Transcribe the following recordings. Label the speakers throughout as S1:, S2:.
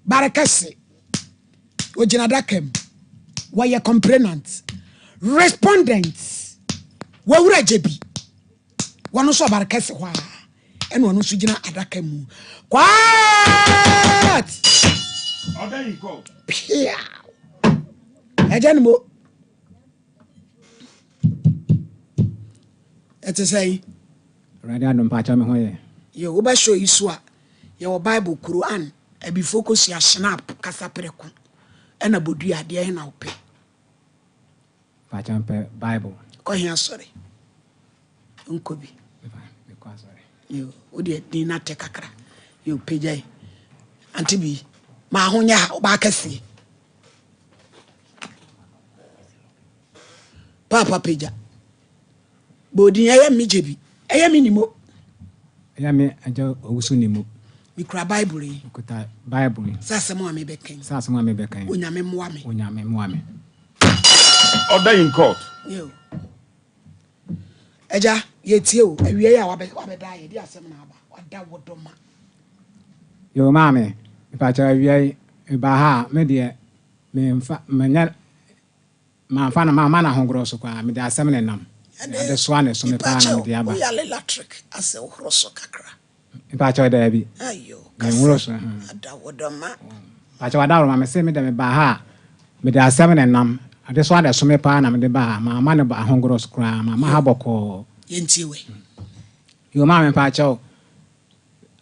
S1: Barakasi. Ojinadakem. Why complainant. Respondents. Wawura jebi. Wano so barakasi wa. Eno wano sujina adakemu. What?
S2: Order in court.
S1: Pia. Ejanimo. Ete say.
S3: Ready adom pacha me hoye.
S1: Yo oba show isua. Your Bible Quran. E be focus ya snap kasa preku. Ena bodu ade e na ope.
S3: Pacha mpe Bible.
S1: Ko hia sorry. Nkobi.
S3: Because sorry.
S1: Yo odi din na te kakra. Yo pejai. Antibi. Ma honya oba kase. Papa peja. Bodi eye mi jebi. Eye mi nimo.
S3: Eye mi ajo owusu nimo.
S1: Mi kura Bible yi.
S3: Kuta Bible yi.
S1: Sase mo ame beken.
S3: Sase mo ame beken.
S1: Onyame mo ame.
S3: Onyame mo ame.
S2: Order in court.
S1: Yo. Eja, yetie o. Awie ya wabeda ye di asem na aba. Wada wodoma.
S3: Yo mame, pacha awie ba ha me de me mfa manya ma mfa na ma na hongro so kwa me de asem ne nam. Ade so ane so me pa na me de aba.
S1: Ya electric ase ohroso kakra.
S3: Pacha da bi.
S1: Ayo.
S3: Me nwuro so.
S1: Ada wodoma.
S3: Pacha wada ro ma me se me de me ba ha me de asem ne nam. Ade so ade so me pa na me de ba ma ne ba hongro so kwa ma ha boko.
S1: Yentiwe.
S3: Yo mame pacha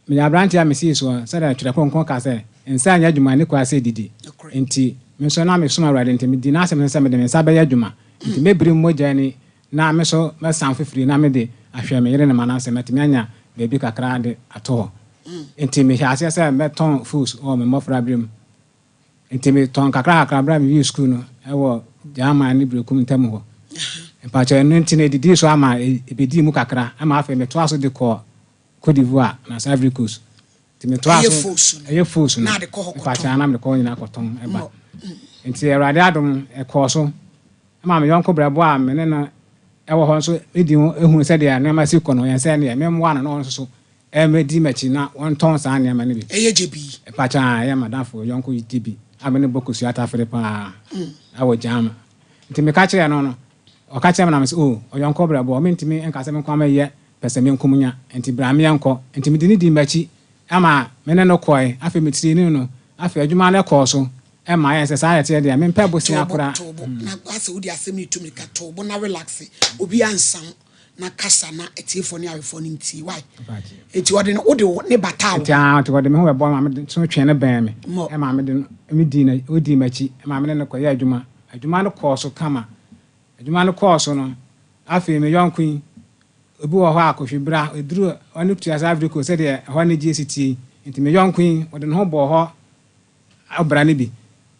S3: me abranti a me si so se da twere konkon ka se ensa anya dwuma ne kwa se didi enti me so na me so awrade enti me di na asem se me de me sa ba ya dwuma enti me biri moja ni na me so me san fifiri na me de ahwe me yere ne mana se metime anya bebi kakra de ato enti me hia se me ton foods o me mofra brim enti me ton kakra bra me wi school no e wo jama ni brekum ntam ho pa cha no enti ne didi so ama ebedi mu kakra ama afa me to aso de ko Côte d'Ivoire na Ivory Coast. Ti me to aso eye fosu na
S1: de ko
S3: fa cha na me ko nyina koton e ba. Enti Erade adom e ko so. Ma me yonko brabo a me ne na e wo ho so edi ehun se de na ma si ko no yen se ne me mo ana no so e me di machi na won ton sa ne ma ne bi.
S1: Eye jebi.
S3: E pa cha ya madafo yonko yi bi. Amene bokusu ata fere pa. Awo jama. Enti me ka kire no no. O ka kire na me so o yonko brabo o me ntimi enka se me kwa me ye pese me nkomunya enti brame yanko enti me dini di machi ama me ne no koi afi me tiri ni no afi adwuma na ko so e ma ye se sa ye te de me mpa bosi akora
S1: na ase odi asemi tumi ka tobo na relax obi ansam na kasa na etifo ni awefo ni nti why eti odi ne batawo
S3: eti ati odi me ho be bo ma me so twen ne ban me e ma me de me di na odi machi e ma me ne ko ye adwuma no ko so kama adwuma no ko so no afi me yanko obi wo ho akohwebra eduru onu tuasa Africa se de ho ne GCT enti me yonkun wo de no bo ho abra ne bi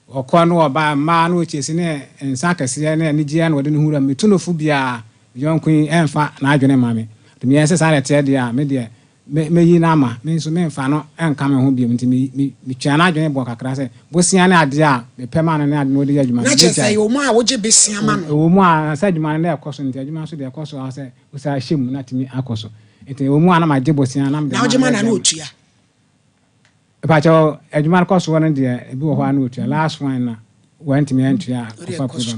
S3: okọ no oba ma no chesi ne ensa kase ne ne gia no wo de no hura metunofu bia yonkun emfa na adwene ma me de me ense sa lete de a me de me yi na ma me so me emfa no enka me ho bi enti me twa na adwene bo kakra se bosia ne ade a me pema no ne ade no de adwuma
S1: na chese yo mu a wo je besia ma no
S3: wo mu a sa adwuma ne ekoso enti adwuma so de ekoso a se wo sa hyem na timi akoso enti wo mu a na ma je bosia na me
S1: na wo je ma na no otua
S3: pa cha adwuma ko so no de ebi wo ho na otua last one na went me entua
S1: fa problem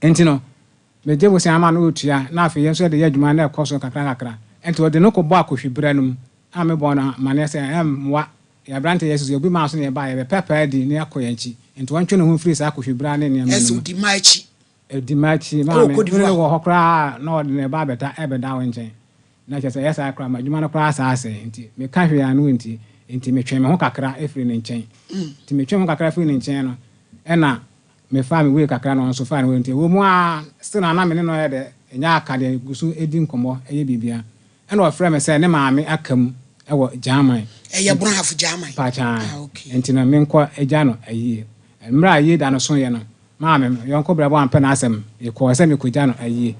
S3: enti no me je bosia ma na otua na afi yen so de adwuma na ekoso kakra enti wo de no ko bo akohwebra num a me bo na ma ne se emwa ya brante yesus obi ma so ne ba ye pepper di ne akoyanchi enti won twene ho free sa akohwebra ne ne
S1: yesu di machi
S3: ma me wo hokra na odi ne ba beta ebeda wo nchen na che se yesa akra ma dwuma no kra sa ase enti me ka hwe anu enti me twen me ho kakra efiri ne nchen enti me twen ho kakra efiri ne nchen no ena me fa me we kakra no so fa ne we enti wo mu a still na me ne no ye de nya akade gusu edi nkomo eye bibia ena ofre me se ne maame akam ewo jaman
S1: eye bro hafu jaman
S3: pa cha enti na me nko eja no ayi mra ayi da no so ye no maame yonko brabo ampe na asem ye ko se me ko ja no ayi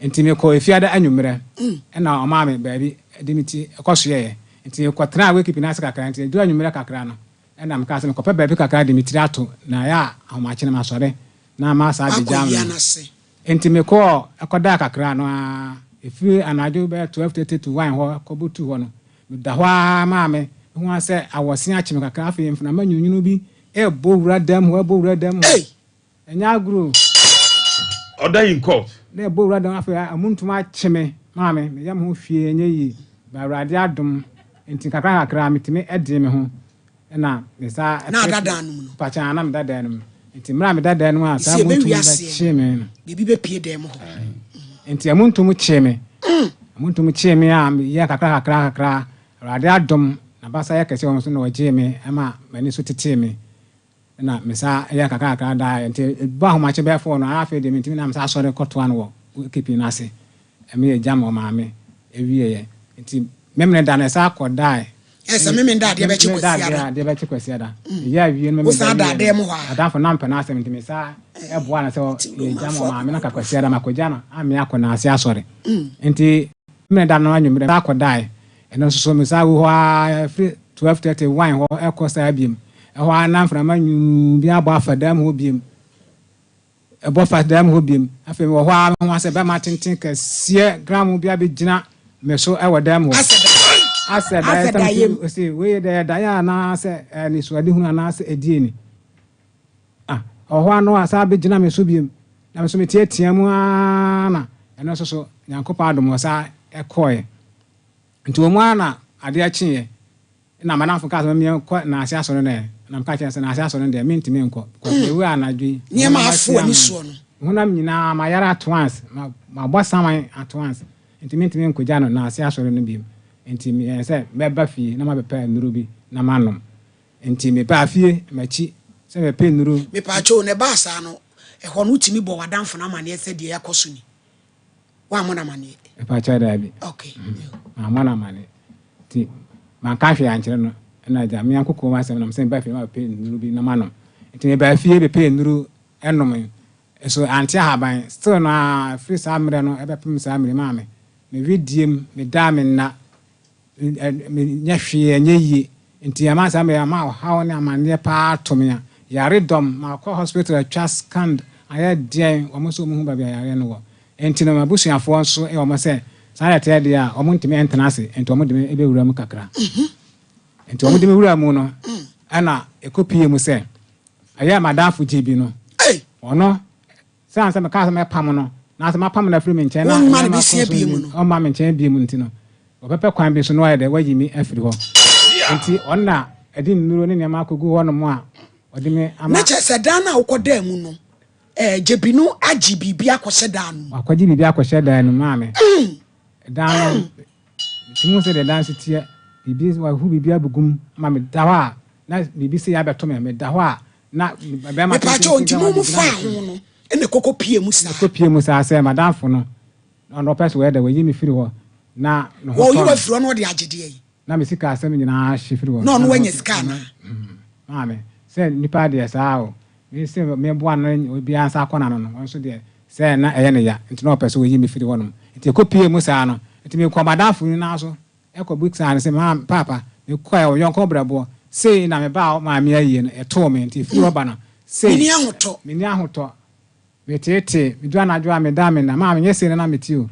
S3: enti me ko efiada anwumre ena o maame baabi edimiti ekoso ye enti ko tra we keep na asa kakra enti du anwumre kakra no ena me ka se me ko pe baabi kakra dimitri ato na ya ahomaachi na masore na ma sa de jam enti me ko akoda kakra no a efi anajo be 12:30 to 1 ho ko butu ho no da hwa maame who I say I was seeing a cafe in Flaman, you be a bull red them, where bull red them. And ya grew.
S2: Order in court.
S3: They bull red them after a moon to my chimney, mammy, the young who fear ye by Radiadum in Tinkaka cram to me at Jimmy home. And now, Miss
S1: Nadadan,
S3: Pachanam that then. It's a mammy that then was a chimney. Bibi pay them. Enti amuntu mu cheme amuntu mu cheme am ya kakra rade adom na basa ya kese wonso na wajeme ama mani so teteme na mesa ya kakra da enti ba ho ma che be fo no afa de mentimi na mesa sore koto an wo kepi na ase emi ya jam o maame ewie ye enti memne da na sa akodai
S1: esa memne da de be chi kwasiada
S3: de be chi kwasiada ya wie no memne
S1: da de mo ha
S3: ada fo na mpa na ase mentimi sa eboa na so jam o maame na kakwasiada makojana ami akona ase asore enti memne da no anwumre sa akodai eno so me sa wo ha 12:30 wine ho ekosa abiem ho anam fra manwu bi abo afadam ho biem ebo fadam ho biem afi wo ho ase be ma tenten kase gram bi abegina me so e wodam ho ase da yem see we da ya na se ni so ade hunu na ase edie ni ho ano asa abegina me so biem na me so me tie mu na eno so nyankopa adom sa ekoe nti wo mu ana ade a chiye na manafo ka so me na ase aso na mka che na ase aso no de mentimi nko ko ewu anadwi
S1: ni ma afo ani so no
S3: hunam nyina ma yara at once ma bosaman at once nti mentimi nko ja no na ase aso no bi nti me se me ba fie na ma bepa nuru bi na manom nti me ba fie machi se me pe nuru
S1: me pa cho ne ba sa no e ho no timi bo wadanfo na mane se de yakoso ni wa mo na mane
S3: e pa cha da bi
S1: okay
S3: ma na mane ti man ka hwe ankyere no na ja me ankoko ma asem na mse ba fie ma pe nuru bi na manom nti me ba fie be pe nuru enom so anti haban still na free samre no e be pem samre ma me vidiem me da me na me nya hwe anya yi nti ama samre ma ha ne amane pa to me yare dom ma ko hospital just scanned aya den o mo so mu hu ba bia yare no wo nti na mabusuafo nso e o mo se sare te de a o mo ntime entenase nti o mo de ebe wura mu kakra nti o mo de wura mu no ana ekopie mu se aya madafo jibi no ono sansa me ka me pam no na se mapam na free me nchen na
S1: ma me sia bi mu no
S3: o ma me nchen bi mu nti no o pepe kwan bi so no de wayi mi afiri ho nti onna edi nnuro ne nyama akogu ho no mo a odi me ama
S1: na che se dan na ukoda mu no jebinu agi bibi akose dan no
S3: akwaji bibi akose dan no ma me dan timu se de dan sitie bibi wa hu bibi abugum ma me da wa na bibi se ya beto me da wa na be ma
S1: pa cho nti mu fa ho no ene kokopie mu sa
S3: kokopie mu sa se madamfo no no person we da we yimi firi ho na no
S1: wo yi wa firi no de agede yi
S3: na me sika asem nyina hye firi ho
S1: no no wanya sika na
S3: mame se nipa de sa o me se me boa no obi ansa akona no no so de se na eye ne ya nti no person we yimi firi ho no nti kokopie mu sa no nti me kwa madamfo ni na so e ko book sa ne se ma papa me kwa yo yonko brabo se na me ba ma me ayi no e to me nti firi ho ba no se me ni ahoto metete midwa na adwa me da me na ma me nyese na metio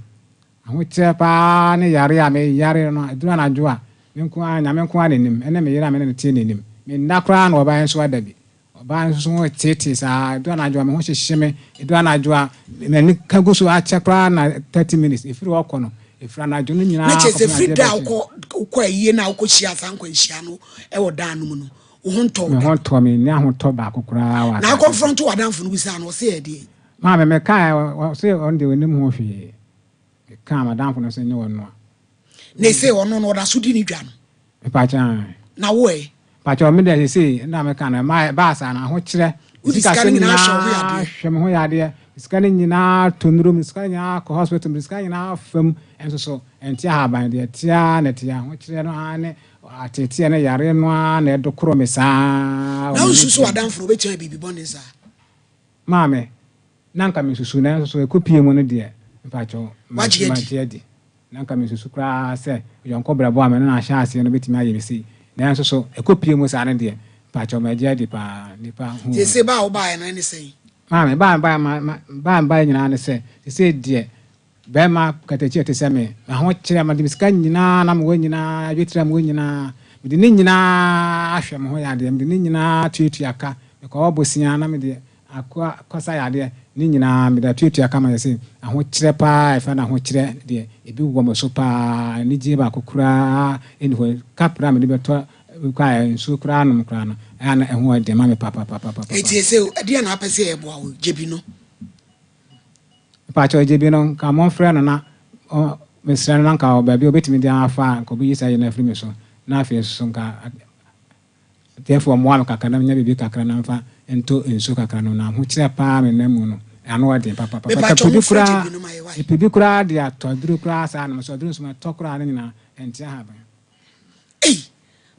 S3: ahoche pa ne yare a me yare no adwa na adwa me nko anya me nko anenim ene me yere me ne tie nenim me ndakra na oba nso adabi oba nso tete sa adwa na adwa me ho hyehye me adwa na adwa me ni kaguso a chekra na 30 minutes ifiri okọ no ifira na adwo no nyina
S1: na chese free da ukọ ayi na ukọ hia san kwanhia no e wo dan no mu no wo nto
S3: me ho to me ni ahoto ba kokora wa
S1: na confront wadanfo no bisa no se e de
S3: ma me kai say on the wenim ho hwe ka madam no say nyo no
S1: na say ono no da sudi ni dwa no
S3: e pa cha
S1: na wo e
S3: pa cha me dey say na me ka na ma ba sa na ho kire
S1: sika nyina
S3: hwe me ho ya de sika nyina tonuro sika nyina ko hospital sika nyina fam enso so enti ha ban de tia na tia ho kire no ane atete na yare no na edokoro me sa
S1: na ususu wadanfo be tia bibi bonisa
S3: mame nanka mesusu na so ekopie mu no de mpacho
S1: magie
S3: di nanka mesusu kra se yonko brabo ame na ahya ase no betimi aye mesi na so ekopie mu sa ne de mpacho magie di pa nipa hu
S1: se ba o ba na ne sei
S3: mame ba nyina ne se de be ma katachi ate se me na ho kire ma de miska nyina na mo nyina yetira mo nyina mede ne nyinaa ahwɛ me ho yade mede ne nyinaa tuatua ka mekɔ bosia na mede akɔsa yade ne nyinaa mede tuatua ka ma yɛ aho kyerɛ paa ɛfa na aho kyerɛ de ebi wɔ mo so paa ne gye ba kokura eni ho kapra mede bɛtɔ kwa nsu kura no kura no ana ɛho de ma me papa
S1: eti ese ade na apese e boa wo jebi no
S3: pa cho jebi no ka mon frɛ no na mesra no nka obabi obetimi de afa ko bi yisa ye na afri me so na afi so nka therefore mo am kakra na nya bibi kakra na mfa ento nsu kakra no na ho kyerɛ pa me na mu no ano wa de papa epibi kura de atoduru kura sa na so duru so ma tokura na nyina entia ha ba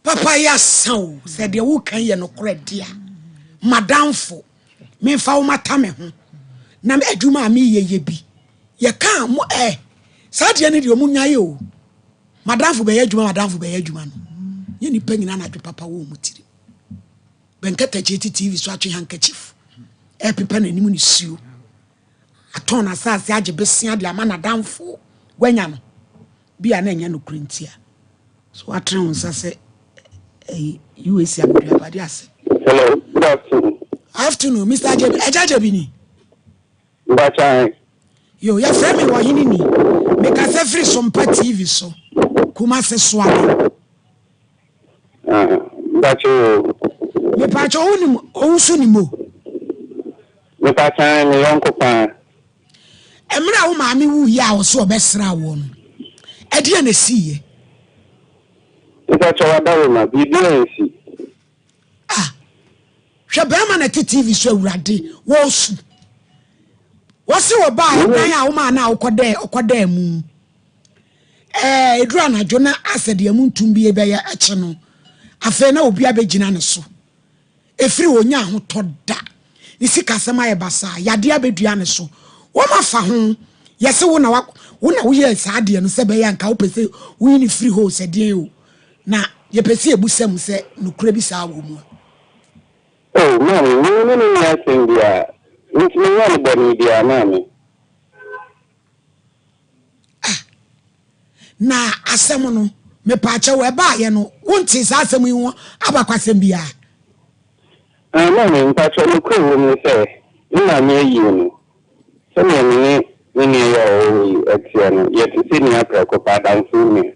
S1: papa ya saw said de wo kan ye no kora dia madamfo me fa wo mata me ho na adwuma me ye bi ye kan mo sa de ne de o munya ye o madamfo be ye adwuma no ye ni panyina na papa wo mu tiri benkata cheti TV so atwe handkerchief pepa na nimu ni suo aton asase age besia de ama na damfo gwanya no bia na nya no kurentia so atren unsa se US abadi ase.
S4: Hello, good afternoon.
S1: Afternoon, Mr. Jebi. Jebi ni.
S4: Mbachai.
S1: Yo, ya frame wa hini ni. Meka se free Sompa TV so. Kuma se swale.
S4: Mbacho.
S1: Me pacho uni ousu ni mo.
S4: Me pacha ni yonko pa.
S1: Emra wo maami wu ya wo so obesra wo no. Ede na siye.
S4: Mbacho wadawo ma bibiensi.
S1: Hwebema na TV so awurade wo su. Wo se wo ba dan a wo ma na okoda mu. Edura na jona asede amu ntumbi ebe ya eche no. Afa na obi abegina ne so. Efiri onya ho toda. Ni sika sema ye basa yade abedua ne so. Wo ma fa ho yese wo na ye sa ade no se be ya nka wo pese wo ni free ho se de o. Na ye pese ebusam se nukura bi sa wo mu.
S4: Oh, mami, no, India. It's me, India, mami.
S1: Na asem no me pacha we ba ye no wonti sa asem yi won abakwasem bia
S4: Mami pacha no ko wo say na me yi no so me ni yo atia no ye ti si ni apra ko pa dan fu me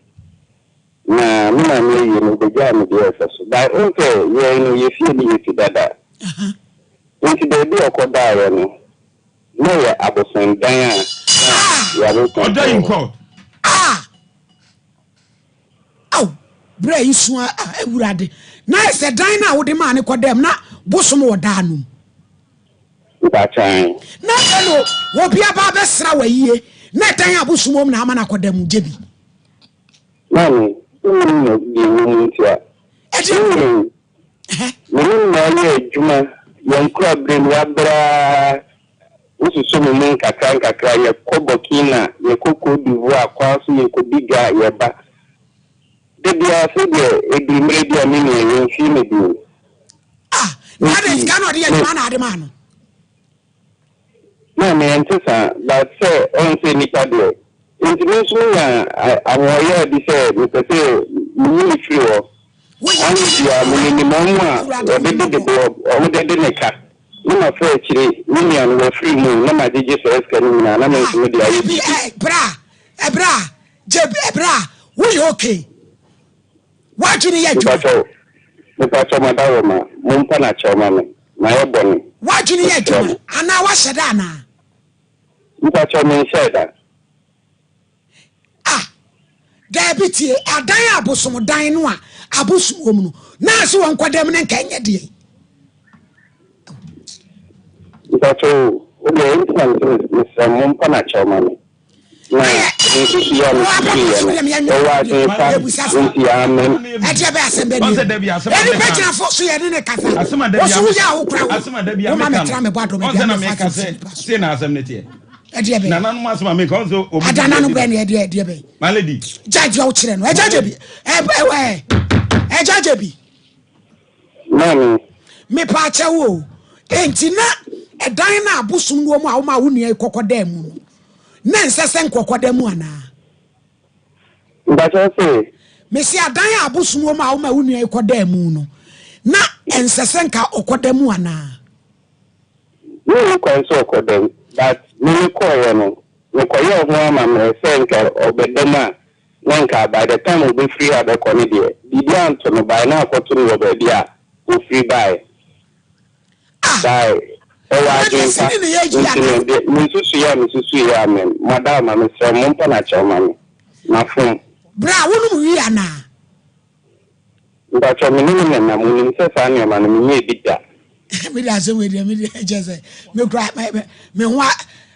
S4: na me yi no be ja me de so ba onke ye no ye fi ni ti dada nti be bi okoda ye no na ye abosan dan ya lo ko
S2: Oda in court.
S1: Bra isu ewurade na se dan na wo de ma ne kodam na bosom wo da anum
S4: Mbachai.
S1: na eno wo bia ba besra wayie na dan abosom na ama na kodam jebi
S4: Mami, tia. Na juma yankura brain wa bra ususu mu kakra ya kobokina ya koko divoire kwa so ya kodiga ya ba dia se de edimre dia mini ya fi me bi
S1: that is cannot hear the man ade man
S4: na me entesa but say on say ni pade intimation ya awoya bi say me say ni free o ani dia me ni mama o de neka na fe chire ni an wo free mu na ma jeje so eska ni na me so dia yi
S1: bra jebi bra we okay what you need to
S4: Mpacho madawo ma mumpa na choma me na yeboni
S1: what you need to ana wa sheda na
S4: Mpacho me sheda
S1: diabetes adan abosom dan no a abosom mu no na so won kwadam ne nka nye de
S4: Mpacho o le insan mumpa na choma me na nti ya me o wa de pa ya me
S1: ade be asembe ni eni pejina fo so ye ne kasa o so ya wo kra wo ma me tra me bado me
S2: na me kasa se na asem ne tie
S1: ade be
S2: na nanu asem me kan so obi
S1: adana no be ne ade be
S2: my lady
S1: judge o kire no judge bi judge bi
S4: mami
S1: me pa che wo enti na edan na abusum wo mu a wo ma wo nua ikokoda mu no na nsese nkokoda mu ana
S4: Mbacho se
S1: me si adan abosumo ma wo ma wonu ekoda mu no na ensesenka okoda mu ana
S4: no kwanso okoda but me koye no me koye ho ama me senka obedema nanka by the time we free have ko ni de bibia nto no by na akoto no obedia we free by by Misusu ya men madama me se mo mpa na chama me na fom
S1: bra wonu wi ana
S4: nda chama ni na mo ni se fa ni ma na me bida
S1: me da se we me jese me kra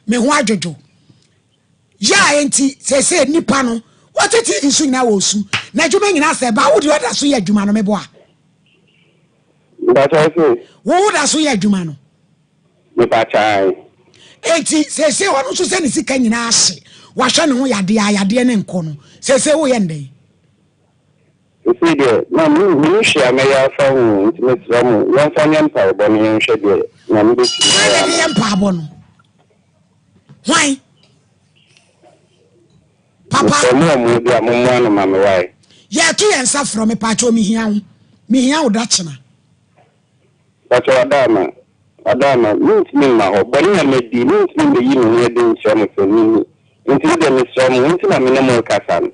S1: me ho adwojo ya enti se nipa no wateti nsu nyina wo su na djuma nyina se ba wo di oda so ya djuma no me bo a
S4: nda so
S1: wo da so ya djuma no
S4: me pa chai
S1: enti se wonu so se ni sika nyina ase wa hwe ne ho yade ne nko no se wo ye ndai
S4: see there na me share me ya fa hu me tramu won fa nyam pa bo ni hwe de na me be
S1: ni nyam pa bo no why papa
S4: mo dia mo anu ma me why
S1: ya tu yen sa from me pa cho mi hia wo da chena
S4: but adama ntimi ma ho bani na medi ntimi me yi no de ncham so ni ntimi de me so mo ntimi na me na mo kasa no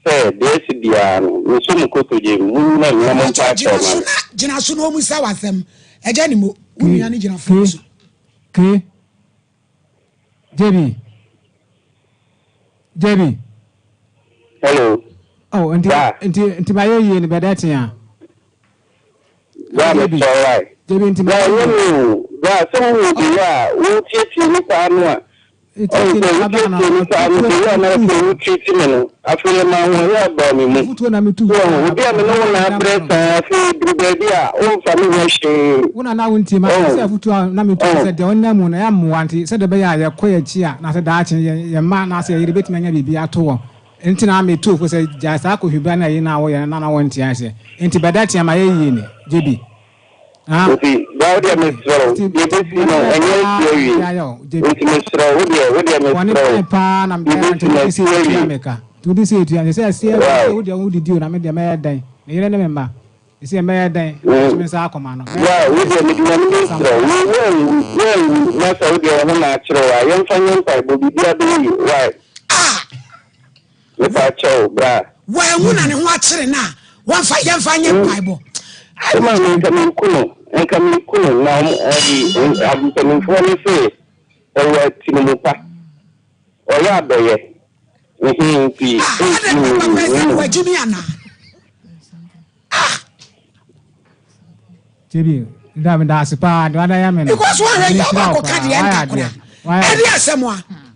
S4: se de dia no me so mo koto je mu na me mo pa cho ma
S1: jina so no mu sa wasem eja ni mo unia ni jina fo so
S3: Jebi
S4: hello
S3: oh anti ba ye ni bedati ya
S4: me so right
S3: Jebi inti
S4: ba you ba so wo bi ya wo titi ni pa no a
S3: Iti na abana
S4: no afele ma ho ya ba mi mu
S3: futu na mitu
S4: obi a me no na presa afi baby a o fa mi ho she
S3: una na wunti ma se futu na mitu se de onna mu na ya mu anti se de be ya koya chi a na se da achi ye ma na se yire betime nya bibi ato enti na mitu ko se ja sa ko hubia na yi na wo ye na wonti ase enti bedati ma ye yi ni jebi
S4: Oti Gaudia Mistro, you know, and you Mistro, would you Mistro?
S3: Pan, I'm going to see America. To this it, and you say, see, would you do? I made the mayor day. You remember? You see a mayor day, Miss Acomano.
S4: Yeah, would you Mistro? Well, not so dear, natural. I am finding by Bobby, right? With our show, brah.
S1: Well, woman, what's it now? One fire Bible.
S4: Come on, come cool. Now, I'm coming for me, say, or Timupa. Or ya, boy.
S3: Jibi, that's pa, do I am in
S1: because one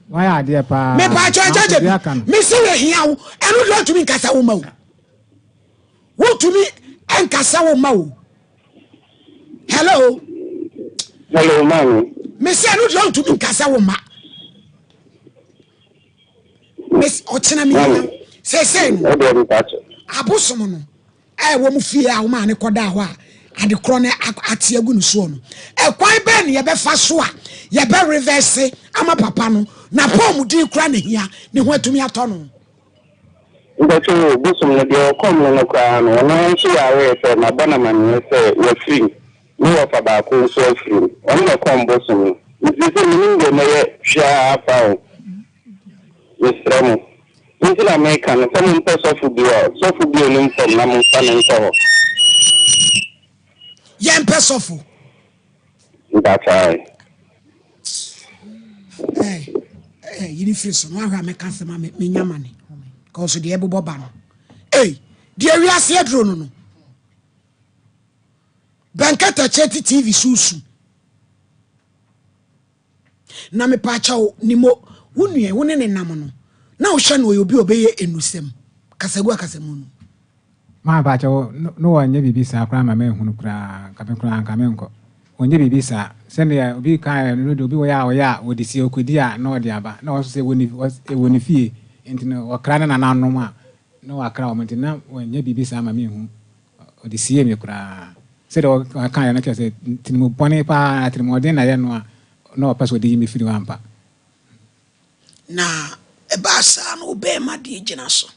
S1: why
S3: are dear pa?
S1: Me pa judge me say here, and would want to me Casa Womo. What to me and Casa Womo? Hello,
S4: mommy.
S1: Miss, I don't want to be Casawoma. Miss Ochinami say, Abosomono. I won't fear our man, Kodawa, and the crone at Yagun Son. A quite ben, ye be faswa, ye be reverse, I'm a papano, Napom do cranny here, they went to me at Tono.
S4: But you, Bosom, you're coming on a crown, and I see our say, my Bonaman, say, you're free. No of about so free. On the combo soon. This is a minimum may share found. Mr. Ramo. Until American, some person for beer, so for being from Namu San.
S1: Yan Pesofu.
S4: That's right.
S1: Hey, you need to know how I make answer my money. Because the Ebo Bobano. Hey, dear, we are said, Rono. Bankata cheti TV susu na me pacha nimo wunue wone ne nam no na wo hwe no obi obeye enusem kasagua kasamu
S3: ma pacha no wanye bibisa kra ma me hunu kra ka be kra ka me nko wanye bibisa sende ya obi kan no do obi wo ya wo disi okudi a na odi aba na wo so se woni fie enti no okra na nanom a no wakra o menti na wanye bibisa ma me hu odisi me kra said I can't say Timo Bonnie pa Trimodena Yanwa no password me free wampa.
S1: Na a bassa no be my dear Genaso.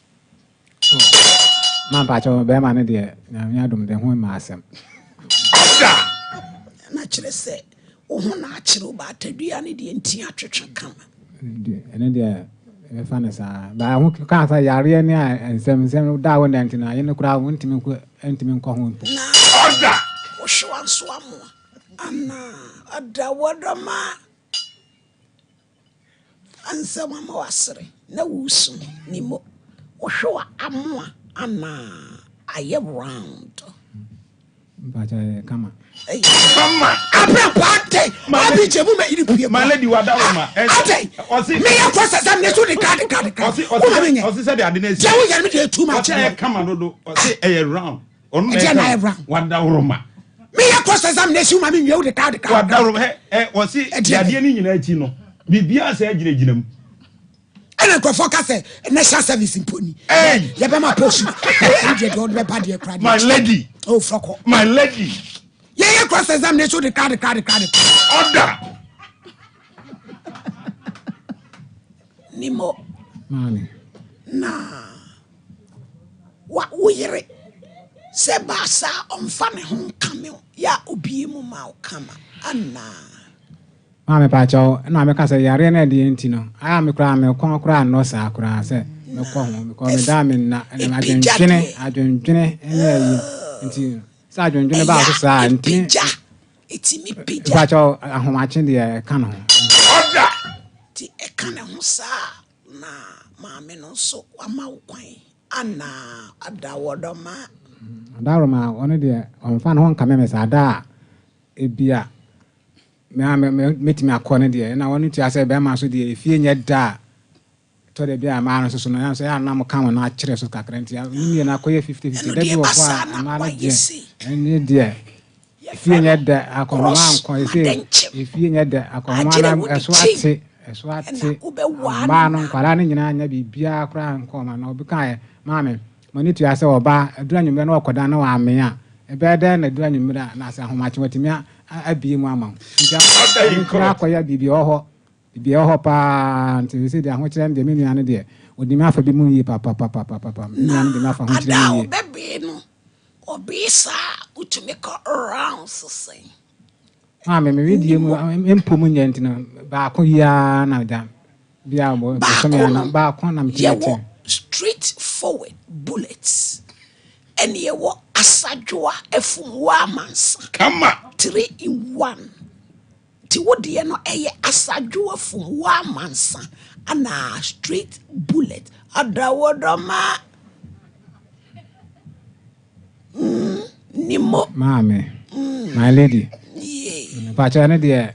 S3: Man pacho be man de na dum de ho ma asem.
S1: Na kire se wo ho na akire ba atadua ne de ntia twetwe kama.
S3: Ene de e fa ne sa ba ho ka sa yare ne nsem da wo nti na ye ne kura wo ntimi nko ho mpo.
S1: Order. Wo hwa nso amo. Ana ada wodama. Ansa mama wasere na wusu nimo. Wo hwa amo ana aye round.
S3: Pacho kama.
S2: Mama,
S1: Abra party. Abi jebu me iri pie.
S2: my lady wadawoma.
S1: Ate. Me ya cross examination de card.
S2: Osi said the adinesi.
S1: Jawu ya me de too much.
S2: Osi kama no osi round. Onu
S1: na round.
S2: Wadawoma.
S1: Me ya cross examination ma me nwe de card.
S2: Wadawoma osi the ade ni nyina achi no. Bibia se agire mu.
S1: Ene ko say national service imponi. Ya be ma post.
S2: My lady.
S1: Oh froko.
S2: My lady.
S1: Yeah, cross examination the card.
S2: Order.
S1: Nimo.
S3: Mami.
S1: Na. Wa uyere. Se basa omfa me ho kame ya obie mu ma o kama. Ana.
S3: Mami pacho na me ka se yare na de nti no. Aya me kura me kon kura no sa kura se. Me ko ho me ko me da me na adwendwene ene yi nti sa adwendwene ba so sa nti
S1: etimi pija
S3: pacho ahomache de ka no.
S2: Order.
S1: Ti e kan ho sa na maame no so ama wo kwan ana adawodoma
S3: Adaroma one de onfa no nka me sa da ebia me metimi akone de na wonu ti ase be ma so de efie nye da to de bia ma no so no ya so ya na mo kan na akire so kakra nti ni na koye 50-50 da bi wo kwa amara je eni de efie nye da akoma nko efie nye da akoma na eso ate ma no kwara ne nyina anya bibia kra nko ma na obi kan maame mani tu ase oba adura nyumre na okoda na wa ame a ebe da na adura nyumre na ase ahomache watimi abie mu ama nti akoya bibia oho pa nti se de aho kire ndem nua ne de odimi afa bi mu yi papa nua ne de afa ho kire
S1: ni bebe no obisa utumi ko around so say
S3: me video mu empom nya nti na ba ko ya na da bia bo so me na ba ko na mtete
S1: straight forward bullets and ye wo asadwa efumwa mansa
S2: Come on.
S1: 3 in 1 ti wodi no eye asadwa efumwa mansa ana straight bullet adawodoma nimo
S3: mame my lady
S1: yeah
S3: pacha ne de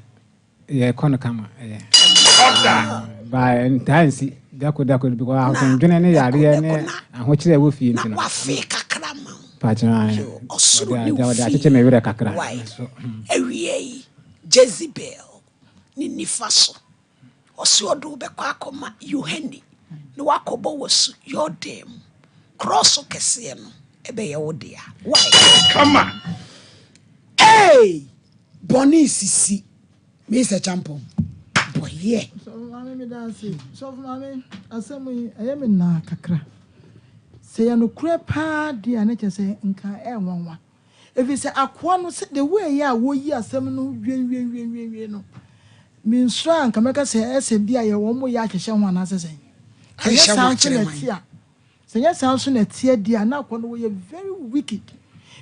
S3: ye kono kama
S2: Order.
S3: ba ntansi dako because ahondwene ne yare ne ahokire wo fie ntino
S1: wa fe kakra ma
S3: pacha
S1: osuru ni
S3: da acheche me were kakra
S1: so ewie Jezebel ni nifaso osiodo be kwa akoma yohani ni wakobo wosu yodem cross kese no ebe ye wodia why
S2: Come on.
S1: hey boni sisi me se champion boy yeah
S5: so mama me dance so mama asemu ayemi na kakra se ya no kure pa dia na chese nka enwanwa efi se akwa no se the way ya wo yi asem no wen no min sra nka meka se ese bia ye wo mo ya hwehwe ho na se se ya sanso na tia se ya sanso na tia dia na akwa no we very wicked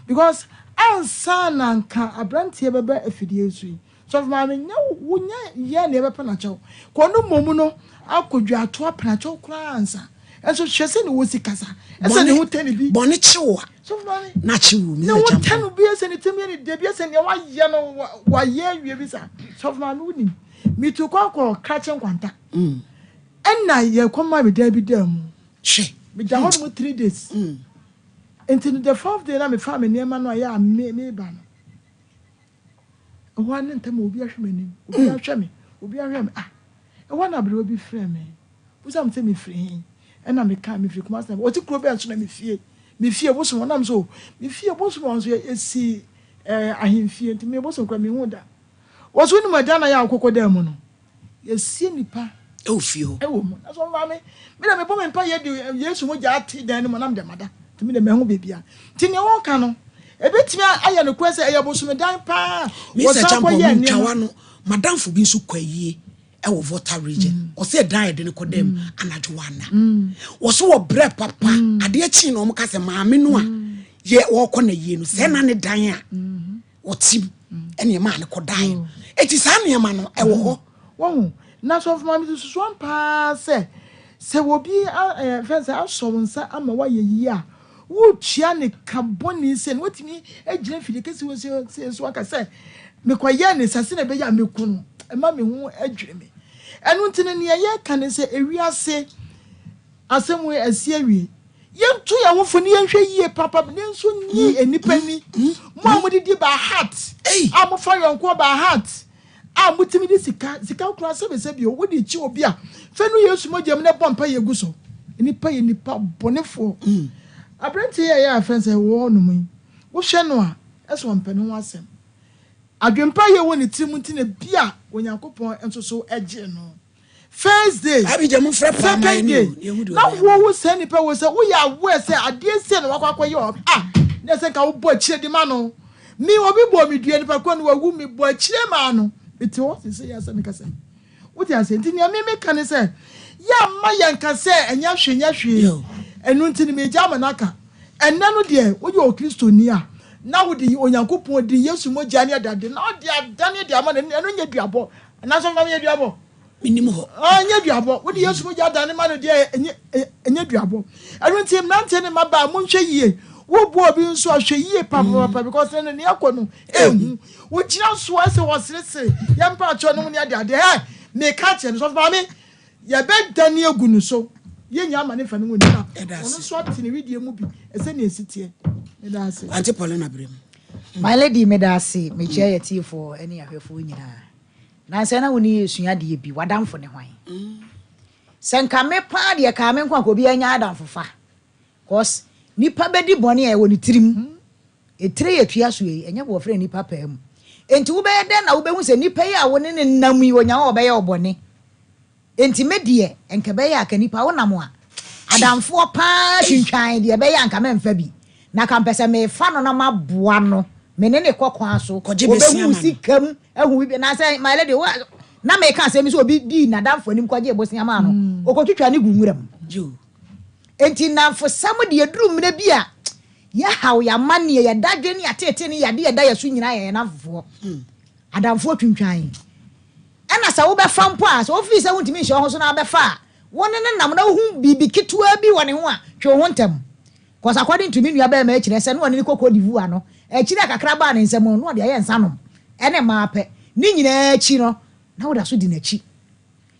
S5: because ansa na nka abrantie beba afidie su so mama nya wonya ye na ebe na chew kono momu no akodwa ato apna chew kra ansa enso hwese ne wosi kasa ese ne ho tani bi
S1: boni chewa
S5: so mama
S1: na chewu me
S5: no wo tanu bi ese ne temi ne de bi ese ne wa ye no wa ye awie bi sa so mama woni mi to kwa krachen kwanta enna ye kwama bi da bi da mu
S1: she
S5: mi da ho mo 3 days until the 4th day na me family nema no ya me ba no one ntem obi ahwemani obi ahweme obi ahweme one abro obi frɛ me usam se me frɛ ɛna me ka me frɛ kuma sɛ oti kuro bɛ so na me fie boso na me so me fie boso no so esi ahemfie nti me boso kra me hu da woso ni madana ya akokoda mu no yesi nipa
S1: ofio
S5: ewo mu na so ma me na me bo me mpa ye de Yesu mo ja ati dan mu na me de mada timi de me ho bebia tini won ka no ebetimi aya no kwese eyabosumedan pa
S1: wo sa ko ye ntawa no madam fo bi nso kwayie e wo Volta region o se dan de ne kodam anadwoana wo so wo bre papa ade achi no mo ka se maame no a ye wo kɔ na yie no se na ne dan a wo tim ene ma ne kodan eti sa ne ma no e wo ho
S5: wo na so for mama so so pa se wo bi fence aso nsa ama wa ye yi a wo tua ne kaboni se no wotimi agire fide kesi wo se so aka se me kwaye ne sase na be ya me kunu e ma me hu adwire me enu ntine ne ye ka ne se ewiase asemu asiewie yentu ya wofo ne yenhwe yie papa ne nso nyi enipa ni mo amudidi ba heart amofa yonko ba heart amutimi di sika kura se bi o wodi chi obi a fenu yesu mogem ne bompa yegu so enipa ye nipa bonefo abrante ya afense wo no mu wo hwe no a eso mpene ho asem adwempa ye woni timu ntine bia onyankopon enso so eje no first day
S1: abije mu fra pa ma ni
S5: na wo se nipa wo se wo ya wo se ade se no wakwa ye na se ka wo bo chire di ma no mi obi bo mi dua nipa ko no wagu mi bo chire ma no eti wo se ya se me ka se wo ti ase ntini ya me ka ne se ya ma yanka se enya hwe enu ntini me ja manaka enna no de wo ye o Kristo ni a na wo de onyankopon de Yesu mogya ne adade na wo de adane de ama enu nya duabo na so fam nya duabo
S1: minimo ho
S5: nya duabo wo de Yesu mogya adane ma no de enya duabo enu ntini na ntini ma ba mo nhwe yie wo bo obi nso ahwe yie papa because ne akono ehu wo gina so ase wo sese ya mpa acho no ne adade me ka che no so fa me ya be dane egunu so ye nya ama ne fa no ni na ono so atini widie mu bi ese ne esitie me da ase
S1: ante Paulina brem
S6: my lady me da ase me chia ye tie for ene ahwefo nyina na se na woni esua de bi wadamfo ne hwan senka me pa de ka me nkwa ko bi anya adamfo fa cause nipa bedi bone e woni tirim etire ye tua so yi enye bo frɛ nipa pa mu enti wo be den na wo be hu se nipa yi a woni ne nam yi onya wo be ye obone enti medie enka be ye aka nipa wo nam a adamfo pa twintwan de be ye anka me mfa bi na ka mpese me fa no na maboa no me ne kokon so wo be hu sikam ehu bi na say my lady na me ka say mi so obi di na adamfo anim kwaje bosia ma no okotwitwa ne gunwuram
S1: jo
S6: enti na fo sam de aduru mna bi a ya hawo ya mane ya dadwe ne atete ne ya de da ya so nyina ya na fofo adamfo twintwan ana sa wo be fa mpo a so ofisi ho ntimi hye ho so na be fa won ne nam na hu bibi kitwa bi wone ho a twe ho ntam cause according to me nua be ma kire se no ne kokko divu ano e kire kakra ba ne nsem no de ye nsanom ene ma pe ni nyina chi no na wo da so di na chi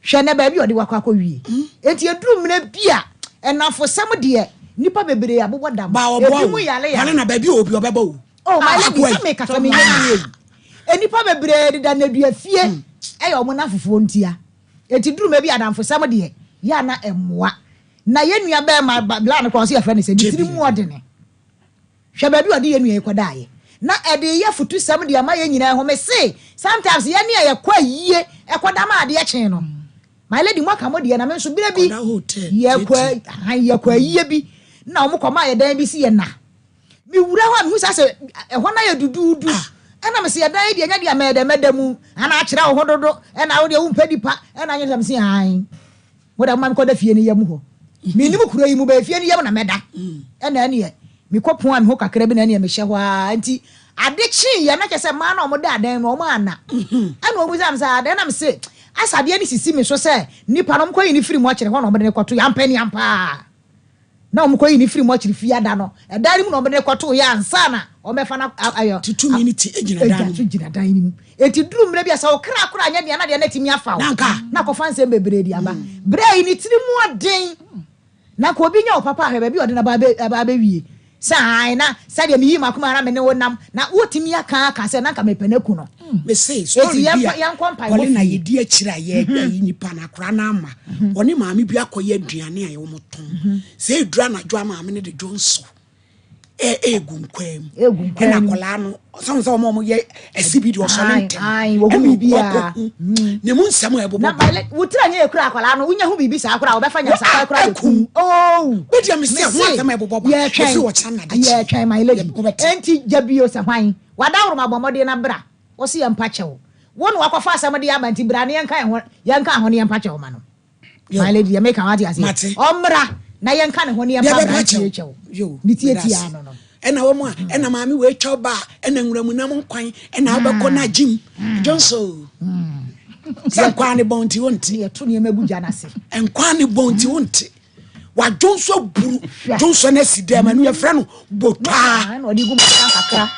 S6: hwe ne ba bi ode wakwa wie enti aduru mna bi a enafo sam de nipa bebre abobo dam ebimu yale
S1: na ba bi obi obeba o
S6: oh my lady some make afami yeye enipa bebre de na dua fie eyo mo na fofo ntia enti duru me bi adamfo sam de ya na emmoa na ye nua be ma bla no kon se afra ne se ditiri mu odene hwe ba bi ode ye nua ekodaye na ede ye futu sam de ma ye nyina ho me se sometimes ye ne ye kwa yie ekoda ma ade ye chen no my lady mwaka mo de na me so bire bi ye kwa yie bi na omo koma ye dan bi si ye na mi wura ho mi sase ho na ye dududu ana me se ye dan de nya de medamu ana akira ho dodo ana wo de wo mpadi pa ana nya sam si han wo da mam ko da fie ni yam ho mi ni mu kuro yi mu ba fie ni yam na meda ana ani ye mi kopon a mi ho kakra bi na ani ye me hye ho anti ade chi ye na kese ma na omo da dan no omo ana ana omo sam sa dan na me se asade ni sisi me so se nipa no mkoyi ni free mo akire ho no omde kwato ya mpani ampa na omkoyi ni free mo akire fi ada no edari mu no omde kwato ya ansa na omefa na ayo
S1: 2 minutes ejina dan
S6: ejina dan ni enti duru mre bia sa okra kra anya de na de na timi afa na ko fanse bebre di aba bre ni tiri mu oden na ko obi nya o papa ahwe bi ode na ba wie sai na sai de mi yi makuma na me ne wonam na wotimi aka aka se na ka mepeneku no
S1: me say story bia wole na yedi akira ye nipa na kra na ama woni maami bi akoye aduane aye wo moton say dura na dwa maami ne de jonso egum kwam ena kola no some mo ye exhibit or solente
S6: wo hu bibia
S1: ne mu nsam ebobo
S6: na wutra nya ekura akola no unya hu bibi sa akora obefa nya sa akora ku
S1: be dia me say hu nsam ebobo ba fi wo chana de
S6: ye twen my lady enti jabio sa hwan wadawro mabomode na bra wo se yampa chewo wo no akwafa asam de amanti bra ne yanka ho ne yampa chewo ma no my lady ye make am ati omra na yenka ne ho ne yampa bra chewo ni tie no
S1: ena wo mu a ena maami we twa ba ena nwuramu nam nkwan ena abekọ na jim jonso se nkwan ne bonti wonti
S6: ye to ne mabuja na se
S1: nkwan ne bonti wonti wa jonso buru jonso na sidema no ye frɛ no bota
S6: na odi gum kakra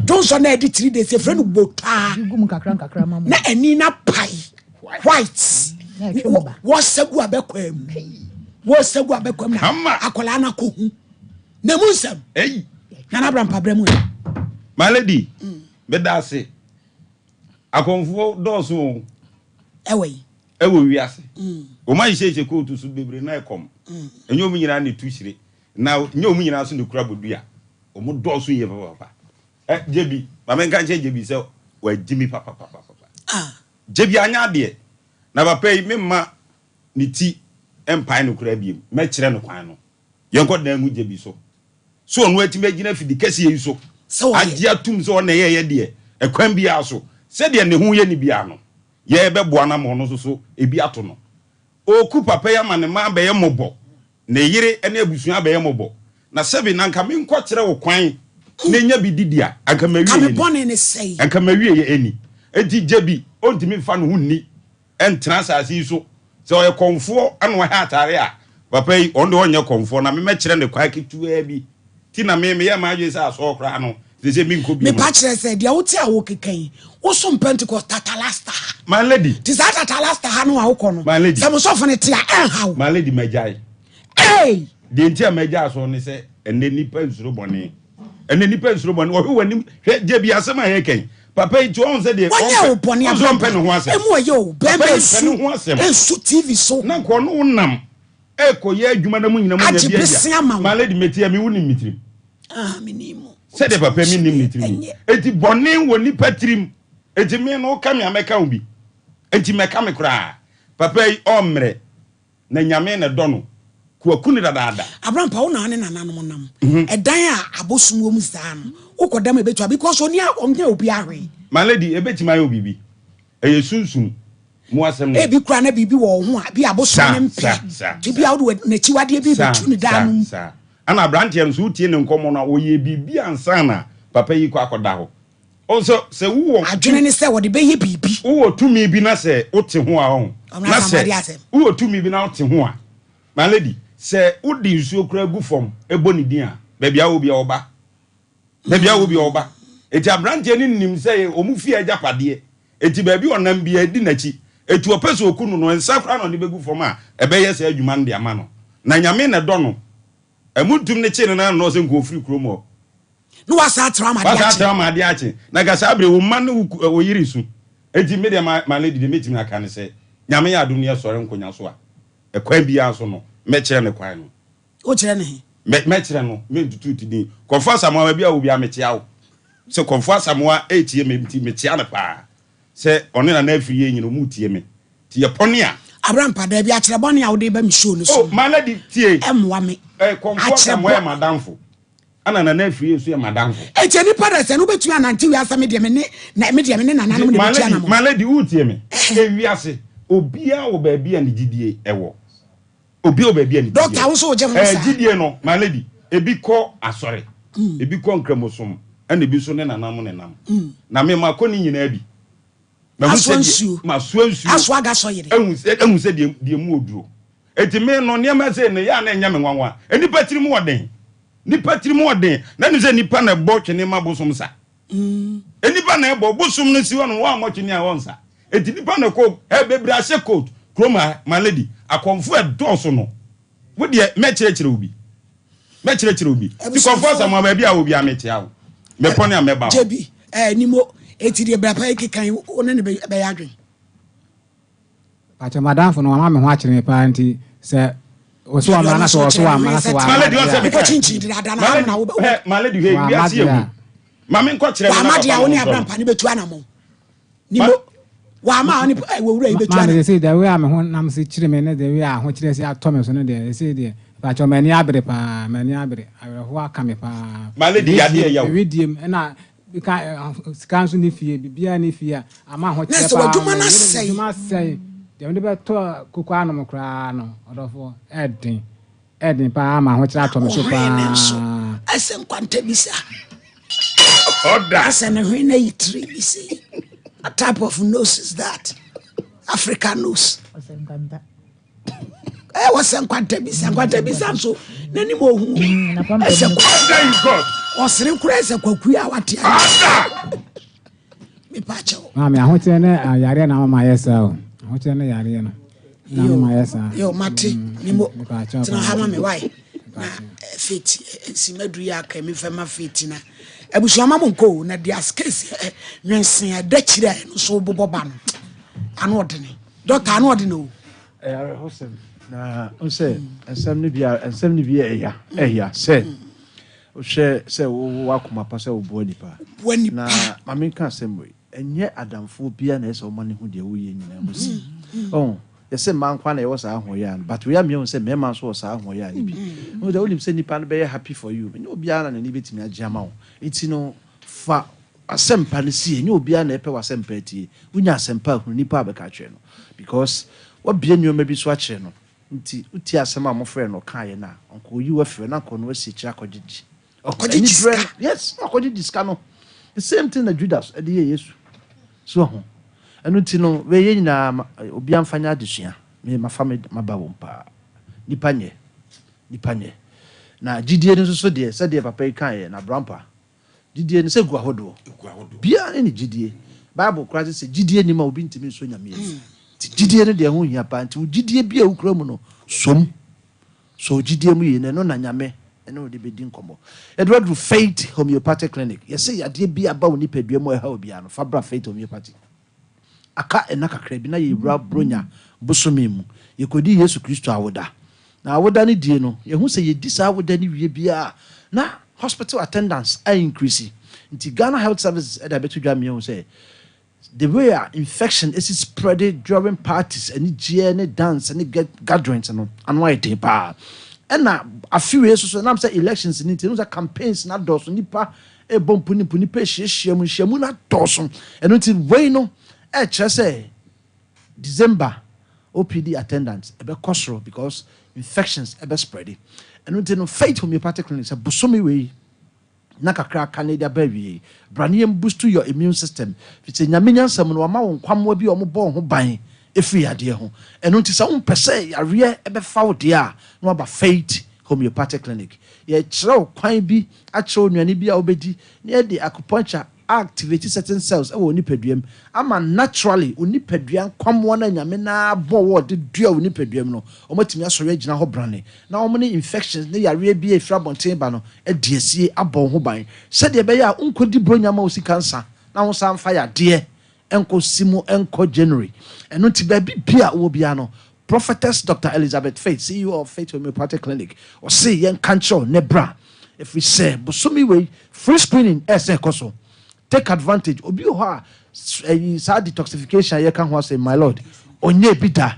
S1: jonso na edi 3 days ye frɛ no bota
S6: gum kakra mama
S1: na ani na pai white wo sagu abekwam na akola na kohu na musam Nana Brampa Bremu.
S2: My lady, bedase. Akonfo doso. Ewe wiase. O ma yise ko to su bebre na ekom. Enyo mu nyina ne tuhire. Na nyo mu nyina so ne kura bodua. O mu doso ye papa. Jebi, ma menka nche jebi se wa jimi papa. Jebi anya de. Na papa yi memma ne ti empai no kura biem. Me kire no kwan no. Yenko dan mu jebi so. So no ati magina fidi kese yi so agia tum so na ye de ekwan bia so se de ne hu ye ni bia no ye be boa na mo no so ebi ato no oku papa ya ma ne ma be ye mobo na yire ene abusua be ye mobo na sebi na nka me nko kire wo kwan na nya bi didia anka mawie
S1: ka me bone ne sei
S2: anka mawie ye eni enti jebi ontimi fa no hu ni entra asase so se o ye konfo ana wa ha atare a papa yi onde onye konfo na me me kire ne kwa ketua bi tina me ya ma adwe sa so kra no se mi nko bi
S1: me pa kire se dia wuti a wo kekan wo so Pentecost tatalasta
S2: my lady
S1: tisata tatalasta ha no a wo kono
S2: my lady
S1: se mo so fone tia hawo
S2: my lady majai de ntia majai so ne se ene nipa nsuro bone wo wani je bi asema he ken papa it won se de
S1: on bone am
S2: so pen ho asem
S1: emu ayo be su TV so
S2: na ko no nam eko ye adwuma na mu nyina mu nya bia my lady metia mi woni mitrim
S1: minimo
S2: se de papa mi nim mitrim eti bone woni patrim eti mi no ka mi ameka ubi eti meka me kra papa yi omre na nyame na dono kuakuni dada
S1: Abrampa wo na ne nananom nam edan a abosum wo mu saa no ukodam ebetua because oni a omnya obi ahwe
S2: my lady ebetima yo bibi eye sunsun mu asem no
S1: ebi kura na bibi wo ho a bi abosum ne mpe bibi a wo na chiwade bi betu ne dan
S2: ana brantier so tie ne nkomo na oye bibi ansana papa yi kwa akoda ho also se wo
S1: adwene ne se wo de beye bibi
S2: wo tumi bi na se wote ho a ho na se wo tumi bi na wote ho a my lady se udi nsuo kura gu fom ebo ni din a bebia wo bia oba eti abrantier ni nim se omufi ajapade eti baabi onam bia di nachi eti opeso okunu no ensa kra no ne begu fom a ebeye se adwuma ndi ama no na nyame ne do no emutum ne chi ne na no se nko free kromo
S1: no wasa trauma
S2: de achi na gasa abre wo man wo yiri su eti media ma lady de metimi aka ne se nyame ya adum ne sore nkonya so a ekwan bia so no me kire ne kwan no
S1: o kire ne
S2: me kire no me tutu tidin konfa samoa bia wo bia me kia wo se konfa samoa etie me tia ne pa se one na afiri ye nyino mu tie me tie pone a
S1: Abrampa da bia kire bone a wo de ba me show no so
S2: oh my lady tie
S1: emwa me
S2: konfa samoa madamfo ana na afiri ye so ya madamfo
S1: etie ni pada se no betu ananti wi asame de me ne na me de me ne nananom de tia na mo
S2: my lady wo tie me ewiase obia wo ba bia ne gidie ewo obi obabia ni
S1: doctor wo so wo je ho sa
S2: gidie no my lady ebi ko asore ebi ko nkramosom ene bi so ne nanam ne nam na me ma ko ni nyina bi ma hu se ma suansu
S1: aso aga so yire
S2: ehun se de mu oduro eti me no ne ma se ne ya na nya me nwanwa eni patiri mu oden ni patiri mu oden na ni se nipa na bo twene ma bosom sa eni pa na ebo bosom no si wono wa mo twene a wonsa eti nipa na ko e bebra se coat kroma my lady akonfo edoso no wo de me kirekire obi ti konfo sama ba bia obi ametia wo me pone ameba
S1: jebi nimo eti de brapa ekikan one ne be ya adwen
S3: pacha madam fo no ma me ho akire me pa nti se was one man, so was one man, so
S2: Malady was a
S1: chinchi did I
S2: Malady, we are here. Mammy, what's your
S1: Madia only a grandpa, but to animal. Nimo, why, man, I will raise it.
S3: They say that we are when I'm sitting, they are, which they say Thomas on there. They say, dear, but your many abre, many abre, I will walk me,
S2: Malady, I
S3: read him, and I can't if you be any fear. I'm not what you must say. The only better cook animal crano, or for Edding, Palma, which I told me so.
S1: I sent Quantabisa. Oh, that's an arena tree, you see. A type of nose is that? African nose. I was some Quantabisa, so many more. I said, God. Or three crazy a coquia, what me pacho.
S3: Mammy, I want to know Yarena, my SL. I want to know Yarena.
S1: Yo, Mati, Nimo, Hammer, me why? Fit, Simedria came in from my feet. I was your mamma go, na the ascase, Nancy, a Dutch there, so Boban. Unordinary. Doctor, I know.
S7: Say, and 70 be a say. Say, walk my parcel body.
S1: When you
S7: I mean, can't say, and yet Adam for pianist or money who dear we oh. The same man when was our Hoyan, but we are me say Memans was our Hoyan. No, the only say Nipan be happy for you. No Biana and liberty me a jamal. It's for a sem panisi, no Biana epe was empty. We not sempa who nipa becacheno. Because what bien you may be swatcheno. Utia sama mo friend or kayana. Uncle you a friend, uncle no see chakojiji. Yes, Okodji. The same thing that Judas at the year. So. And no, we na obiam fanya adesua me ma family mabawo pa nipanye na gidie no so de se de papa kan na brampa gidie no se gua hodo bia ne gidie bible christ se gidie ni ma obi ntimi so nyame ti gidie no de ho hia pa nti gidie bia ukura mu no som so gidie mu ye no na nyame eno de bedi nkomo Edward Faith Homeopathic Clinic yes say ade bia ba oni padua mu ha obia no fabra Faith Homeopathic aka enaka krabi na yewura bronya bosomi mu yekodi Yesu Kristo awoda na awoda ne die no ye hu se ye disa awoda ne wie bia na hospital attendance are increasing nti Ghana Health Services eda betu dwa me hu se the way infection is spreading during parties and GN dance and get gatherings no anwa ete pa ena afiwe so na say elections ni nti no say campaigns na doso nipa e bompu nipa hyiamu na doso eno nti wey no say December OPD attendance ebe kosro because infections ebe spreading. And we no Faith Homeopathic Clinic say bosomi we na kakra Canada baby branium boost to your immune system. If it's nyamenya nsam no ma won kwamwa bi o mo bon ho ban efiri ade ho. Eno nti sa won pese yare ebe fa wo de a no aba Faith Homeopathic Clinic. Ye kire kwan bi a kire onuane bi a obedi na de acupuncture activate certain cells e wo nipaduam ama naturally onipaduam kwamwo na nyame na bowo de dua onipaduam no omatimi asori agina ho brane na omne infections ne yare bi efra bonten ba no e diesie abon ho ban se de be ya unkodi bronya ma osi cancer na ho san fire de enko simo enko January eno ti ba bia wo bia no Prophetess Dr. Elizabeth Faith, CEO of Faith Homeopathic Clinic, or say yen kancho nebra if we say bosomi we free screening koso. Take advantage. Obi ho sad detoxification ye kan ho say my lord. Onye bi da.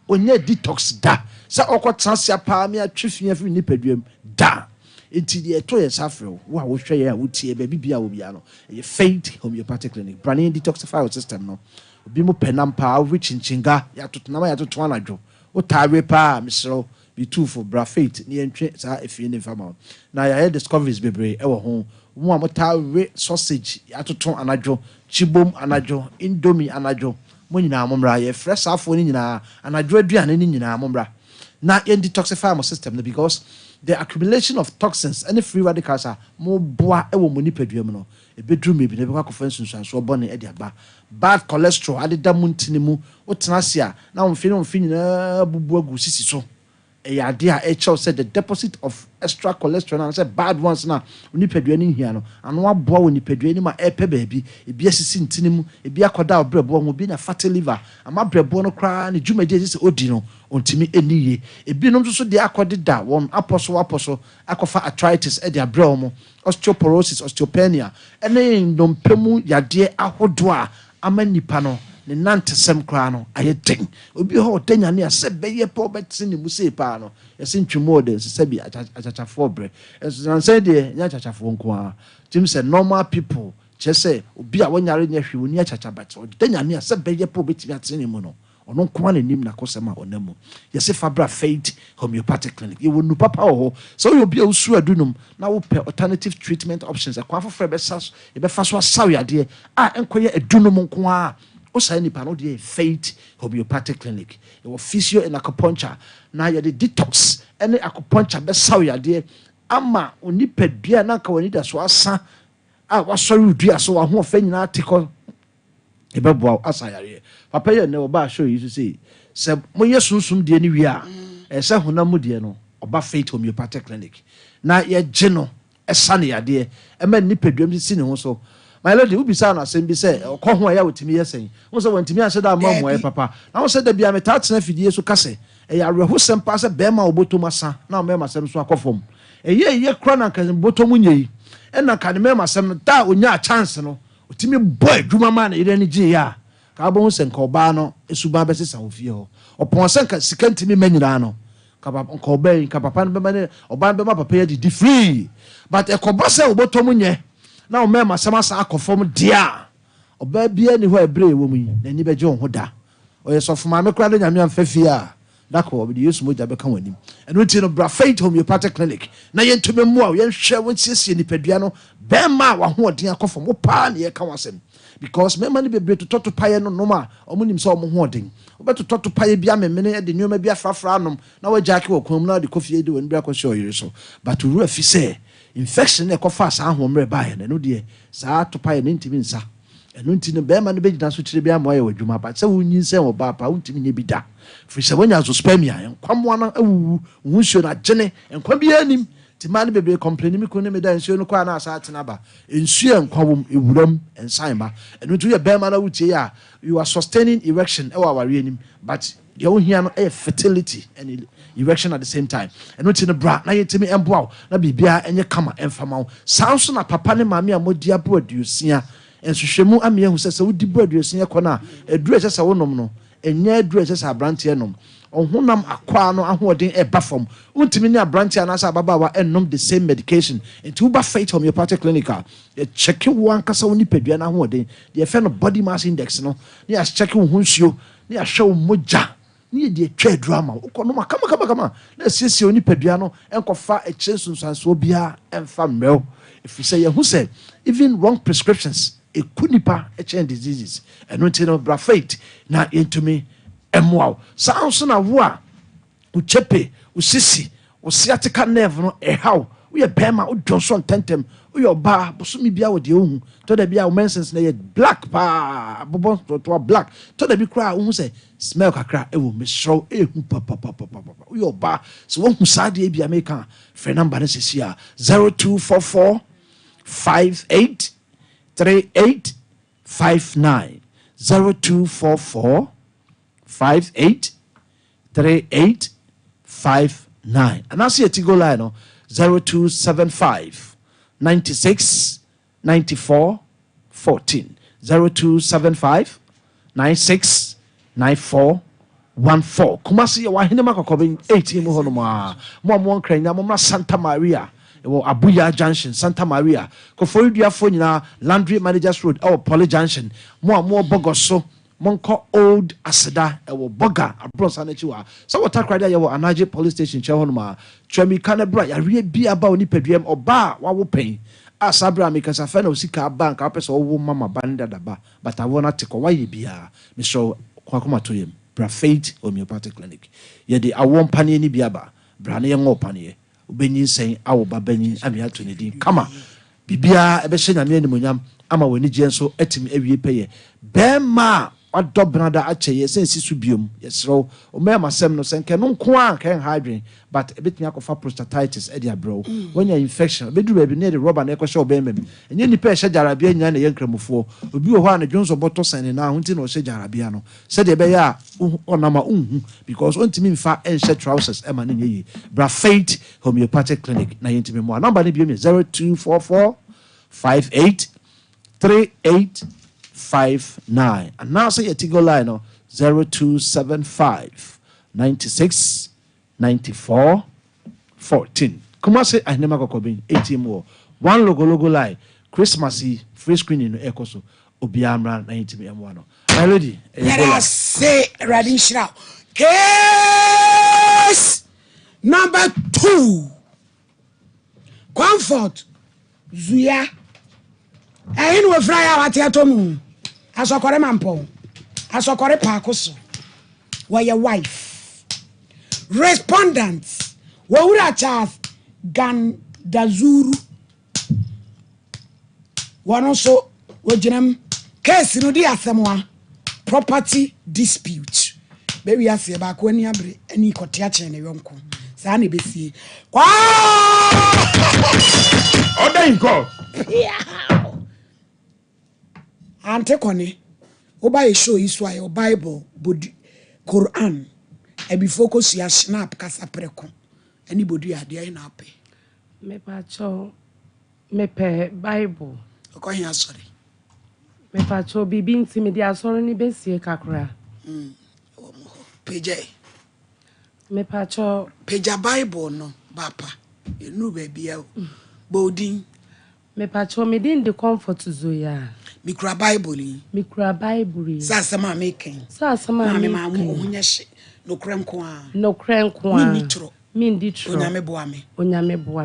S7: Onye detox da. Sa okotransia pa me atwefia fi nipaduam da. Enti de eto ye safre wo a wo hwe ye a wotie ba bibia wo bia no. Ye Faith Homeopathic Clinic. Branding detoxify your system no. Obi mo penam pa wo chinchinga ya totonama ya toton anadwo. Wo tawe pa misro be two for bra Faith ni entwe sa efie ne fama. Na ya discoveries bebre e wo ho mo amotawe sausage atoton anadwo chibom anadwo indomie anadwo mo nyina amomra ye fresh afo ni nyina anadwo aduane ni nyina amomra na ye detoxify my system because the accumulation of toxins and free radicals are more boa e wo moni paduam no e bedru me bi na be kwa konfensunso bone e de aba bad cholesterol adeda muntini mu wotena sia na won fi nyina bubu agu sisi so idea said the deposit of extra cholesterol and said bad ones now nipadua here no and one boy when nipadua ni ma baby e bia sisi ntinimu e bia koda obrebo ho bi na fatty liver ama brebo no kra ne dwumade sisi odi no ontimi eniye e bi no so de akodeda won aposo akofa arthritis e de abrɛ mo osteoporosis osteopenia ene ndompemu yade ahodo a ama nipa no ne nantesem kra no ayeden obi ho danyane ase beye po betse ne mu sei pa no yesi ntwemo de se bi achachafo bre enso say de nya achachafo nko a tim say normal people chese obi a wonyare nya hwe oni achachabat danyane ase beye po betimi atene mu no ono nko na nim na kosema onamu yesi fabra faith homeopathic clinic you wonu papa ho so you obi a usu adunum na wo pe alternative treatment options akwa fofre be sas e be faso asaw yade a enkoye adunum nko a Osa nipa no de faith homeopathic clinic. There was physio and acupuncture. Now you the detox any acupuncture be saw ya de ama onipa dua na ka wani da so asa a wasori dua so wa ho fa nyina atiko e be boa asa yare. Papa ye ne oba show you to say se moye sunsum de ni wi a e se honam de no oba faith homeopathic clinic. Na ye gye no esa ne yade e ma nipa duam si ne ho so. My lady, who be sound as be say, or call who I would to me, yes, saying, also went to me and said, I'm mom, papa. Now said there be a metats and feed so case. A who pass a bema or botomasa, now member some swak of home. A year chronac and botomunye, and I can remember some that when you chance, no, to me, boy, Juma man, any Gia. Carbons and Corbano, a subabasis of you. Upon second, second to me, Menirano. Capap Corbay, Capapan, or Bamba prepared the free. But a cobasa or botomunye. Now mema sama sa akofom dia oba bia ni ho ebre wo mu na ni beje ho da oye so fuma me kra de nyame amfafia da ko obi yesu moja be kan wanim eno ti no bra faith homeopathic clinic na yentumi mu a yenhwe won siesie ni padua no be ma wa ho odin akofom wo pa na ye kan wasem because mema ni bebre to toto paye no noma omunim se omo ho odin obeto toto paye bia memene e de nyoma bia frafra anom na wa jake wo kwam na de kofie de won bra ko show yire so but ru afi se infection e kofa sa ahomre bae na no de sa topa ye ntimi nsa eno ntini be ma no be gina so kire bia ma ye wadwuma ba se wonyin se wo ba pa wontimi nye bi da fi se wonya zo spamia enkwamwa na awuwu hunsuo na gene enkwa bia anim ti ma no bebre complain mi ko ne me da nsuo no kwa na asa atena ba nsuo enkwawom ewuram ensan ba eno to ye be ma na wutie ya you are sustaining erection e wa ware anim but the whole here no fertility and erection at the same time. And not in the bra, na yet me embow, na bibia enye kama emfama. Sounds na papa ne mami a modia bread you see. And so shemu amia who says, would the bread you see a corner, a dress as a woman, no, and near dress as a brantianum. On honam aquano and holding a buffum. Untimina brantia as a baba and nom the same medication. And two buffet homeopathic clinical. A checking one casoni pediana holding the effect of body mass index, no, yes, checking hunsio, near show moja. Ni de twa drama ukono kama na siesie oni padua no enkofa echesun sanso bia emfa mrel if you say who said even wrong prescriptions e kunipa echen diseases eno nti no bra faith na into me emwa sounds na wo a uchepe usisi usiatica nerve no how we a bema udonso tentem we ba bosumi bia wo de ohun to da bia wo mentions na ye black pa bobo to black to da bi kra ohun say smell kakra e wo mesro ehun papa we ba so wo hu sade bia make free number is here 0244 58 38 59 0244 58 38 59 and I see a tigo line no 0275 96 94 14 0275 96 94 14 Kumasi ya wahine makokobe 18 mu hono mo kranya mo Santa Maria wo Abuya Junction Santa Maria ko foridua nyina Landry Managers Road Poly Junction mo bogoso monko old aseda ewo boga abronsa na chiwa so water crowd ya wo Anaje police station che hono ma twami kanabra ya re bia ba oni paduam oba wa wo pen asabra me kasa fa na osika bank apese wo mama banda daba but awona teko wa ye bia me so kwakoma to yem bra faith homeopathic clinic ye de awon pane ni bia ba bra na ye ngo pane obenyin sen awo babanyin ami ato ne din kama bibia ebe hye nyame animonyam ama wani gye nso etimi awie peye bema wadɔ benada akyɛ yɛ sɛ ɛsi so biom yɛserɛ wo ɔmɛyɛ masɛm no sɛ nkɛ no nko a nkɛ nha adwene but ɛbɛtumi akɔfa prostatitis ɛde abrɛ wo wanya infection bɛduru baabi ne yɛde rɔba na ɛkɔhyɛ ɔbɛrima mu ɛnyɛ nnipa ɛhyɛ gyarabea nyina na ɛyɛ nkramofoɔ obi wɔ hɔ a ne dwonso bɔtɔ sɛne no ho nti na ɔhyɛ gyarabea no sɛdeɛ ɛbɛyɛ a ɔnam a wonhu because ɔntumi mfa ɛnhyɛ trousers ɛma no nyɛ yie bra Faith Homeopathic Clinic na yɛntumi mmoa number no biom yɛ 0244 58 3859 and now say your Tigo line 0275 96 94 14. Come say I never go be 18 more. One logo line Christmas free screening no echo so obiamra 90 m1. My lady,
S1: let us say ready shroud. Case number 2. Comfort Zuya. Ayin we fry awati atomu. Asokore mampo. Asokore pakoso. Wa your wife. Respondents. Wa ura Charles Gandazuru. Wano so wojinem case no di asemwa property dispute. Baby ase ba ko ani abre ani kote a che ne yonko. Sa na besie. Kwa!
S2: Order in court. Ante
S1: kone oba show isu ayo Bible body Quran e be focus ya snap kasa preko anybody ade na ape
S8: me pa cho me pe Bible
S1: ko hin asori
S8: me pa cho bibi ntimi dia asori ni besie kakra
S1: peje
S8: me pa cho
S1: peja Bible no bapa enu ba bia bodin
S8: me pa cho me din the comfort zoya
S1: mikra Bible
S8: sa
S1: sama making me ma mo hunya hye no krenko a mi nditro onyame boa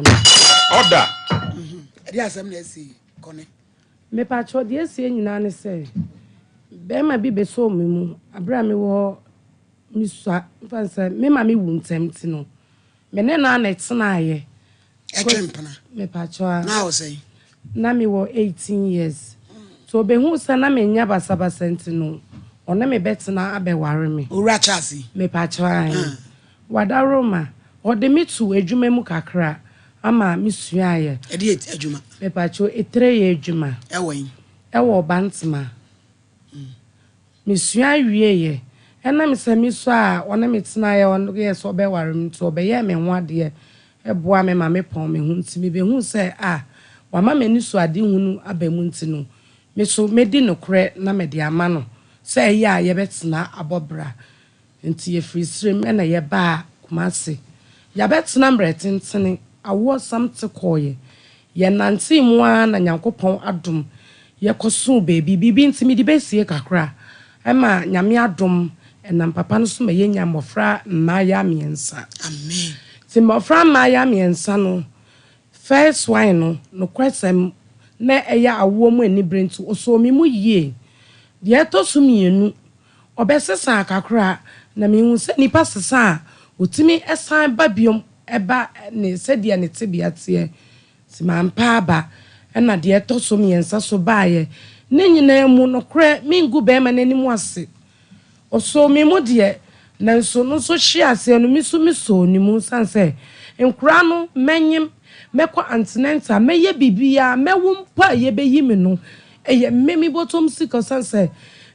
S1: me
S2: order
S1: edi asem na esi kone
S8: me pa cho de esi nyina ne se be ma bi be so me mu abra me wo mi swa fansa me ma me wuntem ti no me ne na tena aye
S1: etwempana
S8: me pa cho
S1: na o say
S8: na me wo 18 years so be hu sa na me nya basabasa ntino ona me betena abeware me
S1: owura chasi
S8: me pa chwa wada roma ode me tu adwuma mu kakra ama me sua ye
S1: e de adwuma
S8: me pa cho etre ye adwuma ewo bantma me sua wie ye ena me se me so a ona me tena ye on ye so beware me to be ye me ho ade e boa me ma me pon me hu nti me be hu se wa ma me ni so ade hunu abamu ntino me so me di no kre na me di ama no say ya ye betena abobra nti ye free stream na ye ba kumase ya betena mretentene awo samte koye ye nante mu a na nyankopon adom ye koso baby bibi nti me di besie kakra ema nyame adom enam papa no so me ye nyamofra na ya miensa
S1: amen
S8: ti mofra ma ya miensa no first wine no kwesem na eya awo mu ani brentu oso mi mu yie de to so mienu obesesa akakra na mi hu se nipa sesa otimi esan ba biom eba ne se de ne tebia te ti mampa aba na de to so miensa so baaye ne nyina mu no kra mingu be ma nanimu ase oso mi mu de na nso no so hye ase no mi so ni mu sanse nkura no menyim meko antinenta meye bibia mewumpa ye beyi me no eye memi botom sika sanse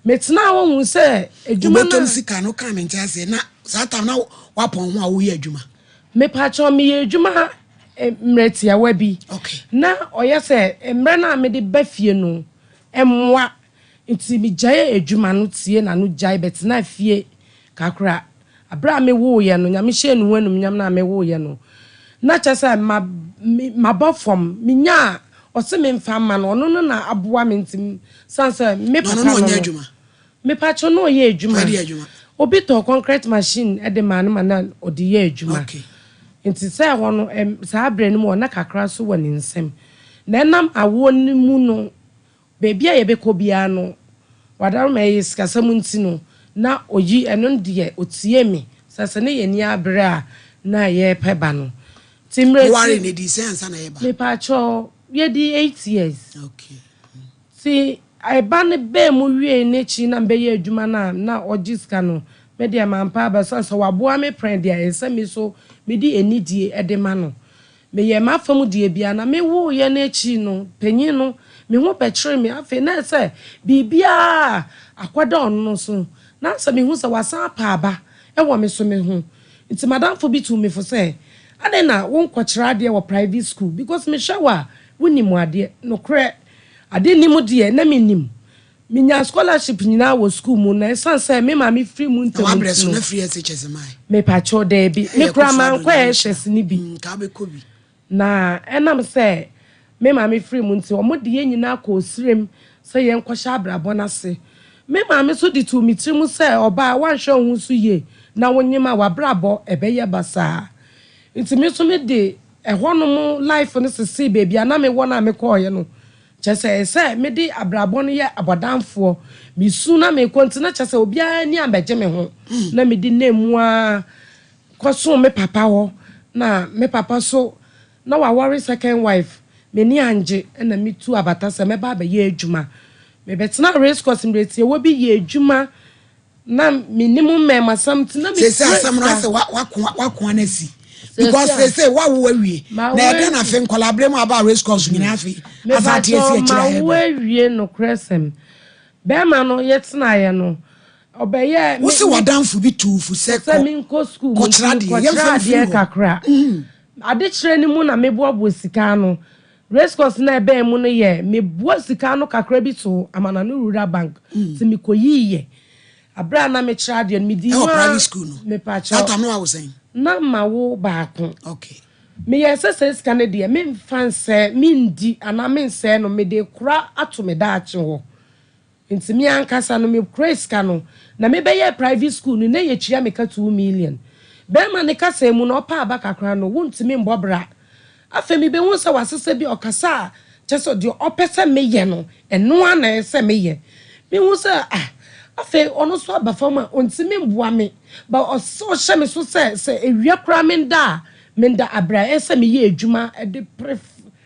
S8: metena wo hu se adwuma
S1: botom sika no ka me ntiase na satam na wapon ho a wo ye adwuma
S8: me pa cho me ye adwuma mretia wa bi
S1: okay
S8: na oye se mre na me de bafie no emwa nti mi jaye adwuma no tie na no jaye betena fie kakra abra me wo ye no nyame hye nu wanum nyam na me wo ye no na chasa ma bofom minya o se me mfa ma no no na aboa me ntim sansa me papa no me pacho no ye adwuma obi to concrete machine e de man na o de ye adwuma
S1: okay
S8: nti se ho no sa abre no mo na kakra so woni nsem na nam awo ni mu no baby a ye be ko bia no wadaro me yes kasam ntino na oyi eno de otie me sasa ne ye ni abre a na ye peba no timre
S1: wari ne di sense na ye ba
S8: me pacho ye di 8 years
S1: okay
S8: si I ban a bear movie nature and be a jumana now or giscano. Media man papa so waboa me prend dia ese me so me di enidie edemano. Me ye mafamu die bia na me wo ye na echi no panyin no me ho pekere me afi na se bibia akwada ono so na se me hu se wasan pa aba e wo me so me hu nti madam for bi to me for say ade na won kwakira ade wo private school because me hwa wonimu ade no kre ade nimu de na me nim minya scholarship nyina wo school mu na esan say me ma me free mu ntem
S1: wa breso na free SHS mai
S8: me pa cho de bi me kura man kwa SHS ni bi
S1: ka be ko bi
S8: na enam say me ma me free mu ntem o mo de nyina ko osirem say yen kwasha abrabo na se me ma me so di to mitrim say oba wan hwe hu so ye na wonyima wa brabo ebeye basa nti me so me de ehonum life no se baby na me wona me ko ye no chese me di abrabo no ye abodanfo mi su na me kontina chese obia ni ambeje me ho na me di nemu a koso me papa ho na me papa so na wa worry second wife me ni anje na me tu abata se me ba be ye adwuma me betina race course mretie wo bi ye adwuma na minimum me masam tina me
S1: se asam no ase wa na si because they say wa wo awie na e na fe collaborate mu about race course nyina afi azati esi ekira he
S8: ma wo awie no kresem be ma no yetina ye no obeye
S1: wo se wadanfo bi tufu se
S8: ko mi nko school ko trade kakra ade kire ni mu na me boabo sika no race course na ebe mu no ye me bo sika no kakra bi to amana no rural bank ti me koyiye abra na me trade me di
S1: private school no
S8: me pa cha
S1: that am no I was saying
S8: na ma wo baako
S1: okay
S8: me yes sika ne de me fanse me ndi ana me nse no me de kura ato me da ache ho nti me ankasa no me kura no na me be ye private school no na ye chia me ka 2 million be ma ne kasa mu no pa aba kakra no wonti me mbobra afa me be won se wasese bi okasa cheso de opese me ye no eno ana ese me ye me won se afa ono so aba fama onti me mboa me ba oso hye me so se ewia kra me nda abra ese me ye adwuma de pref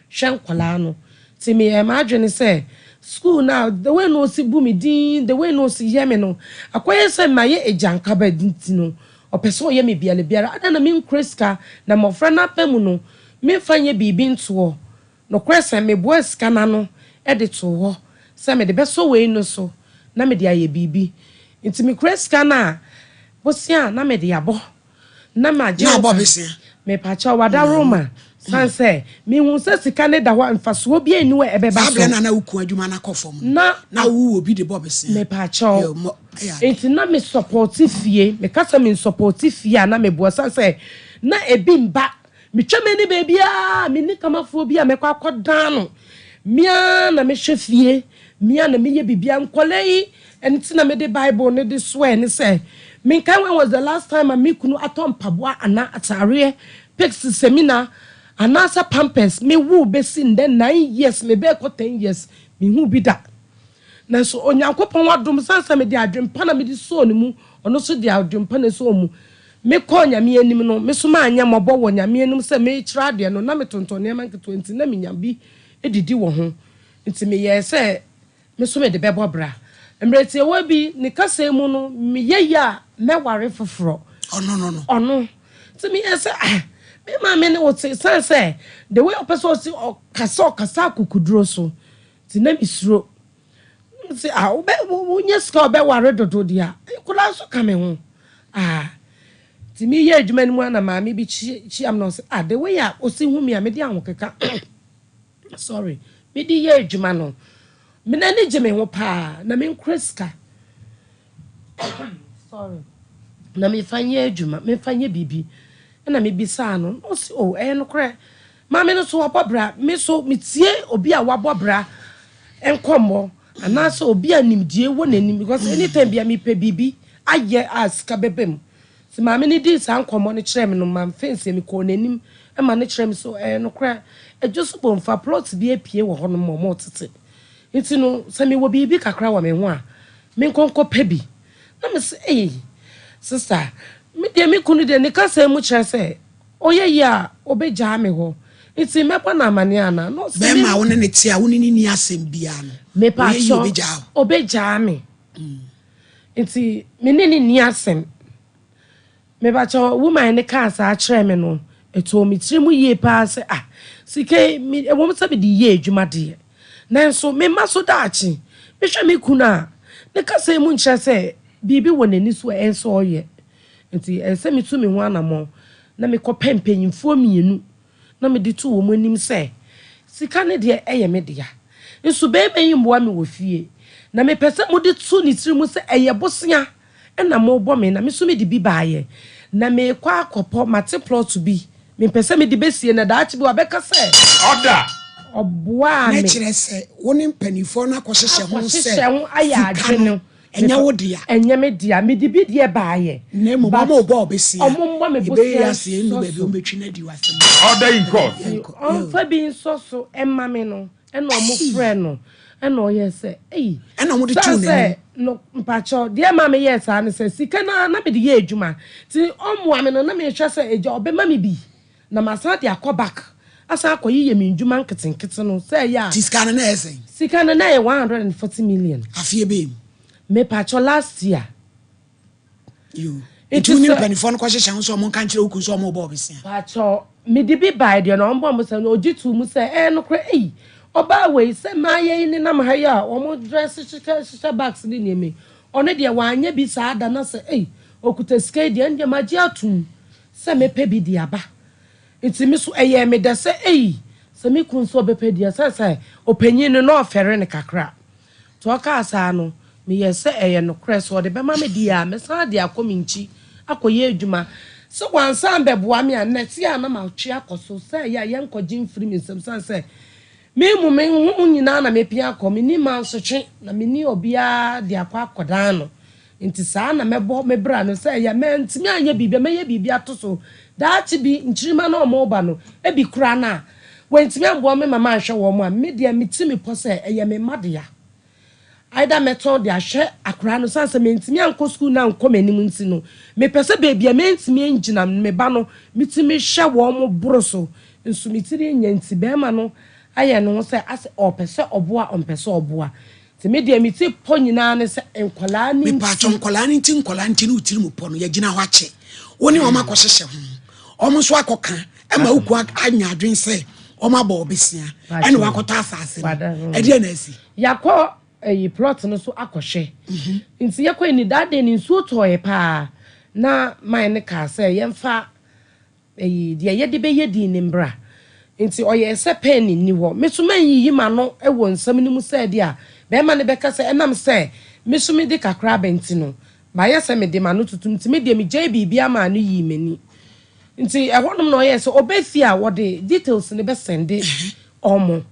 S8: hwenkola no ti me ma adwene se school now the way no si bumi din the way no si hear me no akoye se ma ye ejanka ba dinti no opeso ye me biale biara ada na me nkreska na mo fra na pam no me fanye bibi nto no kwese me boeska na no e de to ho se me de beso we no so na me de aye bibi nti me kreska na bosia na me de abo na ma je
S1: na abo besia
S8: me pa cha wada roma sanse me hu se sika ne da ho anfaso bi eni we ebe ba so
S1: na uku adwuma na kofom
S8: na
S1: wu obi de bobesia
S8: me pa cha enti na me support fie me kasa me support fie na me bo sanse na ebi mba me tweme ni baby a me ni kamafo bi a me kwa kodan no mia na me hwe fie mia na me ye bibia nkolei enti na me de bible ne de swear ne say me kan when was the last time a me kunu atom paboa ana atare pix seminar anasa pampers me wu besi nde 9 years me be ko 10 years me hu bi da na so onyankopon wadom sansa me de adwempa na me de so ne mu ono so de adwempa na so mu me ko nyame anim no me so ma anya mobo wo nyame anim se me kira de no na me tontone man ke 20 na me nyambi edidi wo ho nti me ye se me so me de bebo bra emreti ewa bi ne kasa mu no me ye ya me ware foforo ono nti me ye se me ma me ne wo say the way a person see o kasa kukuduro so nti na me suro nti obe wo ska obe ware dodo dia kula so ka me ho ti mi ye adwuma ni mu na ma me bi chi am no say the way a osi hu me a me di ahokeka sorry me di ye adwuma no me na ni je me ho pa na me nkreska sorry na me fanye adwuma me fanye bibi na me bisa no osi no kre ma me no so wabobra me so metie obi a wabobra enkomo anasa obi animdie wo nanim because anytime bia me pe bibi aye aska bebem si ma me ni di san komo ne kire me no ma fence me ko nanim e ma ne kire me so no kre ejuso bomfa plot bi apie wo ho no mo tete enti no se me wo bibi kakra wa me ho a me nkonko pe bi na me se sister me de me kunu de ne kasa mu kire se oye ya obeja me ho It's in Mepana Maniana, no
S1: Bema, one and it's a one in Nia Sembiano.
S8: Me pacho, obey Jammy. It's Minini Niasem. Me pacho, woman in the casa, a tremino. It told me 3 years pass. Ah, CK me a woman said the year, Juma dear. Nanso, me maso dachi. Misha me kuna. Neka say muncha say, Bibi when in this way and saw ye. And send me to me one more. Na me ko pempen for me na me de to wo manim say sika ne de eye me de ya nso be me mboa me wo fie na me pese mo de to ni tiri mu say eye bosea na mo bo me na me so me de bi baaye na me kwa akopo mate plot bi me pese me de besie na daachi bi wa beka say
S2: order
S8: oboa me
S1: na kire say woni mpanifo na akwohyehyɛ ho say
S8: aya adwene
S1: enya wo dia
S8: enya me dia me de bi de baaye
S1: na mo ba mo bo besia
S8: omo mbo me bosia
S1: ase enu ba bi o metwi na di wasem
S2: order in court
S8: on fa bi so emma me no e no mo frɛ no e no ye say eh
S1: e no mo de tu ne
S8: no mpacho de ma me yes an say sika na me de ye adwuma ti omo ame no na me hwɛ say eja obema me bi na masa de akɔback asa akɔyi ye me ndwuma nketenkete no say ya
S1: sika na ese
S8: sika na ye 140 million
S1: afie be
S8: me pacho last year
S1: you itu ni mpanifo no kwahyehyɛ ho so mo kan kyerɛ oku so mo bo besia
S8: pacho me de bi buy de no mbo mo say no ojitu mu say no kra oba we say maye ni na ma ya o mo dress shisha bags ni neme ono de wanya bi sa ada na say okuta sika de ande maji atum say me pe bi de aba itimi so me de say say me kun so be pe de say opanyin no ofere ne kakra to aka asa no me yes say no kra so de be ma me di a me sa de akominchi akoye adwuma so wansan beboa me aneti ana ma twe akoso say ya yenkogin free me nsem san say me mu me hu nyina na me pia akọ me ni man so twe na me ni obia de akwa akodan no nti saa na mebo me bra no say ya me ntimi anya bibia me ye bibia to so daati bi nchirima na omo ba no e bi kura na wentimi ambo me mama ahwe wo mo a me de me timi po say eye me madea aida meton de ahwe akura no sanse me ntimi anko school na anko manim nti no me pese bebia me ntimi engina me ba no mitimi hwe wo mo broso nso mitiri nya nti be ma no aye no say as opese oboa ompese oboa ti me de miti po nyina ne se enkola ni
S1: me pa chon kola ni nti no utiri mu po no ya gina ho ache woni o ma kohyehyɛ ho o mo so akoka e ma uku anya adwen se o ma ba obesia e ne wakota asase e de na asi
S8: yakọ plot no so akohwe nti yakọ ni dade ni nsu toye pa na man ne ka se yemfa de ye de be ye di ni mbra nti oye se pen ni ho mesuma yi ma no e wo nsam ni mu se de a be ma ne be ka se enam se mesumi de kakra benti no ba ye se me de ma no tutum nti me de me jai bibia ma no yi mani nti ehonum no oye se obefi a wo de details ne be sende omo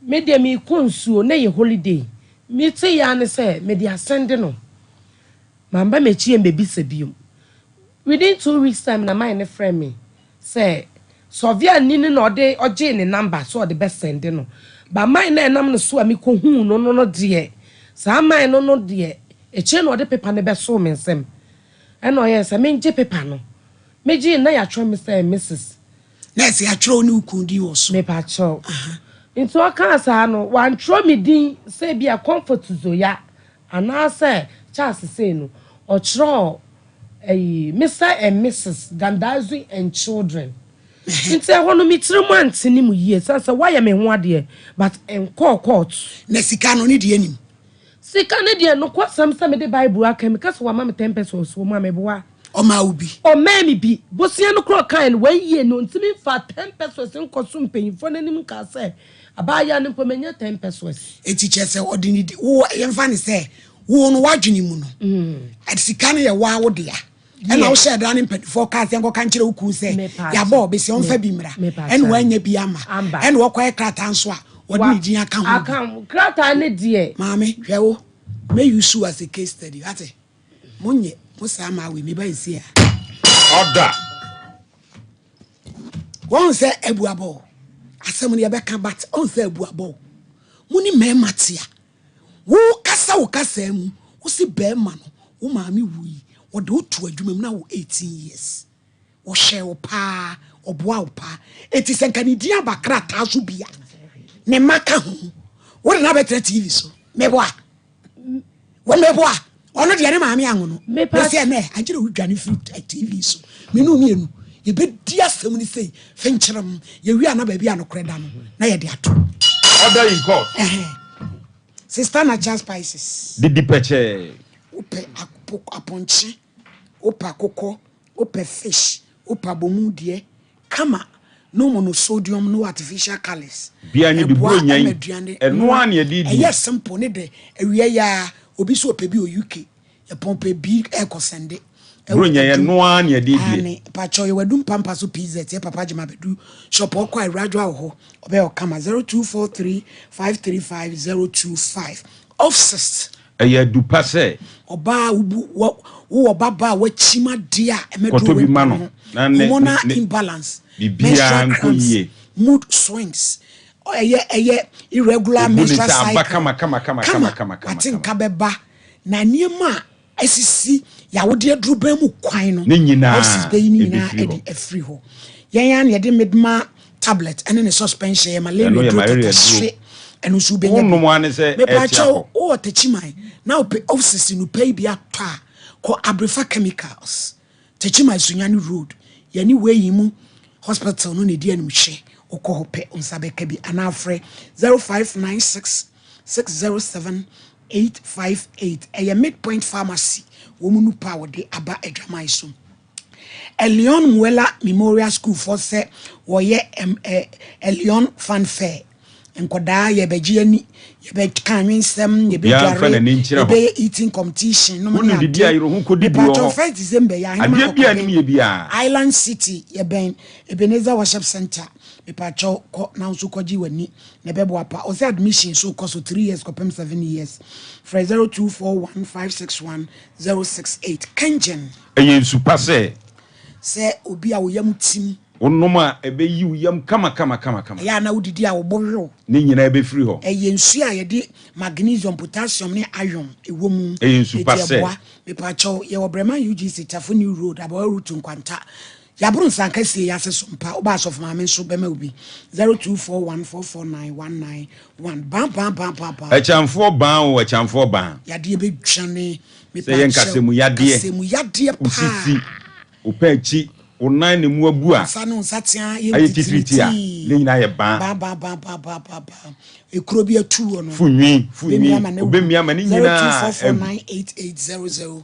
S8: me de me konsuo na ye holiday me te ya ne se me de asende no mamba me chi em bebi se biom within 2 weeks time na my ne friend me say Sovia nini no de oje ne number so the best send no ba mine na enam no so ami ko hu no de sa mine no de eche no de paper ne be so me nsem e no yes me nje paper no meji na ya tro me say Mrs.
S1: na se ya tro ni ukundi wo so
S8: me pa cho into aka sa no wan tro me din say bia comfort zoya ana say Charles say no o tro Mr. and Mrs. Gandazu and children nti ahono mitire mu antini mu yie sansa why me ho ade but en court
S1: na sika no ni de anim
S8: sika ne de no kwa samsa me de bible aka me kasa wa ma me 10 pesos wo ma me boa
S1: o ma ubi
S8: o ma mi bi bosia no kro kan wan yie no ntimi fa 10 pesos nko so mpanyifo nanim ka se abaya no po menya 10 pesos
S1: etiche se odini wo yemfa ne se wo no wadwene mu no sika ne ye wa wo de ya ena wo share dan impedi forecast enko kan kire uku se ya ba obese on fa bi mra ena wanya bi ama ena wo kwa krata nso a wo de din aka ho
S8: aka krata ne de
S1: maame hwe wo me use as a case study ate munye musa ma we me ba isi a
S2: order
S1: won se ebuabo asem ne be kan bat on se ebuabo muni me matia wo kasa mu wo si be ma no wo maame wuyi wo de otu adwuma mu na wo 18 years wo hye wo pa oboa wo pa eti senkanidia bakra taso bia ne maka ho wo na betre TV so meboa wo meboa ono de ne maame anwo no be se na agire wo dwane fruit TV so menu mienu ye be dia asem ni sei fenkyerem ye wi ana ba bia no kreda no na ye de ato
S2: order in court
S1: sister na just spices
S2: didi peche
S1: upe aponche upa koko upe fish upa bomudie kama no monosodium no artificial colors
S2: bia ni bibro nyan eno an ye didi
S1: yes simple ne de ewie ya obi so ope bi o UK ye pompe bi ekosende
S2: bro nyan eno an ye didi
S1: ani pacho ye wadum pampa so pizza ye papa jema bedu shop okwa radio ho obe o kama 0243535025 offset
S2: eye du passe
S1: oba wo baba wa chima dia
S2: koto bi mano
S1: na hormonal imbalance
S2: bibia nkoyie
S1: mood swings eye irregular menstrual cycle
S2: kama
S1: atinka beba na niema asisi ya wode adruba mu kwan no
S2: ne nyina
S1: office be nyina e free ho yan ye de midma tablet ene ne suspension malaria drug eno su be
S2: no mo ane se
S1: me pacho o techimai na ope office no pay bi atwa ko abrefa chemicals techimai sunyani road yani we mu hospital no ne die no hwe okọ hope unsabeka bi anafre 0596 607 858 a midpoint pharmacy womunu power de aba adwamai so Elion Muela Memorial School for se woye Elion fanfare enkoda ye beji ani ye be kanwensem ye be dware eating competition no
S2: money di dia yiro hu kodi bi ho
S1: first December ya
S2: ade bia nim ye bia
S1: Island City ye ben Ebenezer Worship Center me pacho ko na nso koji wani na bebo apa o say admission so cost 3 years ko 7 years for 0241561068 Kenjen
S2: eye super say
S1: obi a wo yam tim
S2: onoma ebe yi uyam kama
S1: ya na udidi a wo bohwe
S2: ni nyina ebe free ho
S1: eye nsu a ye de magnesium potassium ne iron ewo mu
S2: eye nsu pase
S1: me pacho ye wo brema UGC Tafo New Road aba route nkwanta ya buru nsanka sie ya seso mpa oba asof maame nso bema obi 0241449191 bam
S2: echamfo ban echamfo ban
S1: ya de be dwane me
S2: pacho se yenkasemu yade
S1: pa
S2: usisi upechi onan ne mu abu a
S1: sanu nsatia ye
S2: titriti a le nyina ye ban
S1: ba ekuro bi atu no
S2: funwi obemia ma ni nyina
S1: 0244988004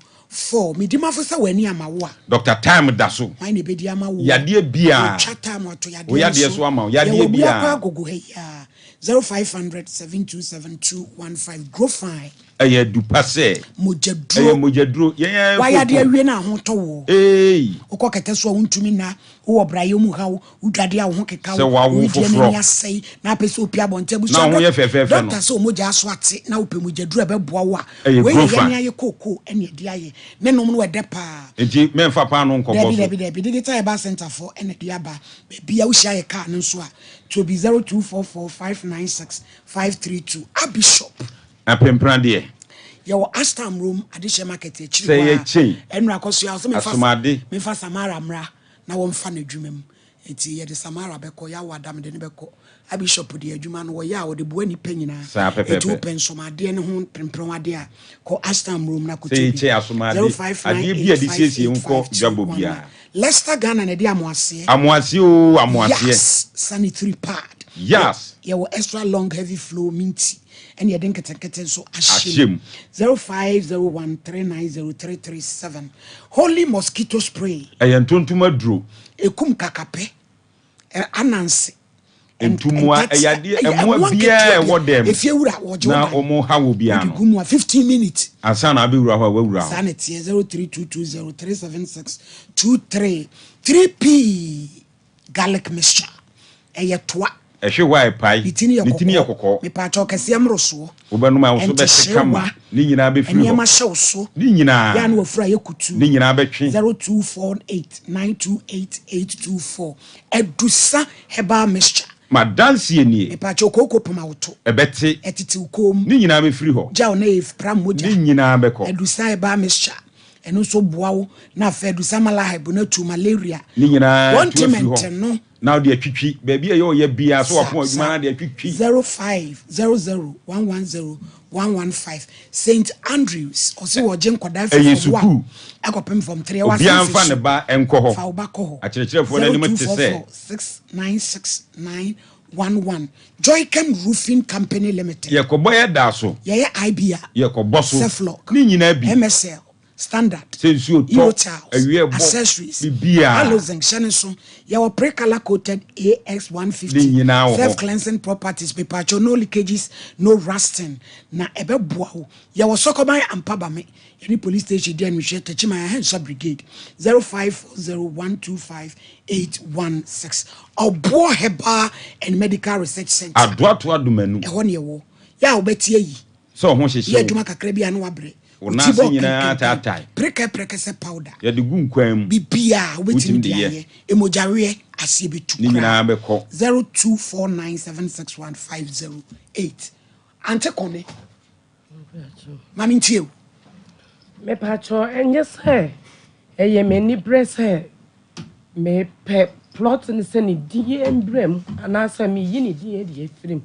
S1: midima fo sa wani amawo a
S2: Dr. Time daso
S1: why ne bedi amawo
S2: yade bia
S1: chata mo to yade
S2: o yade so ama yade bia
S1: gogo he ya 0500727215 grow fine
S2: eye du passe mojadro yen
S1: why yade awie na ho to wo ukokete so wontumi na wo braye mu hawo udwade a wo keka wo die na ya sei na pese opia bonte bu so
S2: na wo ye fefefe no
S1: doctor so moja so ate na ope mojadro be boa wo a we ye ne aye koko ene de aye ne nom no wede pa
S2: enti memfa pa no nkobo so
S1: debi digital eba center for ene de aba bia wo hia ye car no so a to be 0244596532 abishop
S2: apemprande
S1: your Astam room addition market echi
S2: say echi
S1: enra koso ya so me fa Samara mra na wo mfa na dwumam enti ye de Samara beko ya wadam de ne beko a bishop de adwuma no wo ya wo de bo ani panyina eti open somade ne ho prempron ade a ko Astam room na ko
S2: say echi asomade ade bia de siesie nko dwabo bia
S1: Leicester Ghana na de amoase
S2: yes
S1: sanitary pad
S2: yes
S1: ye wo extra long heavy flow minty and you didn't get so ashim 0501390337 holy mosquito spray
S2: ayantontuma duro
S1: ekum kakape anansi
S2: entumwa ayade emwa bia ewo dem
S1: efiewura wojo
S2: na omo hawo bia no
S1: gumu 15 minutes
S2: asa na abewura ho awura ho
S1: sanity 0322037623 3p garlic mixture eyetwa
S2: ehwe why pai bitini yakoko
S1: me pa cho kase amroso
S2: obanum a so be sekama ni nyina be firi
S1: ho ma hyew
S2: ni nyina
S1: ya na ofura yekutu
S2: ni nyina be twe
S1: 0248928824 edusa herbal mixture
S2: madansie nie
S1: me pa cho koko poma woto
S2: ebete
S1: etiti ukom
S2: ni nyina be firi ho
S1: ja ona if pram moja
S2: ni nyina be ko
S1: edusa herbal mixture eno so boawo na fedu samala haibu na tu malaria
S2: ni nyina
S1: ointment no
S2: now dey twitwi baby e ye bia so wapon adwuma na dey twitwi 0500110115 St Andrews osi wo je nkoda fe wa akopem from 3 hours bia mfa ne ba enko ho
S1: fa oba ko ho
S2: akyerkyerefo na nim te se
S1: 696911 Joycam Roofing Company Limited
S2: ye ko boye da so
S1: ye IBA
S2: ye ko boso
S1: Ceflock
S2: ni nyina bi
S1: MSL Standard accessories Alozeng Sheneso your pre-color coated AX150 self-cleansing properties paper no leakages no rusting na ebeboa your sokoban ampabame any police station there we share touch my hand sub brigade 0501258816 Obo Heba and Medical Research Center
S2: adwato adumanu
S1: e won ye wo ya obetie yi
S2: so ho hyehye
S1: ye dwuma kakra bia no wabre
S2: Unasi nyina tatai
S1: preke se powder
S2: ya de gu nkwam
S1: bibia wetimi de emojawe asie betu
S2: ni nyina beko
S1: 0249761508 ante kone mami ntie
S8: me pacho enye se eye me ni brese me pe plot ni se ni die embrem anasa me yi ni die de firim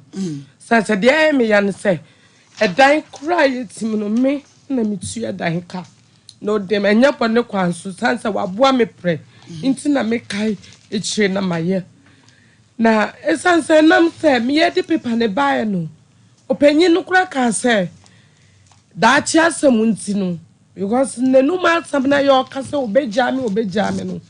S8: sa de me ya ne se edan cry tim no me na mitua dan ka no dem enya pone kwanso sansa waboa me pre nti na me kai echire na maye na esansa nam se me ye de paper ne bae no opanyin no kura ka se da chi asem nti no because nenu ma asem na yo ka se obeja me no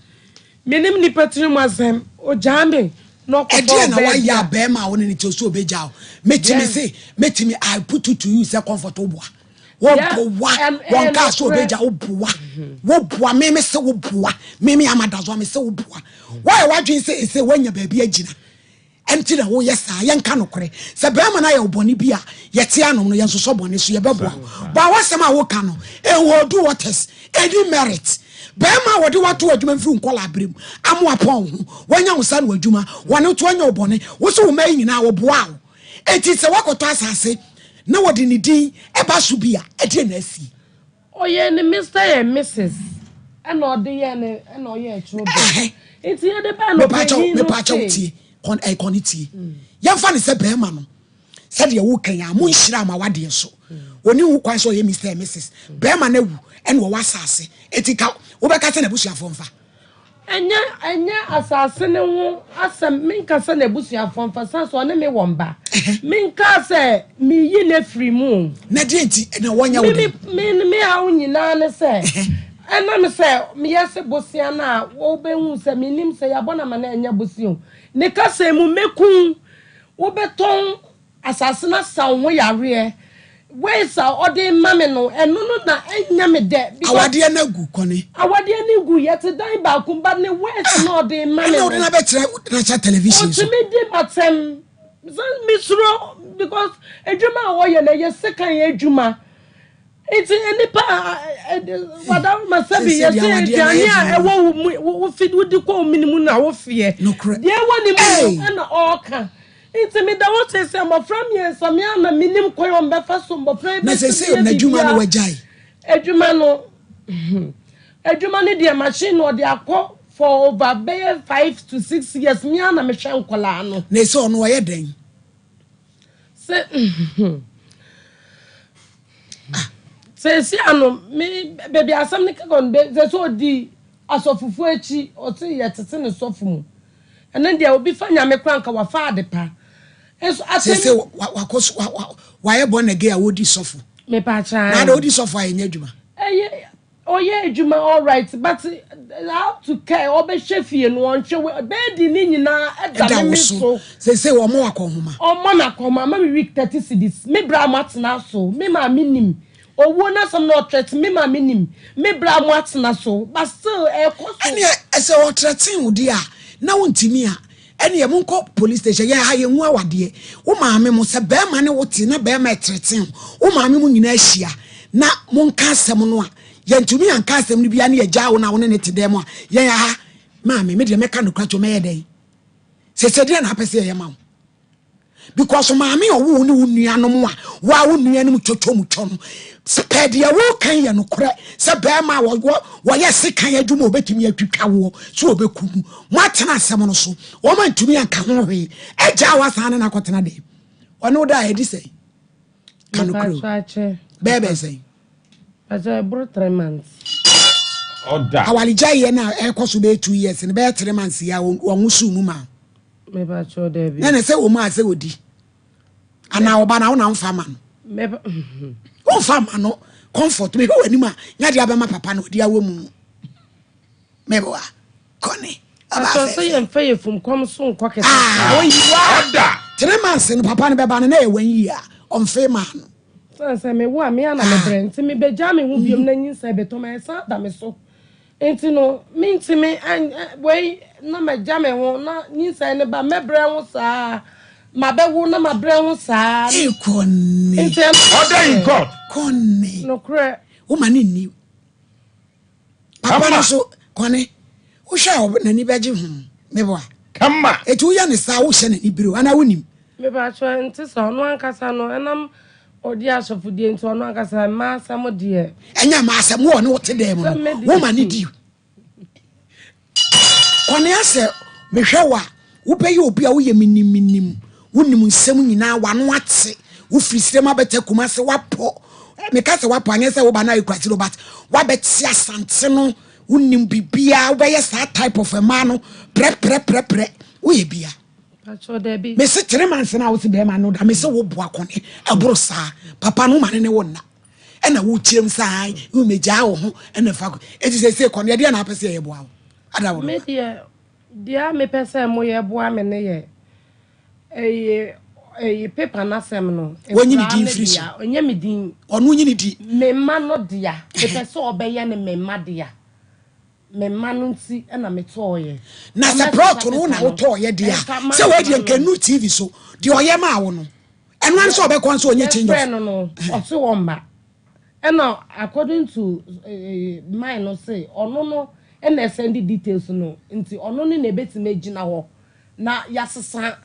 S8: menim ni patri mu asem o jame no ko
S1: e na wa ya be ma woni ni toso obeja metimi I put it to you say comfortable one car so beja obuwa wo bua me se wo bua me amadazo me se wo bua why wadwen say wanya baabi agina enti na wo yesa yenka nokore se be ma na ye oboni bia ye te anom no ye nso so boni so ye beboa ba wasem a wo ka no e wo do waters any merit be ma wo de wato adwuma mfiri nkola abrem amo apon ho wanya wo sa no adwuma wone to anya oboni wo so wo mai nyina wo boa wo enti se wakoto asase na wodi ni din eba so bia e de na asi
S8: oye ni Mr and Mrs and ode ye ne and oye children enti ye de ba no
S1: me pacha utie kon e koniti ye fa ne se be ma no se de wo kan ya mo nhira ma wade so oni hu kwan so ye Mr and Mrs be ma na wu en wo wasase eti ka wo be ka se na busuafo mfa
S8: enya asase ne ho asem minka se na busuafo mfa sanso ne me womba minka se mi yi ne free mu
S1: na de enti na wonya wo
S8: me ha nyina ne se ena me se me yese bosia na wo be hu se minim se yabona ma na enya bosio ne ka se mu meku wo beton asase na sa wo yare wesa ode mame no eno no na enya me de
S1: awade na gu kone
S8: awade na gu yete dan ba kumba ne wesa no ode mame
S1: no na betre na cha television so
S8: me di matem misro because ejuma wo ye na ye sekan ye ejuma iti enipa wada masabi ye se ania wo fit wo di ko minimu na wo fie de woni mu na oka iti me da what say mo from ye so me na minim koyo mbefa so mbo fra
S1: na say na adwuma no wajai
S8: adwuma no de machine no de akọ for over 5 to 6 years me na me hwe nkola no
S1: na say ono ye den
S8: se ano me baby asam ne kakon be so di asofufu echi o ti ye tete ne sofu mu ene dia obi fa nya me kranka wa fa ade pa eso atem
S1: se wa ye born again a wodi sofu
S8: me pa cha
S1: na wodi sofu a nya dwuma
S8: oye dwuma all right but how to care obe chefie no onhwe be di ni nyina eda me so
S1: se wo mo akonhoma
S8: o mo na koma ma me week 30 cedis me bra matna so me ma minim owo na some no threat me ma minim me bra matna so but still ekoso
S1: ene ese o threatin wudi a na wontimi a ene ye monko police station ye ha ye hu awade wo maame mo se be ma ne wote na be ma threatin wo maame mo nyina ahia na monka asem no a ye ntumi anka asem no bia na ye gya wo na wo ne te dem a ye ha maame me de meka no kwato me ye den se de na apese ye ma because maame owo ni unuanom a wa unuanom twotwomtwo no spede ya wo kan ye no kore se be ma wo ye sekan adwuma obetumi atwitwa wo so obekum mo atena asem no so wo ma ntumi anka ho hwe eja wasane na kotena de ono da edi sei kanukro bebe sei
S8: aja bro 3 months
S2: oda
S1: awalija ye na ekoso be 2 years ne be 3 months ya wonwusu mu ma
S8: me ba cho de bi
S1: na se wo ma se odi ana oba na wo na mfa ma no
S8: me
S1: o fa ma no comfort me wani ma nya dia be ma papa no dia wo mu me bo a kone
S8: aba so ye mfa ye fum kom so nkwa kese
S1: o yi wa oda 3 months no papa no be ba no na e wan yi a on fe ma no
S8: sanse me wo me ana me brent me be ja me hu biom na nyinsa be to me sa da me so enti no me enti me we na me ja me ho na nyinsa ne ba me bre ho sa ma be wo na ma bre ho sa
S1: e kone
S8: enti
S2: order in God
S1: kone
S8: no kre
S1: o ma ni papa no so kone o sha na ni beje hu me bo a
S2: kama
S1: etu ya ne sa wo hye na ni biro ana wonim
S8: me ba cho enti so no ankasa no enam odi asofu die enti ono ankasa ma samo die
S1: enya ma asem wo ne wo te dem no wo ma ni di kone ase me hwe wa wo be ye obi a wo ye minim wonim nsem nyina wa no ate wo firi srema beta kuma se wapo me ka se wapo anya se wo ba na ekwati ro but wa beti asante no wonim bibia wo be ye sa type of a man no pre wo ye bia
S8: acho de bi
S1: me se 3 months na wo se be ma no da me se wo boa kone abro sa papa no ma ne wo na ena wo chirem sai wo meja wo ho ena fa ko eti se kone de na apese ye boa wo ada wo
S8: me dia me pese mo ye boa me ne ye paper na sem no
S1: wonyi ni din free so
S8: onye me din
S1: onu nyi ni di
S8: me ma no dia me pese obeye ne me ma dia me ma no nti na me to ye
S1: na support no na wo to ye dia se we di nkanu TV so di oye ma wo no enu an so obekon so onye change
S8: no no oso wo mba eno according to mine no say ono no na send details no nti ono ne na ebetime gina ho na yasesa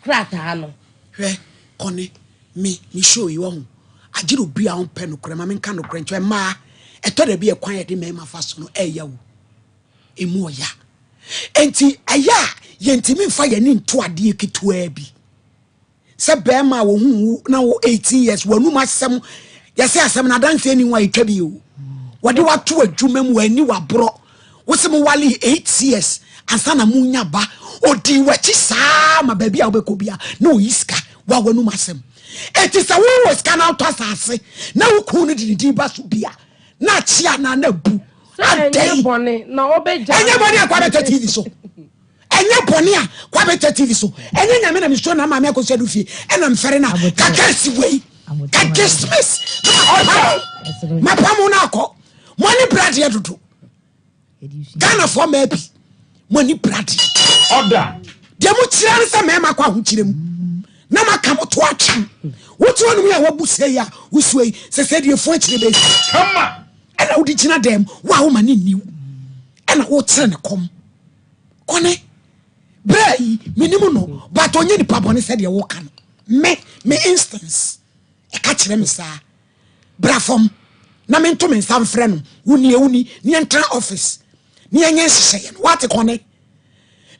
S8: krata no
S1: hwe kone me show you ho agiro bia on pen no kure ma me nka no kure nche ma eto da bia kwan ye de me ma fa so no eya wo emu oya enti aya ye ntimi mfa ye ni nto ade ketua bi se be ma wo hu na wo 18 years wanu masem yase asem na dance ani wa etwa bi o wode wato adwuma mu ani wa bro wose mo wali 8 years ansa na munya ba odi wachi saa ma ba bia obekobia na oyiska wa wanu masem eti sa wo was kana to asase na wo ku no didi ba so bia na chia na na bu
S8: enye bone na obeja
S1: enye bone akwa beta TV so enye bone a kwa beta TV so enye nyame na miso na ma me akosia du fie ena mfere na kakasi wei kakismis ma pamu na akọ money brad ya dudu Ghana for maybe money brad
S2: order
S1: de mu kire nsa me ma kwa ho kire mu na maka moto atwa wotu onu ya wabuse ya usui se de fo kire be
S2: kama
S1: ena wodi kina dem wa wo mani niu ena wo tere ne kom kone brai minimu no but onye ni pabone se de wo kan me instance e ka kire me sa brafom na me nto me nsam frɛ no wuni ni entra office ni enye hyehyɛ no what kone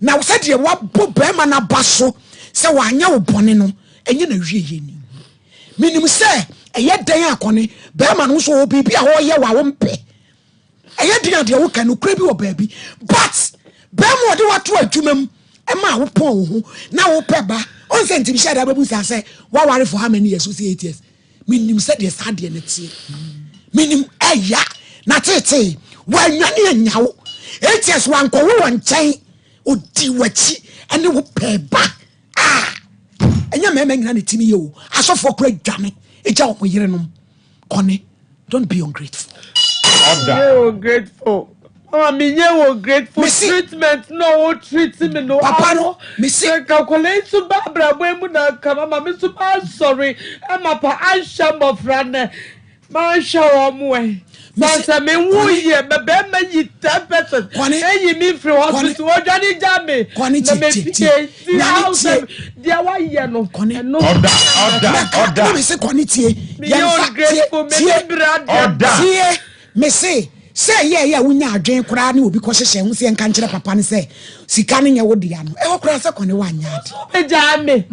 S1: na wo se de wa bo ba ma na baso se wa anya wo bone no enye na hwie yeni minim se eye dan akone ba ma no so wo bibia ho ye wa wo mpe eye dan de wo kan okura bi wo baabi but ba mo de wato adwumam e ma wo pon wo na wo pe ba on se ntim sha da babu sa se wa ware for how many years so 8 years minim se de sa de ne tie minim eya na tete wa nwane anyawo 8 years wan ko wo nchen odi wachi ene wo pe ba enya mema nyina ne timi ye o asofo kura dwane eja wo yire nom kone don't be ungrateful
S2: order
S9: grateful minye grateful treatment no treat me no
S1: papa no me say
S9: calculate to babra boy na kama mama so sorry e ma pa ansha mofra na ma ansha wo mo Sasa me wo ye be ma yi 10%. Eyi mi free hospital o jani jame.
S1: Kwani ti.
S9: Dia wa ye no.
S2: Order.
S1: Me say kwani tie.
S2: Order.
S1: Me say yeah wonya adwen kura ne obi ko hyehye hu se enka nkire papa ne say sika ne nye wo dia no e wo kura se kwani wa nya ade
S9: ejame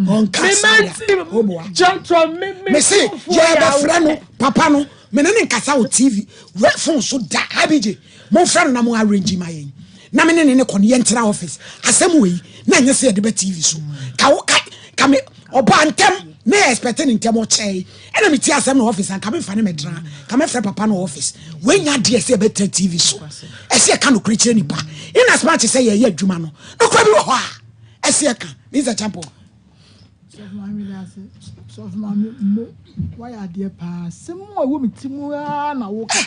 S1: me say yeah be fra no papa no me ne nkasa wo tv phone so da habije mo fra no na mo arrange my yen na me ne ko ne yentra office asem we na nya se de be tv so ka me oba antem me expecting in temo chey ena me ti asem no office an ka me fa ne medra ka me fra papa no office we nya de se be tv so e se ka no kreche ni pa in as much say ye adwuma no no kwa bi wo ho a e se ka Mr. Champo
S5: so mami mo why are there pa sem mo wo mitimu na wo ka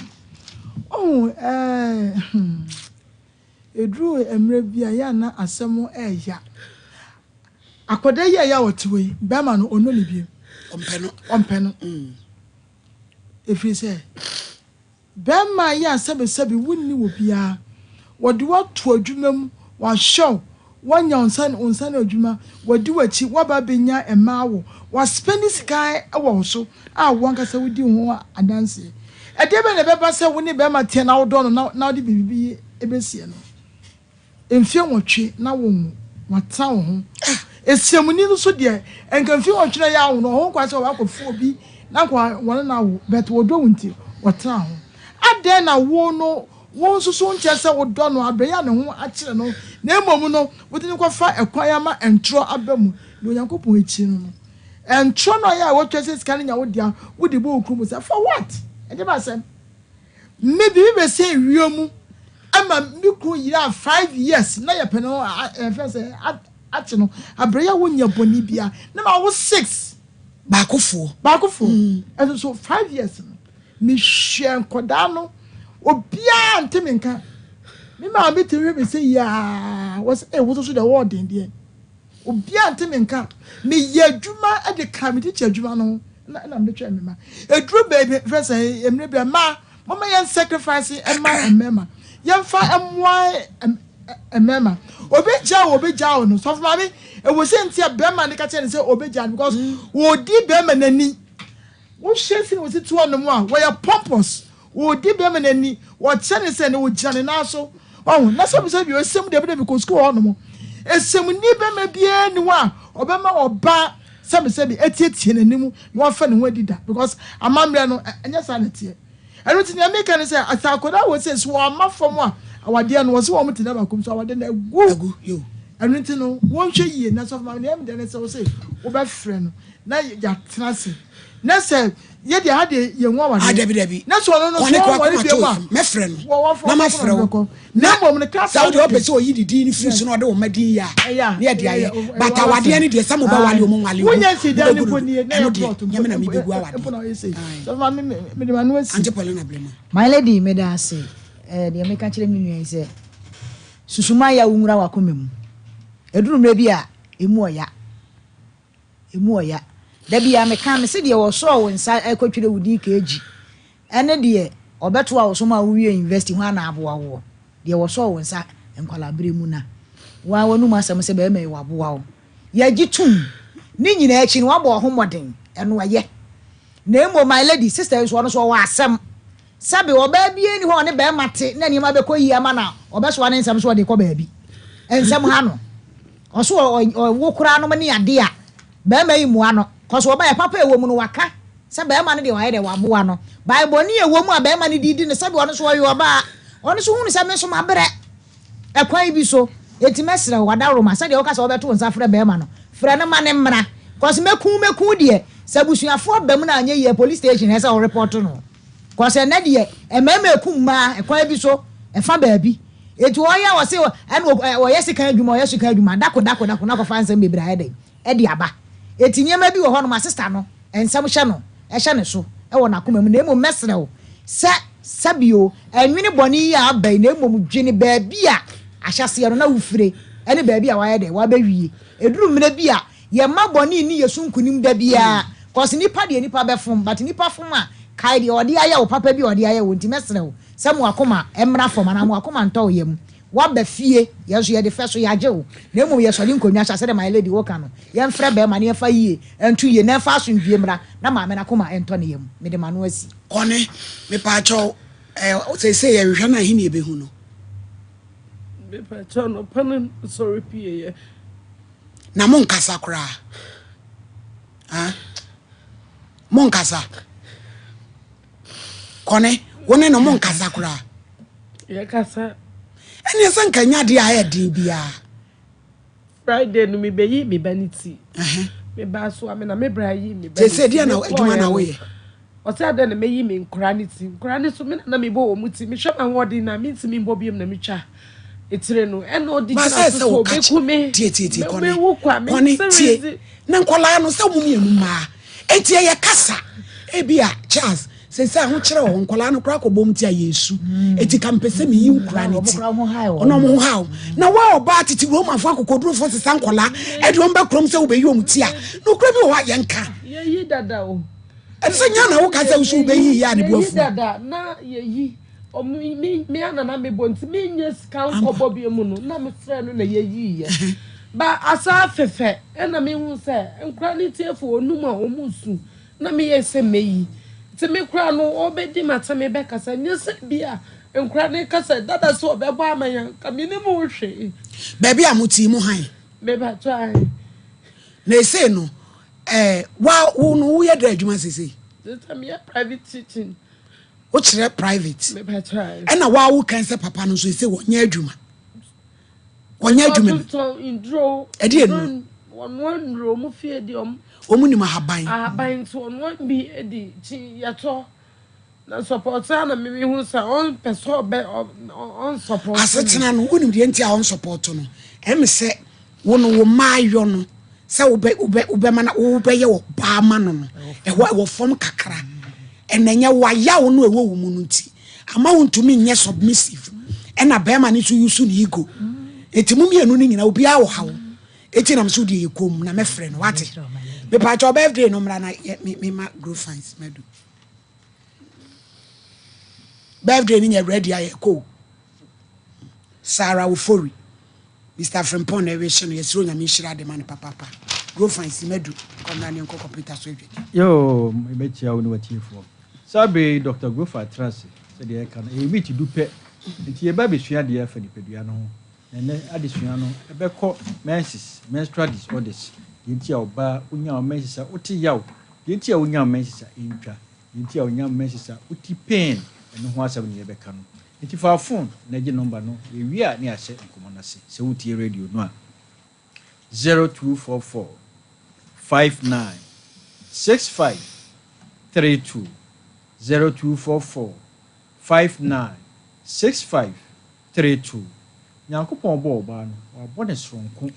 S5: edru emre bia ya na asem eya akoda ye ya wotiwe bema no ono libie ompeno efise bema ya sebe wunni wo bia wode wato adwuma mu wa show wanya onsan adwuma wadi wachi waba benya emawo wa spend sky ewo so a wonka se wodi ho adanse e de be ne beba se woni bema tie na wodo no na wodi bibi ebesie no emfie wotwe na wo wata wo ho esiamuni no so de enkamfi wotwe ya wo no ho kwa se wakofo obi na kwa wona na wo bet wodo wunti wata ho ade na wo no won so nche se wodo no abeya ne ho akire no na emom no wodi ni kwa fa ekwan ya ma entro abamu no yankopon echi no entro no ya wotwe se sika nya wodia wodi bo okru mu se for what e de ba se maybe we be say wiemu ama mi ku yira 5 years na ye peno first ati no abreya wonya boni bia na ma wo 6 bakofo and so 5 years mi hwe nkoda no obia ntemenka mi ma be tiri be say ya was wo so the word in obia ntemenka mi ye adwuma e de ka mi ti adwuma no na me twa me ma edru baby first emre bia ma mama yan sacrifice e ma emema yan fa emwa emema obeja no so for me e wo se ntia bema ne ka che ne se obeja because wo di bema nani wo shesi wo se to no mo a wo ya pompous wo di bema nani wo che ne se ne wo jane na so oh na so be se bi o sem de be ko school no mo esem ni bema bia ni wa obema oba se bi etietie nanimu na wo fa ne ho adida because amamre no enya sanete eno ti ne make ne se asakoda wo se so amafom a awade no wo se wo mutena bakum so awade na egu
S1: yo
S5: eno ti no won hwe yie na so ma ne em de ne se wo se wo be frɛ no na ya trase na se ye de hade ye nwa wa
S1: dabi
S5: na so no so wo ri bi ma
S1: me frɛ no na ma frɛ wo na
S5: bom ne class
S1: Saudi o pese o yi didi ni free so no de o madin ya ne de aye but awade ne de samo ba wale o mo wale
S5: wonya si da ni po ni na
S1: report nyame na me begu awade
S5: so ma me de ma no asi
S1: ante Paulina blema
S6: my lady me da say de me ka kire mi nua say susuma ya wunra wa komem eduru mre bi a emu oya da bia me kan se de wo so wo nsa ekotwire wudi ka eji ene de obeto a wo so ma wo wie invest ho ana aboa wo de wo so wo nsa enkwala bre mu na wa wonu ma asem se be me wo aboa wo ya gitum ni nyina echi ni wa bo ho moden eno aye na emo my lady sister so no so wa asem sabe oba bia ni ho ne be mate na ni ma be koyi ama na obeso wa ne nsem so de ko ba bi ensem ha no oso wo kura no mani ade a be mai mu ano koso oba ya papa ewo mu no waka sabe be ma ne de wa ye de wa boa no bible ni ewo mu a be ma ne didi ne sabe ono so yo oba ono so hunu sabe so mabere ekwan bi so eti mesre wada roma sabe o ka so obeto nsa frɛ be ma no frɛ ne ma ne mra koso meku de sabusuafo ba mu na anye ye police station esa o report no koso na de emema ekum ma ekwan bi so efa ba bi eti wo ya wo se wo yesi kan adwuma dako na ko fa nsem bebra ede aba eti nyema bi wo ho no ma sister no ensem hye no ehye ne so wo na koma mu na emo mesre wo sabio enwene boni ya abai na emo dwene ba bi a ahyase no na wufire ene ba bi a wa ye de wa ba wie eduru mena bi a ye ma boni ni yesu nkunim da bia cause nipa de nipa be fom but nipa fom a kai de odi aya wo papa bi odi aya wo nti mesere wo se mo akoma emra fo mana mo akoma nto yem wa ba fie yeso ye de feso ya je wo na emu ye soli nkonwa sha se de my lady wo ka no ye mfre be ma na ye fa yie entu ye na fa asundwie mra na ma me na akoma ento ne yem me de ma no asi
S1: kone me pa cho say ye hwa na hini ebe hu no
S9: me pa cho no pan sorry pie
S1: na mon kasa kura ha mon kasa kone wone no mon kasa kura
S9: ye kasa
S1: ene san kanya de a din bia
S9: Friday no me beyi me baniti me ba so ame na me bra yi me
S1: baniti se dia na adwuma na wo ye
S9: o se ade na me yi me nkura so me na me bo wo muti me hwe ma wodi na me ntimi mbo biem na me twa etire no ene odi gina so be ku me
S1: tie kone tie na nkola no se wo mienu ma etie ye kasa ebia Charles se ho kire wo nkola no kra ko bom tia Yesu eti kampese me yi nkura ni ti ono mo hawo na wa oba titi wo mafo akokoduro fo se nkola e de omba krom se wo be yi omtia no kra bi wo ha ye nka
S9: ye yi dada o
S1: e se nya na wo ka se wo be yi ya ne buafu
S9: dada na ye yi o me ana na me bonti me nya sika nkobo bi mu no na me frɛ no na ye yi ye ba asa fefe e na me hu se nkura ni tiefo onum a omusu na me ye se meyi ti me kura no obedi mata me be kasa nya se bia nkura ne kasa dada so obebo amanya ka me ni mu hwe
S1: baby amuti mu han
S9: me ba try
S1: na ese no wa wo ye da adwuma sese
S9: this time ya private teaching
S1: o kire private
S9: me ba try
S1: e na wa wo kan se papa no so ese wonya adwuma
S9: to indro
S1: e de no
S9: one room mu fie de
S1: omu ni mahaban
S9: so one bi edi chi yato na support na me hu sa on person be on support
S1: asetena no wonim de ntia on support no em se wo no wo maayo no se wo be mana wo be ye wo ba ma no no e wo fom kakra enenya wa ya wo no e wo mu no nti ama wo ntumi nye submissive e na be ma ni so yusu ni ego etimu mienu ni nyina obi a wo hawo eti na mso de yekom na me frɛ no wate me pa cho birthday no mra na me ma grow fines medu birthday ni ready aye ko Sarah Ufori Mr. Frimpon na we shino yesiro nya me shira de man papa grow fines medu kom na ne nko computer so edwe
S10: yo me chia woni watiefo sabe Dr. Gofa Trance se de e kan e meet dupe nti e ba be sua de afa ni pedua no ho ene adesua no ebekọ menstrual disorders yenti a oba unya o mensisa uti yaw yenti a unya o mensisa intwa yenti a unya o mensisa uti pain eno ho asem ne ebeka no nti fa phone na gi number no e wi a ne ahye nkomo na se uti radio no a 0244 59 65 32 0244 59 65 32 Nyankopon bo oba no wa bo ne soronko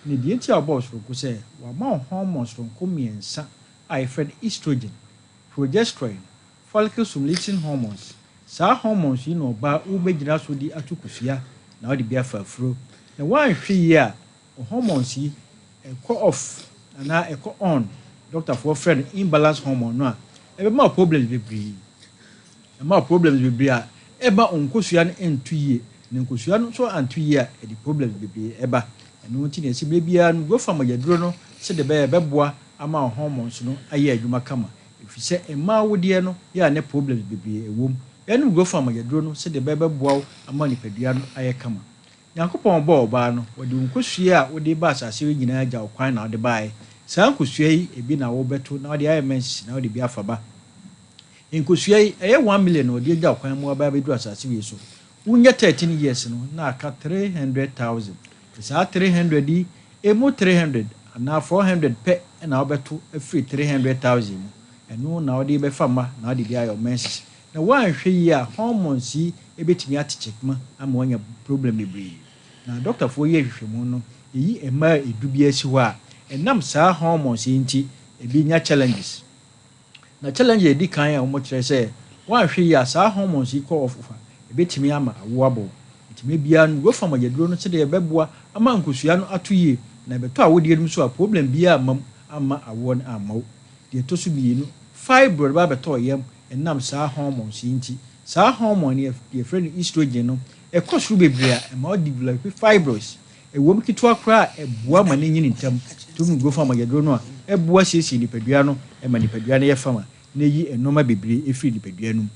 S10: ne die ti abo soronko se wa ma hormones soronko miensa a friend estrogen progesterone follicle stimulating hormones sa hormones yi no ba u begina so di atukusua na o de bia fafuro na wan hwe yi a hormones yi off na on doctor for friend imbalance hormone no a e ma problems bebre a e ba onkosua no entuye ne nkosua no so antuye a e di problems bebre e ba eno nti ne sibre bia no go fama yaduro no se de be beboa ama hormones no aye adwuma kama efise ema wodie no ya ne problems bebre ewom eno go fama yaduro no se de be beboa ama nipadua no aye kama Nyankopon bo oba no wodi nkosua a wodi ba asase nyina agya okwan na wodi bae saa nkosua yi ebi na wo beto na wodi aye mensi na wodi bi afaba nkosua yi eye 1 million wodi agya okwan mu aba bedu asase wi so unya 13 years no na aka 300,000 saa 300 di emu 300 na 400 pe na obeto afri 300,000 mu eno na wodi be fama na wodi bi ayo mensi na wan hwe yi a hormones yi ebetimi atechekma ama wanya problem bebre na doctor fo ye hwehwemu no yi ema edubi asi ho a enam saa hormones yi nti ebi nya challenges na challenge edi kan a omo kire se wan hwe yi a saa hormones yi ko ofufa ebetimi ama awoabo etimi bia no go fama yaduro no se de ebeboa ama nkosua no atoye na beto a wodi edum so a problem bia ama awo na amawo de to so bienu fibroid ba beto yem ɛnam saa hormones yi nti saa hormone yɛ friend estrogen no ɛkɔ soro bebree a ɛma ɔde develop fibroids ɛwɔ mu ketewa koraa a ɛboa ma ne nyini ntam tum go fam yɛduro no a ɛboa siesie nipadua no ɛma nipadua no yɛ fama na yi ɛnoma bebree ɛfiri nipadua no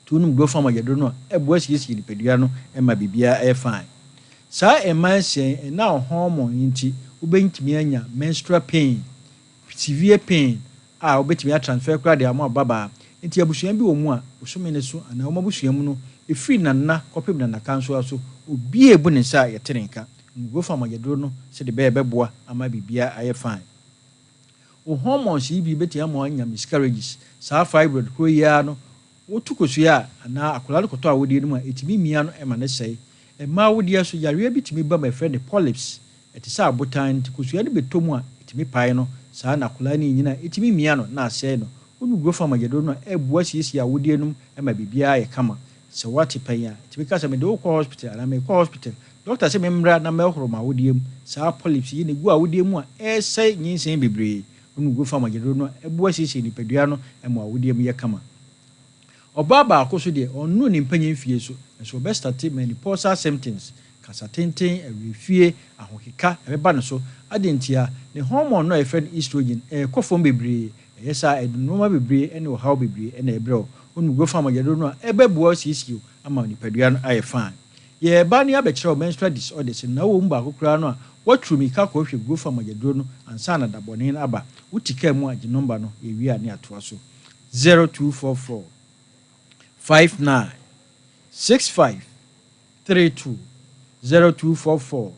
S10: tum go fam yɛduro no a ɛboa siesie nipadua no ɛma bibia ɛyɛ fine saa ɛmanhyɛn ɛna hormone yi nti wobɛntumi anya menstrual pain severe pain a wobɛtumi atransfer koraa de ama babaa nti abusua bi wɔ mu a osome ne so ana wɔn abusua mu no efiri nana kɔpem na kanso aso obi ebu ne nsa yɛtere nka ngo fam yɛduro no sɛ de bɛboa ama bibia ayɛ fine o hormones yi bi bɛtumi ama anya miscarriages saa fibroid kro ya no wotu kosua ana akola kɔtɔ a wodie no mu a etimi mia no ɛma ne sɛe ɛma wodie so yareɛ bi timi ba my friend polyps ɛte sɛ abotan kosua no bɛtɔ mu a etimi pae no saa na akola ne nyina etimi mia no na asɛe no wonu go fam yɛduro no ɛboa siesie a wodie no ɛma bibia ayɛ kama sɛ wate pan a etimi ka sɛ me de wo kɔ hospital ana me kɔ hospital doctor sɛ me mmra na mɛhoro ma wodie mu saa polyps yi ne gu a wodie mu a ɛsɛe nyinsɛn bebree wonu go fam yɛduro no ɛboa siesie nipadua no ɛma wodie mu yɛ kama ɔbaa baako so deɛ ɔno ne mpanyin fie so nso ɔbɛstate menopausal symptoms kasa tenten awefie ahokeka ɛbɛba ne so adentia ne hormone no ɛfɛ estrogen ɛkɔ fam bebree ɛyɛ saa ɛdunoma bebree ɛne ɔhaw bebree ɛna ɛbrɛw wonu go fam yɛduro no a ɛbɛboa siesie ama nipadua no ayɛ fine yɛba ne abɛkyerɛw menstrual disorders na wo mu baako koraa no a waturu mika kɔhwɛ go fam yɛduro no ansa na dabɔne no aba wotika mu a gye number no yɛwie a ne atoa so 0244 59 65 32 0244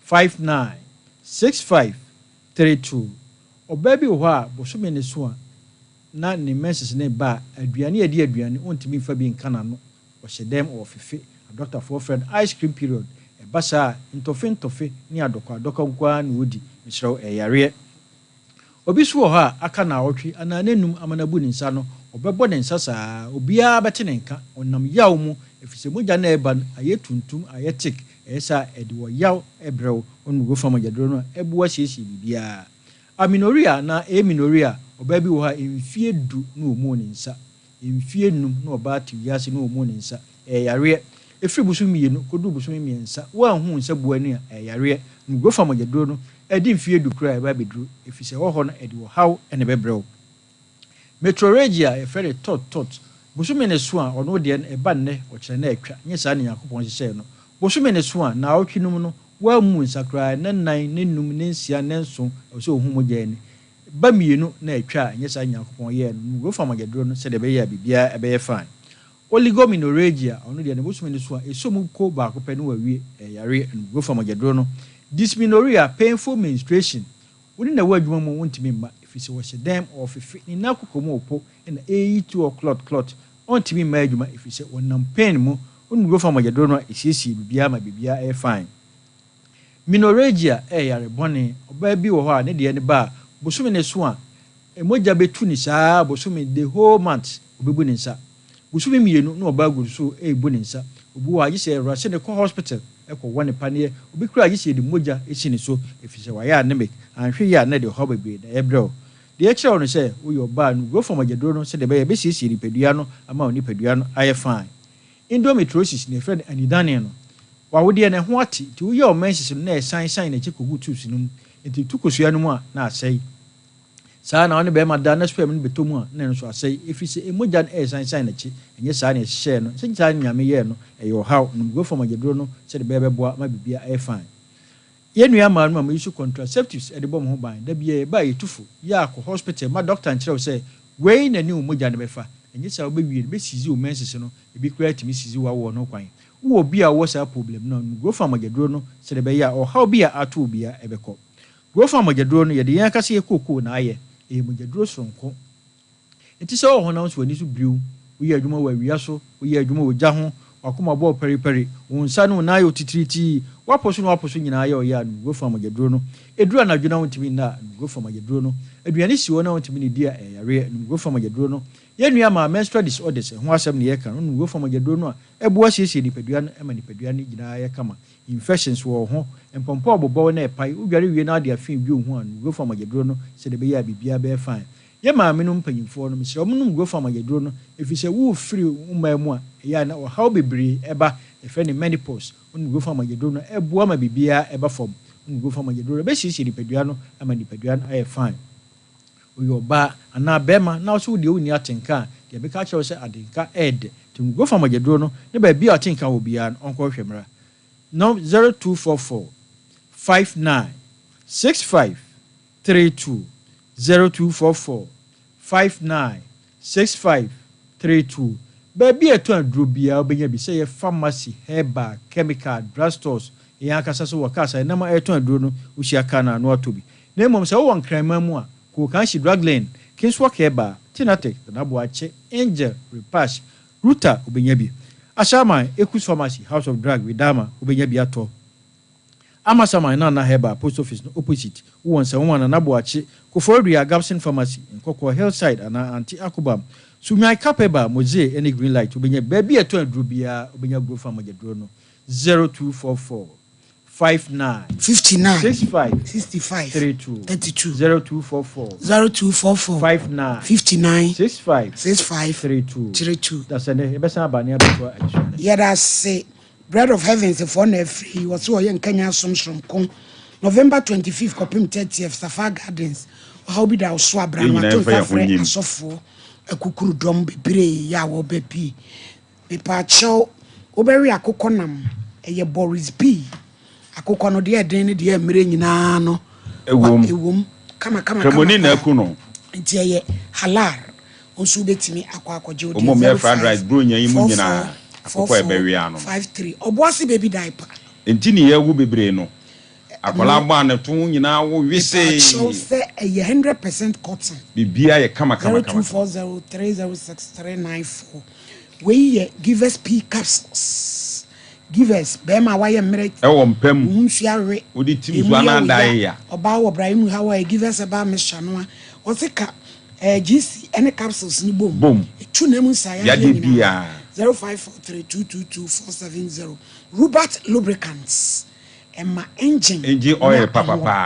S10: 59 65 32 ɔbaa bi wɔ hɔ a bosome ne so a na ne menses ne ba aduane yɛde aduane ontimi mfa bi nka n'ano ɔhyɛ dɛm ɔfefe a doctor for friend ice cream period ɛba saa ntɔfe ne adɔkɔ nkoa na wodi mehyerɛw ɛyareɛ obi so wɔ hɔ a aka na awɔtwe anaa n'anum amanabu ne nsa no ɔbɛbɔ ne nsa saa obiara bɛte ne nka ɔnam yaw mu efisɛ mogya na ɛba no ayɛ tuntum ayɛ tik ɛyɛ saa ɛde wɔ yaw ɛbrɛw ɔno go fam yɛduro no ɛboa siesie bibiara aminoria na eminoria ɔbaa bi wɔ hɔ a mfie du na ɔmu ne nsa mfie num na ɔbaa te wiase na ɔmu ne nsa ɛyareɛ efiri busu mmienu kodu busu mmiɛnsa wanhu nsa buani a ɛyareɛ no go fam yɛduro no ɛdi mfie du kura ɛba beduro efisɛ hɔ hɔ no ɛde wɔ haw ɛna bɛbrɛw metrorrhagia ɛfɛ de tot bosome ne so a ɔno deɛ ɛba nnɛ ɔkyerɛ na ɛtwa nyɛ saa ne Yakobɔn hyehyɛ no bosome ne so a na ɔtwe num no wamu nsakra ne nan ne num ne nsia ne nso ɛsɛ ohun mogya ni ba mienu na ɛtwa nyɛ saa Yakobɔn yɛ no go fam yɛduro no sɛ de bɛyɛ bibia ɛbɛyɛ fine oligomenorrhagia ɔno deɛ ne bosome ne so a ɛsom ko baako pɛ no wawie ɛyare no go fam yɛduro no dysmenorrhea painful menstruation woni na wadwuma mu wontimi mma efisɛ wɔhyɛ dɛm ɔfefe ne na kokomo opo na A2 clot ontimi mma adwuma efisɛ wɔnam pain mu woni go fam yɛduro no esiesie bibia ma bibia ɛyɛ fine menorrhagia ɛyare bɔne ɔbaa bi wɔ hɔ a ne deɛ ne ba bosome ne so a emogya betu ne saa bosome the whole month obebu ne nsa bosome mienu na ɔbaa gu so ebu ne nsa obi wɔ agye sɛ ɛwurase ne kɔ hospital ɛkɔ wɔ ne paneɛ obi kura agye sɛ de mogya esi ne so efisɛ wɔyɛ anemic anhwɛ yɛ a na de hɔ bebree na ɛbrɛw deɛ ɛkyerɛw no sɛ woyɛ ɔbaa no go fam yɛduro no sɛ de bɛyɛ bɛsiesie nipadua no ama nipadua no ayɛ fine endometriosis ne friend anidane no wawodeɛ ne ho ate nti woyɛ ɔmansis no na ɛsan na kyekɔgu tubes no mu nti tukosua no mu a na asɛe saa na ɔne bɛrima da na sperm no bɛtɔ mu a na nso asɛe ɛfiri sɛ ɛmogya no ɛsan na kyi ɛnyɛ saa ne ɛhyehyɛɛ no sɛ saa nyame yɛɛ no ɛyɛ ɔhaw no go fam yɛduro no sɛ de bɛbɛboa ma bibia ɛyɛ fine yɛnua maa no ma yisu contraceptives ɛde bɔ mo ho ban da bia ba yɛtufo yɛ akɔ hospital ma doctor nkyerɛw sɛ wei na ne mogya no bɛfa ɛnyɛ saa wobɛwie no bɛsizi wo menses no ebi kura tumi sizi wawɔ no kwan wo bi a wɔ saa problem no go fam yɛduro no sɛ de bɛyɛ ɔhaw bi a ato bia ɛbɛkɔ go fam yɛduro no yɛde yɛn akasa yɛ kokoo na ayɛ yɛduro soronko enti sɛ ɔhɔ na nso ani so briw woyɛ adwuma wɔ awia so woyɛ adwuma wɔ gya ho wakoma bɔ periperi wo nsa no na ayɛ otitiriti wapo so nyinaa ayɛ ɔyɛ no go fam yɛduro no edura na adwuna wontimi na go fam yɛduro no aduane si wɔ na wontimi ne dia ɛyare no go fam yɛduro no yɛnua ma menstrual disorders ho asɛm ne yɛka no go fam yɛduro no a ɛboa siesie nipadua no ɛma nipadua no nyinaa yɛ kama infections wɔ ho mpɔmpɔ ɔbɔbɔ na ɛpae wodware wie na ade afin bi ho a go fam yɛduro no sɛ de bɛyɛ bibia bɛyɛ fine ye maame no mpanyimfo no mesrɛ ɔmo nom go fama yaduro no efisɛ wo free umma mu a ya na how bebre eba efe ne menopause onom go fama yaduro no eboa ma bibia eba fam onom go fama yaduro be hyehyɛ nipadua no ama nipadua no ayɛ fine oyo ba ana bema na so de oni atenka de be ka kyerɛ sɛ adenka ed tum go fama yaduro no ne ba bia atenka wo bia no onko hwemra no 0244 59 65 32 0244 59 65 32 baby eto aduro bia obenya bi say pharmacy herbal chemical drugstores ya akasa so wakasa na ma eto aduro no uhyia kana no atobi na mmom sɛ wo nkranma mu a ko kan shi drugland kinswa herbal tinatek na boache angel repash ruta obenya bi ashaman ekus pharmacy house of drug widama obenya bi ato amasama na heba post office no opposite won se won na boache koforia gapson pharmacy nkoko hillside ana anti akubam sumai capable moze any green light obenya baby eto aduro bia obenya grow farm ageduro no 0244 59
S1: 59
S10: 65
S1: 65
S10: 32 0244 59
S1: 59
S10: 65
S1: 32
S10: that's an ebesa abania before addition
S1: yeah that's say bread of heaven is for na free was so yen Kenya somshrom kon November 25th kopim 30th Safar Gardens how be that so abran wato fafre asofo akukuru dom bebre ya wo bepi be pa chew oberi akokonam eye Boris B akokɔ no de den ne de mmere nyina no ewom kama
S2: kremoni na aku no
S1: nti eye halal onso betimi akɔje odi
S2: omo me fried rice bro nya yi mu nyina akokɔ ebewia no
S1: 53 oboase baby diaper
S2: enti ne yawu bebre no akola gba na to nyina wo wise
S1: so say eye 100% cotton
S2: bibia ye kama
S1: 0240306394 we ye give us P capsules give us bema waye mre
S2: e wo mpam
S1: unsuare
S2: odi tim so ananda ya
S1: oba wo Ibrahim how I give us aba mesha no o sika GC any capsules ni bom etu na mu saya
S2: ya de bia
S1: 0543222470 Robert lubricants Emma engine
S2: oil papa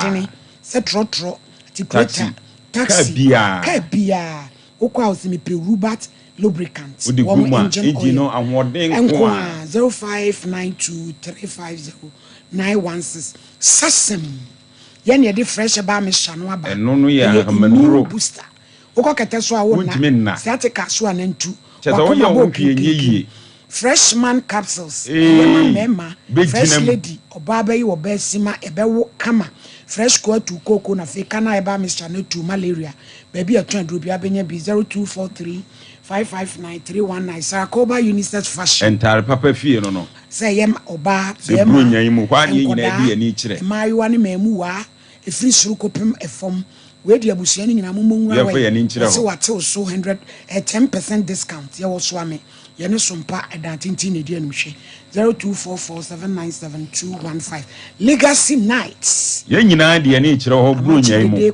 S1: se trotro tikreta taxi kabia okwa osimi pe Robert lubricants
S2: one engine no ahoden ko
S1: 0592350916 sasem yen ye de fresh ba me shano aba
S2: eno no ya hamanuro
S1: booster okokete so awo na sciatica so anantu
S2: wakoma bo pienye
S1: freshman capsules mema fresh lady obaba yi oba sima ebewo kama fresh coat koko na fe kana eba me shano to malaria baby atun adrobia benya bi 0243559319 Sarakoba Unisex Fashion
S2: entire papa fie no
S1: say yem oba
S2: se brunya yimu kwa ni nyina bi ani kire
S1: mayiwa ne mamu wa efiri suru kopem efom we di abusua ni nyina momonwura we so watel so 10% discount ye wo so ame ye ne sompa edantinti ne di anumhwe 0244797215 Legacy Nights
S2: ye nyina de ani kire ho brunya yimu eni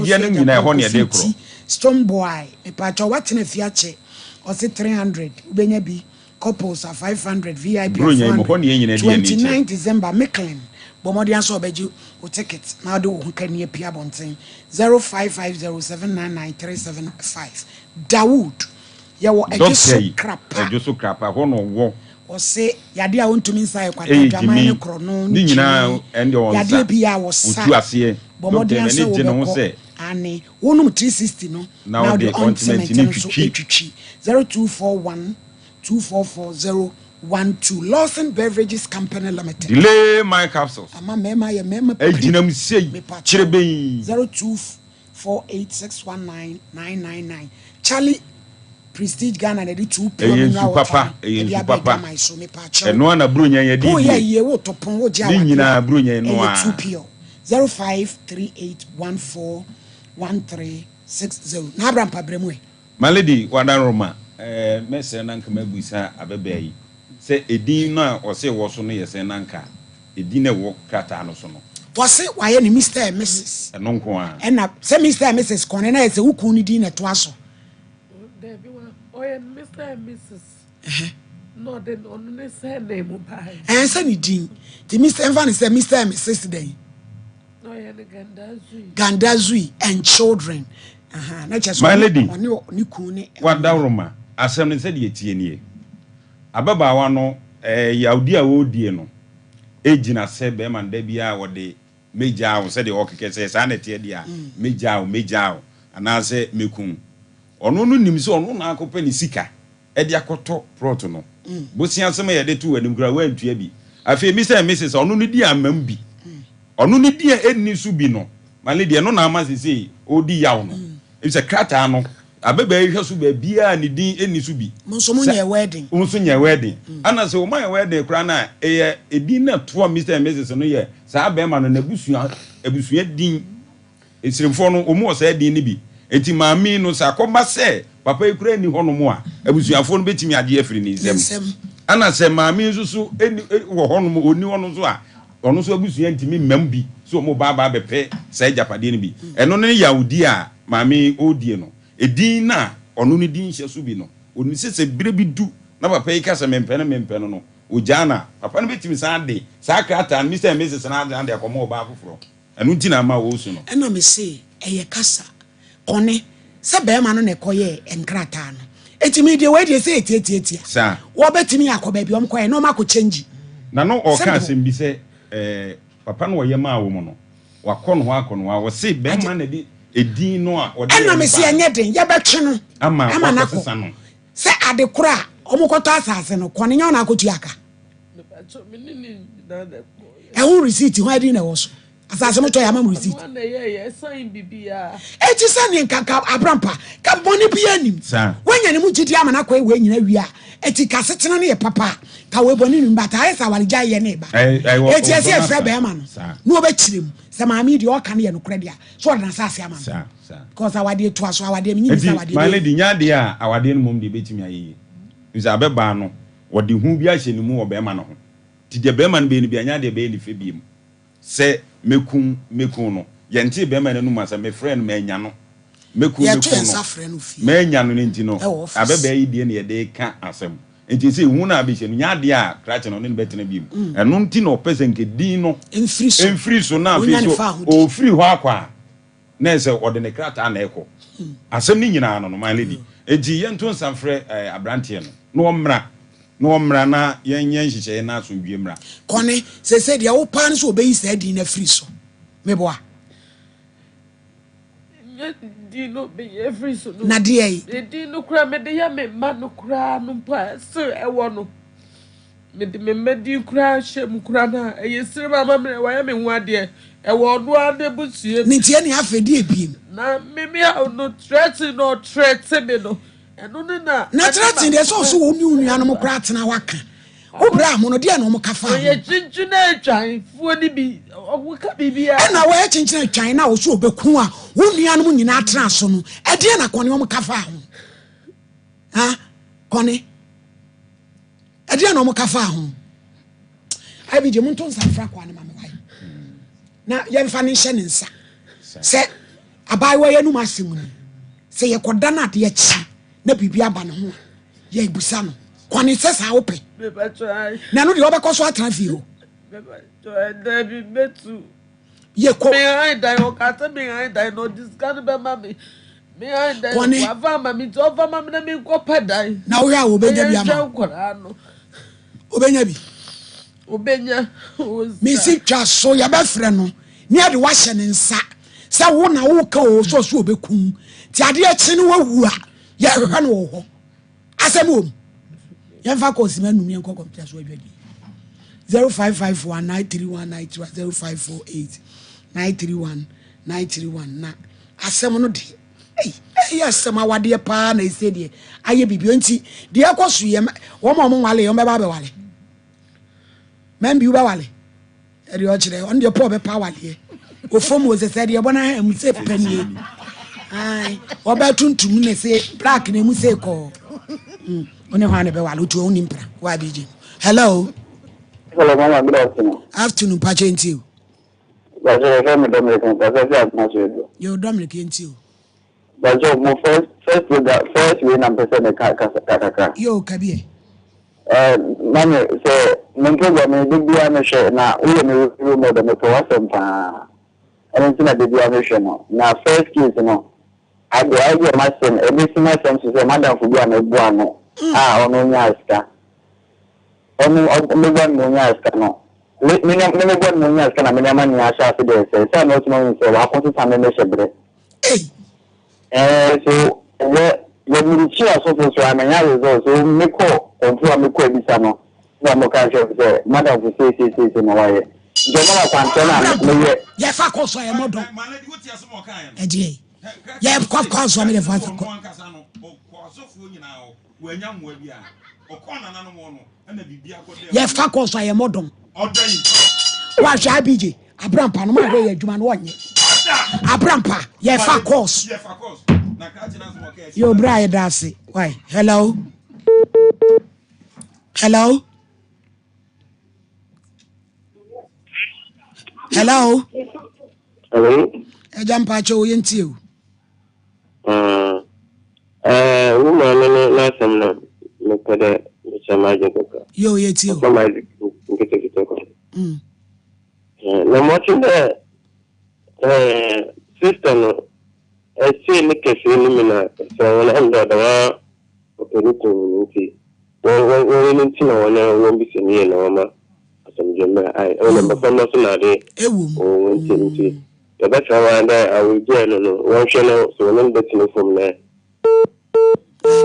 S2: dia ne nyina ho ne de kro
S1: Stone Boy me pa cho watene fiache o se 300 ubenya bi couples are 500 VIP 29 December Micklin bomodian so obeji o ticket na do ho kan ye pia bonten 0550799375 Dawood ye wo
S2: ejuso crap ho no wo
S1: o se yade a wontumi nsa kwata dwaman ne kro no
S2: ni nyina ende won sa
S1: yade bia wo sa
S2: otu ase
S1: bomodian so wo ani wonum 360 no now the ultimate ni twitwi 0241244012 Lawson Beverages Company Limited
S2: delay my capsules
S1: ama mema ye mema
S2: ejinam sei kirebe
S1: 0248619999 Charlie Prestige Ghana na di 2 papa
S2: eno na brunya ye di
S1: ye wo topon wo ja
S2: ni nyina brunya eno a
S1: 2 pio 0538141360 na abram pabremwe
S2: malady wadaroma mese na nka mabuisa abebai se edin na o se wo so no ye se na nka edin na wo krata no so no
S1: wo se waye ni Mr and Mrs
S2: eno nko a
S1: ena se Mr and Mrs kone na se wuku ni din na to aso
S9: Debbie oye Mr and Mrs no de onu ne se name bai
S1: se ni din ti Mr and Van se Mr and Mrs dey Gandazui and children.
S2: My lady, what Daruma, assembly said ye tienie. Ababa wano, Yaudia Odieno, Ejina said Beman Debia or the Major said the Orchid says, Sanity, Major, and I say Mekun. Or no nimso, no Uncle Penny Sika, Ediacoto Protono. Bussian some of the two and Gravel Trebi. I feel Mr. and Mrs. Onudia Membi. Onudia Edni Subino. My lady, no Namas say, Odi Yauno. It's a cratano. A baby has to be beer and the any subi.
S1: Monsomunya wedding.
S2: Monsomunya wedding. And as so my wedding, Crana, a dinner to Mr. and Mrs. on year. Sabeman and a busuet din. It's in form almost said Dinibi. Eti mami no sakoma se papa ekura ni hono mo a abusuafo no betimi ade afiri ni nsem ana se mami nsusu eni wo hono mo oni hono so a ono so abusua ntimi mam bi so mo baba bepe se japade ni bi eno ne yahudi a mami odie no edin na ono ni din hye so bi no oni sese bire bi du na papa yi kasa mempe no ojana papa no betimi san de sakrata Mr. and Mrs. na ande akomo oba afoforo eno ntina ma wo so no
S1: eno me se eye kasa kone se be ma no ne koye enkrata no etimi de we de se etieti
S2: sa
S1: wo betimi akoba bi om koye no ma ko change
S2: na no o ka se mbi se papa no ye ma wo mo no wakọ no akọ wo se be ma na di edin no a o de
S1: ena me se enye den ye betwe no
S2: ama na ko
S1: se ade kura omukoto asase no kone nya na akotu aka hu receipt ho adi na wo so asase mo to ya mam receipt
S9: na ye sign bibia
S1: eti sane nkaka abrampa ka boni bia anim wanya ne mu gidi amana kwa we nyina wi a eti kasetena ne ye papa ka we boni nim bata ai sa walija ye ne ba eti ese efre be ma no obekirem se maami di o ka ne ye no kra dia so na asase ama because awade to aso awade mi nyisa awade
S2: my lady nya de a awade no mom de betimi ayi nza abeba no wode hu bi ahye ne mu wo be ma no ho ti de be ma no be ni bi anya de be ni fe bi mu se mekun no yente be ma nanu masa me friend me nya no mekun no me nya no nti no abeba yi de ne ye de ka asem nti se hu na abehye no nya de a krache no ne betena bi mu eno nti no person ke din no enfri so na fi so o free ho akwa na se ode ne krata na eko asem ni nyina no my lady enti yento nsamfre abrante no omra na yenyen hihye na so dwiemra
S1: kone se dia wo pan so obeyi se din na free so meboa
S9: dino be every so
S1: na dia yi
S9: dino kura me de ya me ma no kura no pa so ewo no me de me medi kura hye kura na eyesire mama me wa ya me hu ade ewo do ade busie
S1: ni tie ni afedi ebiem
S9: na me no threat me no eno
S1: na threat de so wo mi unu no kura tena waka obra mo no de na mo kafa
S9: ye chinchu na atwan fuo ni bi obuka bibia
S1: na wa chinchu na atwan na wo so obeku a wo nua no nyina atena so no e de na kone mo kafa ho ha kone e de na mo kafa ho abi je munton sanfra kwa ne mama wai na ye mfa ne hye ne nsa se abai wa yanu masemu ni se ye koda na de chi na bibia ba ne ho ye ibusa no kwane sesa ope na no de obekoso atran fi ho ye ko
S9: me ai dai o kata me ai dai no discard be mami me ai dai wa va mami to va mami na me ko pedai
S1: na wo ya obenya bi ama
S9: obenya
S1: me si twa so ya be frɛ no ni ade wa hye ne nsa sɛ wo na wo ka o so obekun ti ade achi no wawu a ya hwehwa no wo ho asɛm yɛmfa kɔsima num yɛnkɔ kɔmpita so adwadi 0551931930 0548931931 na asɛm no de asɛm awade paa na ɛsɛ deɛ ayɛ bibio nti deɛ ɛkɔ so yɛ wɔma ɔmo wale ɔmo bɛba bɛwale mambi wobɛwale ɛdeɛ ɔkyerɛ ɔno deɛ pɔ ɔbɛpa waleɛ ɔfom wɔ sɛ sɛ deɛ bɔna mu sɛ panie ɔbɛtuntum ne sɛ black ne mu sɛ kɔɔ one hwane be walo to oni mpra wa bije hello
S4: mama, good afternoon.
S1: Afternoon pache ntiu
S4: But
S1: yo Dominic ntiu
S4: but mo first way na person e ka
S1: yo kabie
S4: mama say menke go me bibia me hwe na wo me mo do me to wasem pa ɛno nti na de bia mehwɛ no na first case no ade ayɛ masɛm ɛbɛsi masɛm so sɛ madamfo bi a mɛbu ano a ɔno nya asika ɔno ɔmɛbɔ no nya asika no mɛbɔ no nya asika na mɛnyama nya ahyɛ ase dɛ sɛ na ɔtuma hu sɛ wakɔto sa mɛhyɛ berɛ so yɛmirichi asɔfo so amenya result so mekɔ ɔmfo a mekɔ abisa no na mɔka hwɛ sɛ madamfo seesiesie na wayɛ jọmọ kwantẹ na meyẹ.
S1: yẹ fa kọ sọ yẹ mọ dọn. ẹ di yẹ kọ sọ mi de fa kọ. yẹ fa kọ sọ yẹ mọ dọn. wà á sọ abijé abrampa ní mo àgbẹ̀ yẹ adwuma ní wọ́n nyẹ. abrampa yẹ fa kọ́ọ̀sì. yóò bẹ̀rẹ̀ ayé dá sí. wáyé hello. hello. Hello.
S4: Hello.
S1: Ejampa cho yenti o.
S4: Woman no last time no me pede me chama je kaka.
S1: Yo yeti o.
S4: Chama nkete ko. Na mo tinde sister no see ni kesi ni mina so na ndo da wa operuto nti. Wo ni nti na wona wo bi se ni na mama. I remember from nothing like that. The better one there, I will get one channel, so I'm getting from there.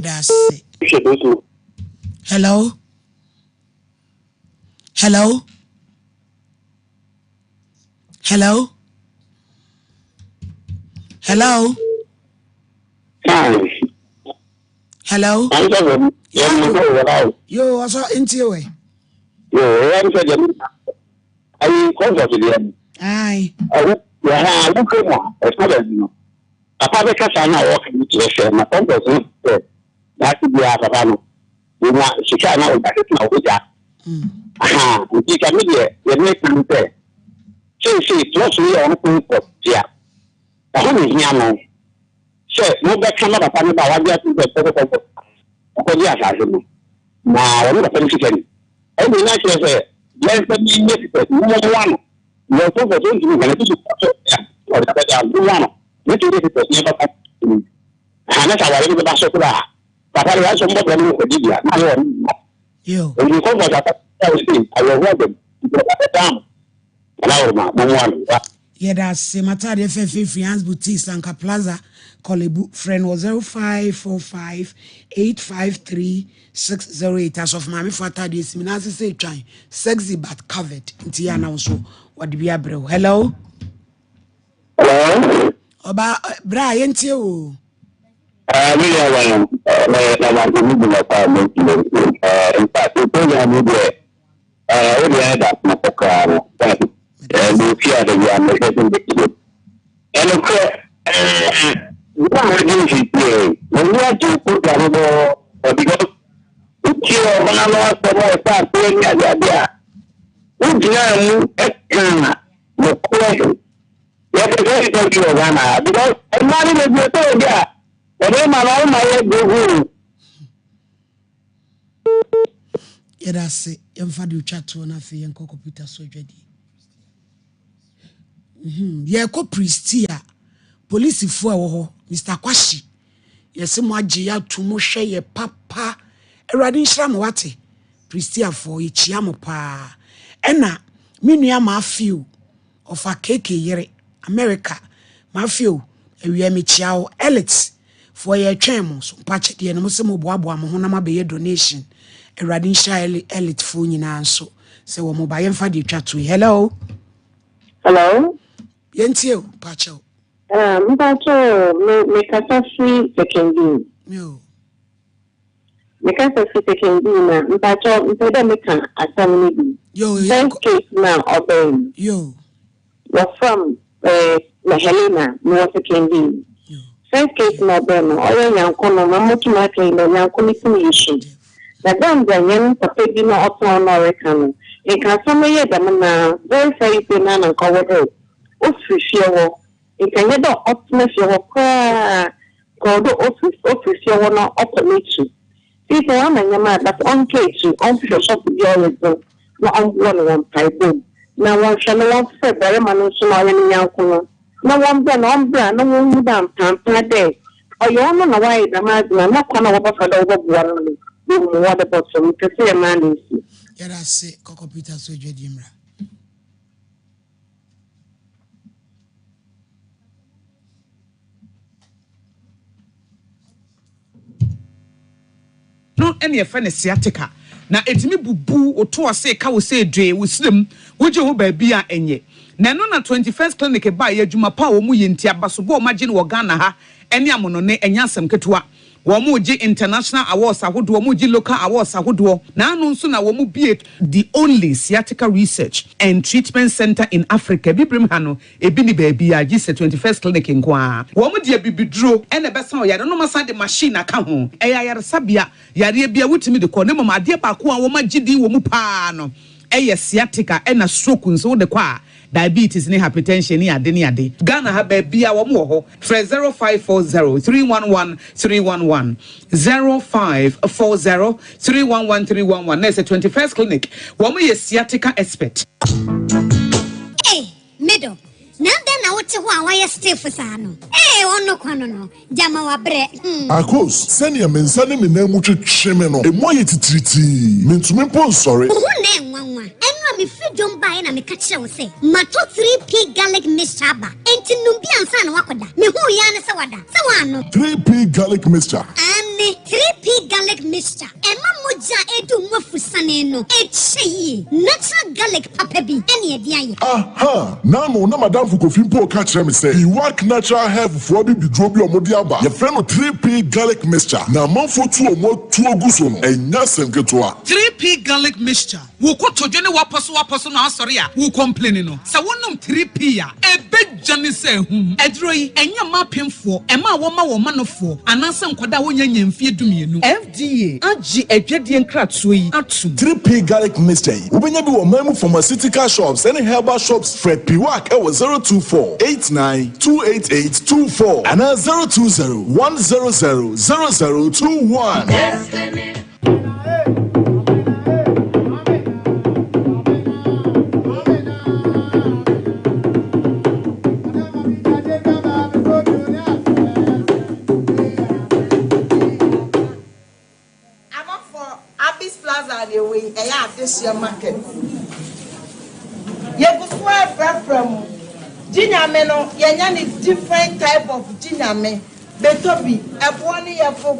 S1: That's it. Hello? Hello? Hello? Hello? Hello? Yo, I saw into your way.
S4: Yo, I'm saying, I contact them.
S1: Aye.
S4: I look at one, as well as you know. A public person now walking with your share, my contact is that could be out of Havana. You know, she can't know that it's not with that. Aha, you can media, you make them there. She, closely on the point, yeah. The home is near now. So, no back come up upon about what you have to do. Because yes, I don't know. Now, I'm not going every night you say, let's be difficult. No one. You're so for doing it. Or the one. Make it difficult. Never come to me. And that's how I live the best of that. But I have some more than you. When you come for that, I will help them. Down.
S1: Yeah, that's Matadi FF Fiance Boutique Sanka Plaza. Kolebu friend was 0545 853 608. As of Mammy Fata, this Minas say trying sexy but covered. Intiana also what be a bro. Hello?
S4: Hello?
S1: Oba Brian Tio.
S4: In fact, the program will be and you fear that you are making the and of course, what is it? When you have to put the because you kill one of the past 10 years, would you the question? You have to very good to Ghana because the money is your told ya. The name of all my head
S1: Yeah, that's it. You chat to an affair and computer surgery. Yeah, ko pristia police fo wo Mr. Kwashi yesi mo age ya to mo hwe ye papa awrade nhira mo wate pristia fo ye chia mo pa ena menua ma feel of a keke yere America ma feel awia me chia o elite for ye twen mo so pache de no mo se mo boaboa mo ho na ma be ye donation awrade nhira elite fo nyina nso se wo mo ba ye mfa de twa to. Hello.
S11: Hello.
S1: Yentio, Pacho.
S11: Pacho, me catastrophe second game.
S1: Yo.
S11: Me catastrophe second game, Pacho, instead of making a family.
S1: Yo,
S11: first case now, obey.
S1: Yo.
S11: You're from Helena, no second game. First case now, Ben, or young corner, no much matter in the young commission. The damn the young Papa, no auto American. It can some year the very very banana and covered. Official, it can get the optimist your car, called the official one optimist. People are mad that's on case, on the shop of your not on one type. Now one shall not say very man so I am young. No one brand, no one damn pamper day. Or you don't know why the man, not one over for the over what about some to see a man.
S1: Yara say, Coco Peter Soja Dimra.
S12: No, any friend is sciatica. Na etimi bubu oto ase ka wo se dwe wo slim wo je ho ba bia enye na no na 21st clinic ba ye adwuma pa wo mu yenti abaso bo ma je no Ghana ha ene amono ne enya asem ketua wo mu je international awards ahodo wo mu je local awards ahodo na anu nso na wo mu bie the only sciatica research and treatment center in Africa bibrim ha no ebi ni ba bia je se 21st clinic nko a wo mu de bibidro ene besa o yare no masa de machine aka ho eya yare sabia yare bia wutimi de ko ne mama ade ba ko a wo ma gidi wo mu pa no eye sciatica ena stroke nso de kwa diabetes ni hypertension ni ade ni ade Ghana ha ba bia wo mo ho 0540 311 311 0540 311 311 na 21st clinic wo mo ye sciatica expert.
S13: Hey middle nanda na wote ho a waya stiff sano ono kwano no jama wa bre
S14: akos senia mensane me na mu twetweme no emoye titiriti mentumi pon sori
S13: ho na enwanwa enwa me fidom bae na me ka kire wo se mato 3p garlic mixture ba enti numbi ansa na wakoda me hu ya ne se wada se wano
S14: 3p garlic mixture
S13: 3p garlic mixture ema moja edu mwafusane no echeyi natural garlic papa bi ene edi aye
S14: aha na no na madam Fukofimpo ka kire me say he work natural health for bi bidrobi omodi aba ye friend no 3p garlic mixture na manfo tu omo tu oguso no enya senketoa
S12: 3p garlic mixture wo kotodwe ne waposo na asori a wo complaining no sa wonum 3p a ebejane se hu edro yi enya mapemfo ema wo ma nofo ananse nkoda wo nya mfie dumienu FDA agi edwedie nkratuo yi atum
S14: 3p garlic mixture ubenya bi wo mamu pharmaceutical shops and herbal shops Fred Piwak e wo 02489288824 and 02010000021 Destiny.
S6: This year market. You go swear from Jinameno, Yanyan is different type of Jiname. Betobi, a pony for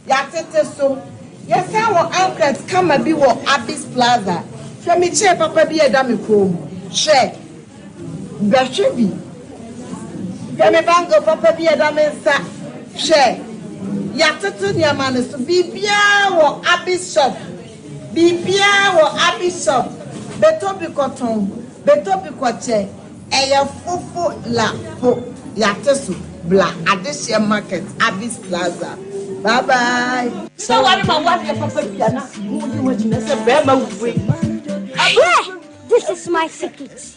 S6: Yatete so. Yes, our uncles come and be what Abyss Plaza. Show me chair, Papa be a dummy comb. Share. Bashibi. Yami Bango, Papa be a dummy share. Yatete Yaman is to be Bia or Abyss shop. Bibia wo abishop betobi cotton betobi kwache eya fofo la fo yatesu bla adeshe market Abyss Plaza bye bye so what ma what papa piana mudi wajina se bema we
S13: this is my secret.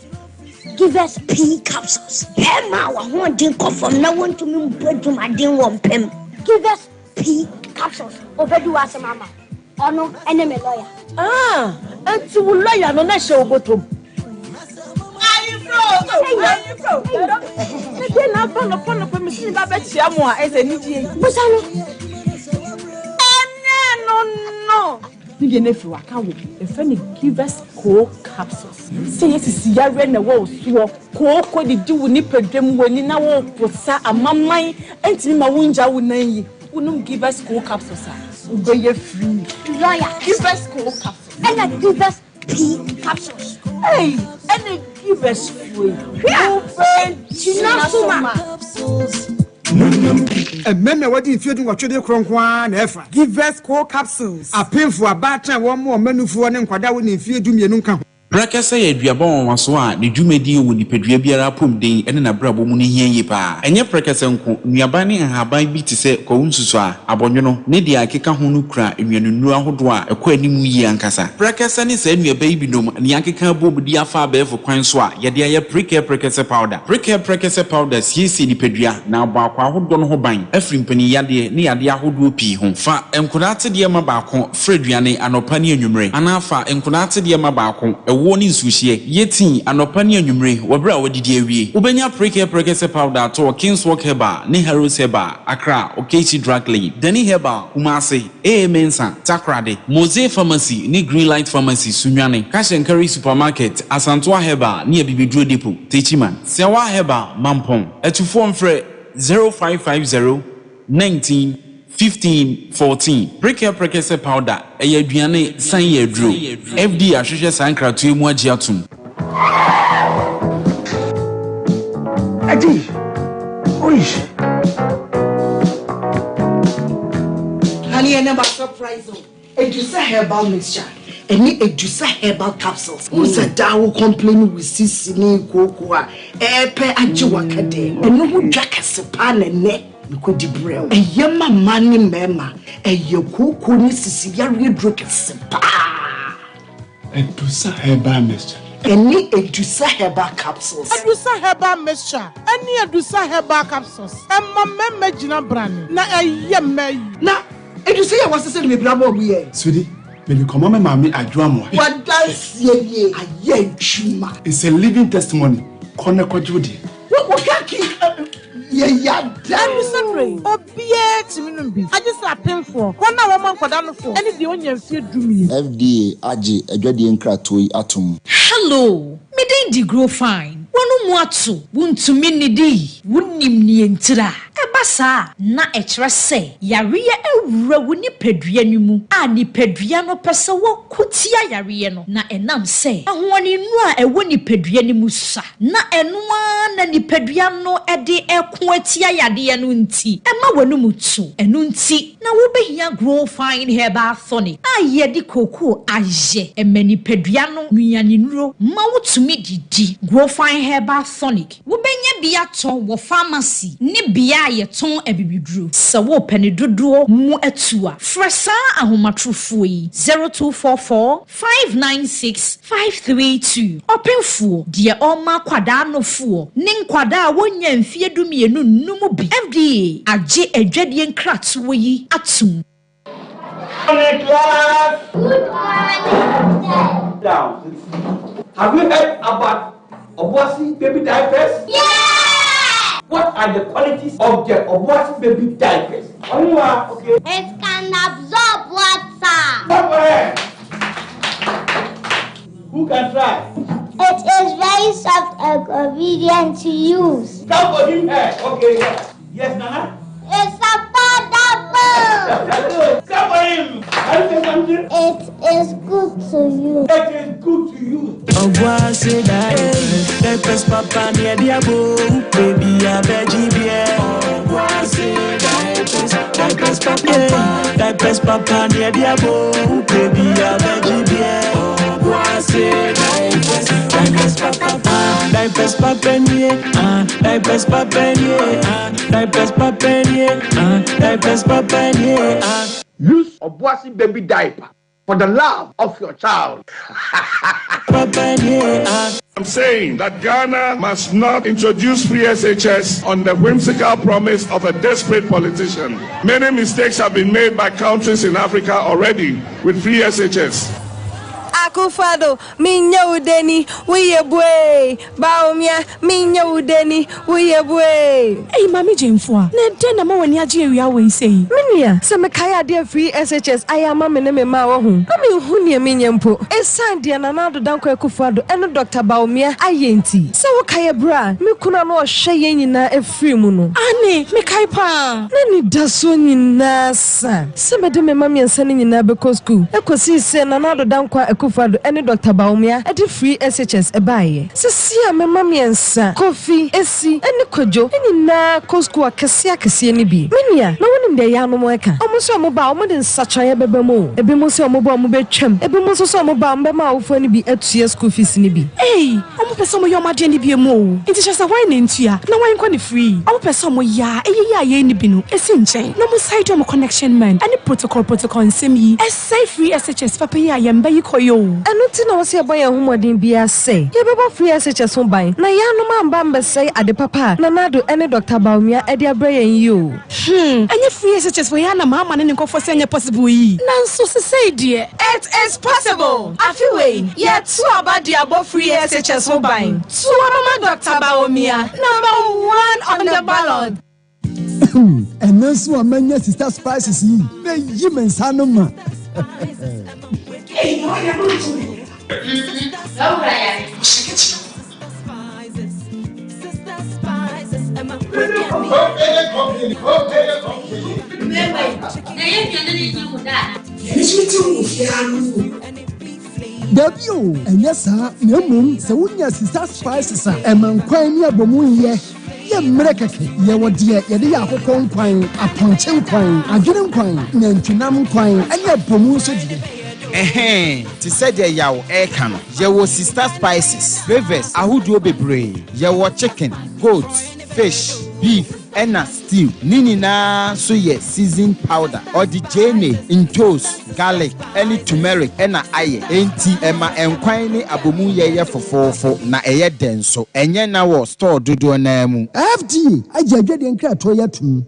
S13: Give us P capsules bema wa ho din ko from na want to me bedroom adin won pem give us P capsules obedu asemama ono enemy lawyer
S6: and to lawyer no na show bottom are you from they na pon me see ba betia mo a ese ni die
S13: busano
S6: no ni na fi waka wo e fa ni give us co capsules say yes yare na wo so ko di wo ni pedwam woni na wo posa amamman entimi ma wonja wo nan yi wonum give us co capsules go ye free
S13: lawyer
S6: give us co capsules
S13: and give us P capsules
S6: hey and give us free
S3: Meme wadi fiodun wa twede kronkwa na efa give us co capsules apemfo abatra wo mo manufuo ne nkwada wo ne fiedum yenu nka ho
S15: Brakasa ye duabon waso a ne dwumadi wo nipadua biara pomden ene na brabo mu ne hianye pa enye brakasa nko nuaban ne haban bi te se ko nsusu a abonwono ne dia akeka ho no kura enwanunu ahodo a ekọ animu yi ankasa brakasa ne sa nuaban bi nom ne akeka bobudi afa abefo kwan so a ye de aye brakasa powder siesi nipadua na abo akwa ahodo no ho ban afri mpani yade ne yade ahodo pi ho fa enkunate de ma baako freduane anopa ne anwumre anafa enkunate de ma baako ɛwo ne nsuhye yetin anopa ne anwumre wobra wodidi awie wobenya preke powder to King's Walk Herbal ne Heroes Herbal Accra Okechi Drug Lane Deni Herbal Kumasi Mensa Takrade Mose Pharmacy ne Greenlight Pharmacy Sunwane Cash and Carry Supermarket Asantua Herbal ne Bibidro Depot Techiman Sewa Herbal Mampong etufo mfre 0550 19 15 14 preke powder aduane san yedro FD ahwehwe sankratu emu agi atum
S16: Adi oish
S1: Honey, I never surprise you. Edusa herbal mixture. Any Edusa herbal capsules. Who said that will complain with Sisini Cocoa? Epe Ajiwakade. And no one jack a sepan and neck. Could the brew a yama money mema a yoku ni Sicilia drink a sepa.
S16: Edusa herbal mixture.
S1: Any Edusa herbal capsules.
S5: Edusa herbal mixture. Any Edusa herbal capsules. And my memma brand. Na a yama.
S1: Na Edusa was said me bravo we.
S16: Sweetie, maybe come on, mammy, I drama.
S1: What does ye a ye chuma?
S16: It's a living testimony. Corner Judy.
S5: What can keep? Yeah, damn sorry. Oh, be to me. I just have pain for 1 hour man for down for any the onion feed me.
S17: FDA, Aji, a Jadian Kratui Atom.
S6: Hello, me didn't grow fine. One mwatu, wuntu minidi, wunim ni entira. Ebasa, na etra se, yariye ewura wuni pedria nimu. Ni pedria no pesa wo kutia yariye no. Na enam se, ahwani nua ewo ni pedria nimu sa. Na enua na ni pedria no ede ekwetia yadiye no nti. Ema wanu mutu, enu nti. Na wobehia grow fine herbal tonic. Yedi koko aje. Emeni pedria no nuani nuro. Ma wutumi didi. Grow fine herbal tonic. Wobenya bia ton wo pharmacy. Ni bia ye ton ebibidru. Sa wo peni dodo mu etua. Fresa ahomatrofo yi 0244 596 532. Openfo de oma kwada no fo. Nin kwada wonya mfie dumienu numu bi. FDA aje adwadie nkratowo yi atum.
S18: Class. Good morning. Down. Have you heard about Obuasi baby diapers?
S13: Yeah!
S18: What are the qualities of the Obuasi baby diapers? Okay.
S13: It can absorb water.
S18: Somewhere. Who can try?
S13: It is very soft and convenient to use.
S18: Come for him here. Okay. Yes, Nana?
S13: It's affordable.
S18: Come for him. Can you say something?
S13: It is good to use.
S18: It is good to use.
S19: Obuasi diapers, papa near diabo, baby a veggie beer. Obuasi diapers, papa near diabo, baby a veggie beer. Obuasi diapers, papa nier, diapers papa nier.
S18: Use Obuasi baby diaper for the love of your child.
S14: I'm saying that Ghana must not introduce free SHS on the whimsical promise of a desperate politician. Many mistakes have been made by countries in Africa already with free SHS.
S20: Akufado, minya udeni, uye bwe. Baumia, minya udeni, uye bwe.
S9: Hey, Mami Jemfua, ne dena ma wani aji area we say.
S20: Minia, se me kaya dia free SHS ayama me ne me ma wo hu. Ami hu ne minya mpo. Esan dia na na do danko Akufado eno Dr. Baumia ayenti. Se wo kaya bra, me kuna no hwe ye nyina efri mu no.
S9: Ane, me kai pa.
S20: Na ni daso nyina sa. Se me de me ma miensa ne nyina be ko school. Ekosi se na na do danko Akufado ene Dr. Baumia edi free SHS ebaye. Se sia me ma miensa, Kofi, Esi, ene Kojo, eni na ko school akese ni bi. Minia, na wonim de ya no mo eka. Omo so mo ba omo de nsachoye bebe mo. Ebi mo so omo ba omo betwam. Ebi mo so omo ba mbe ma awofo ni bi atue school fees ni bi.
S9: Hey, omo pese omo yoma de ni bi mo. Nti chese why na ntua? Na why nkwa ni free? Omo pese omo ya, ye ni bi no. Esi nchen. Na mo side omo connection man. Any protocol nsem yi. Say free SHS papa ya yemba yi koyo.
S20: ɛno ti na wɔsɛ yɛbɔ yɛn homɔden bia sɛ yɛbɛbɔ free SHS ho ban na yɛanom amba mbɛsɛe ade papa na nado ɛne Dr. Baumia ɛde abrɛ yɛn yi o
S21: ɛnyɛ free SHS for yɛa na maama ne nkɔfɔ sɛ ɛnyɛ possible yi
S20: nanso sesei deɛ it is possible afiwei yɛto aba de abɔ free SHS ho ban to mama Dr. Baumia number 1 on the ballot.
S22: And then so many sister spices yi na yi men sanoma Dabio, and yes, sir, no moon, so when your sister spices are a man quine near Bomuye. Mrekeke, ye were dear, ye de Akon quine, a ponchen quine, a gin quine, Nantunam quine, and your promotion.
S23: To say the yaw air can, ye were sister spices, rivers, ahudu bebre, ye were chicken, goats, fish, beef, and a stew, nini na so ye seasoned powder, or the jene in toast, garlic, any turmeric, and a aye, ain't Emma and quine abomu ye for na eye denso, and ye now store do name.
S22: FD, I judge and cry to ya too.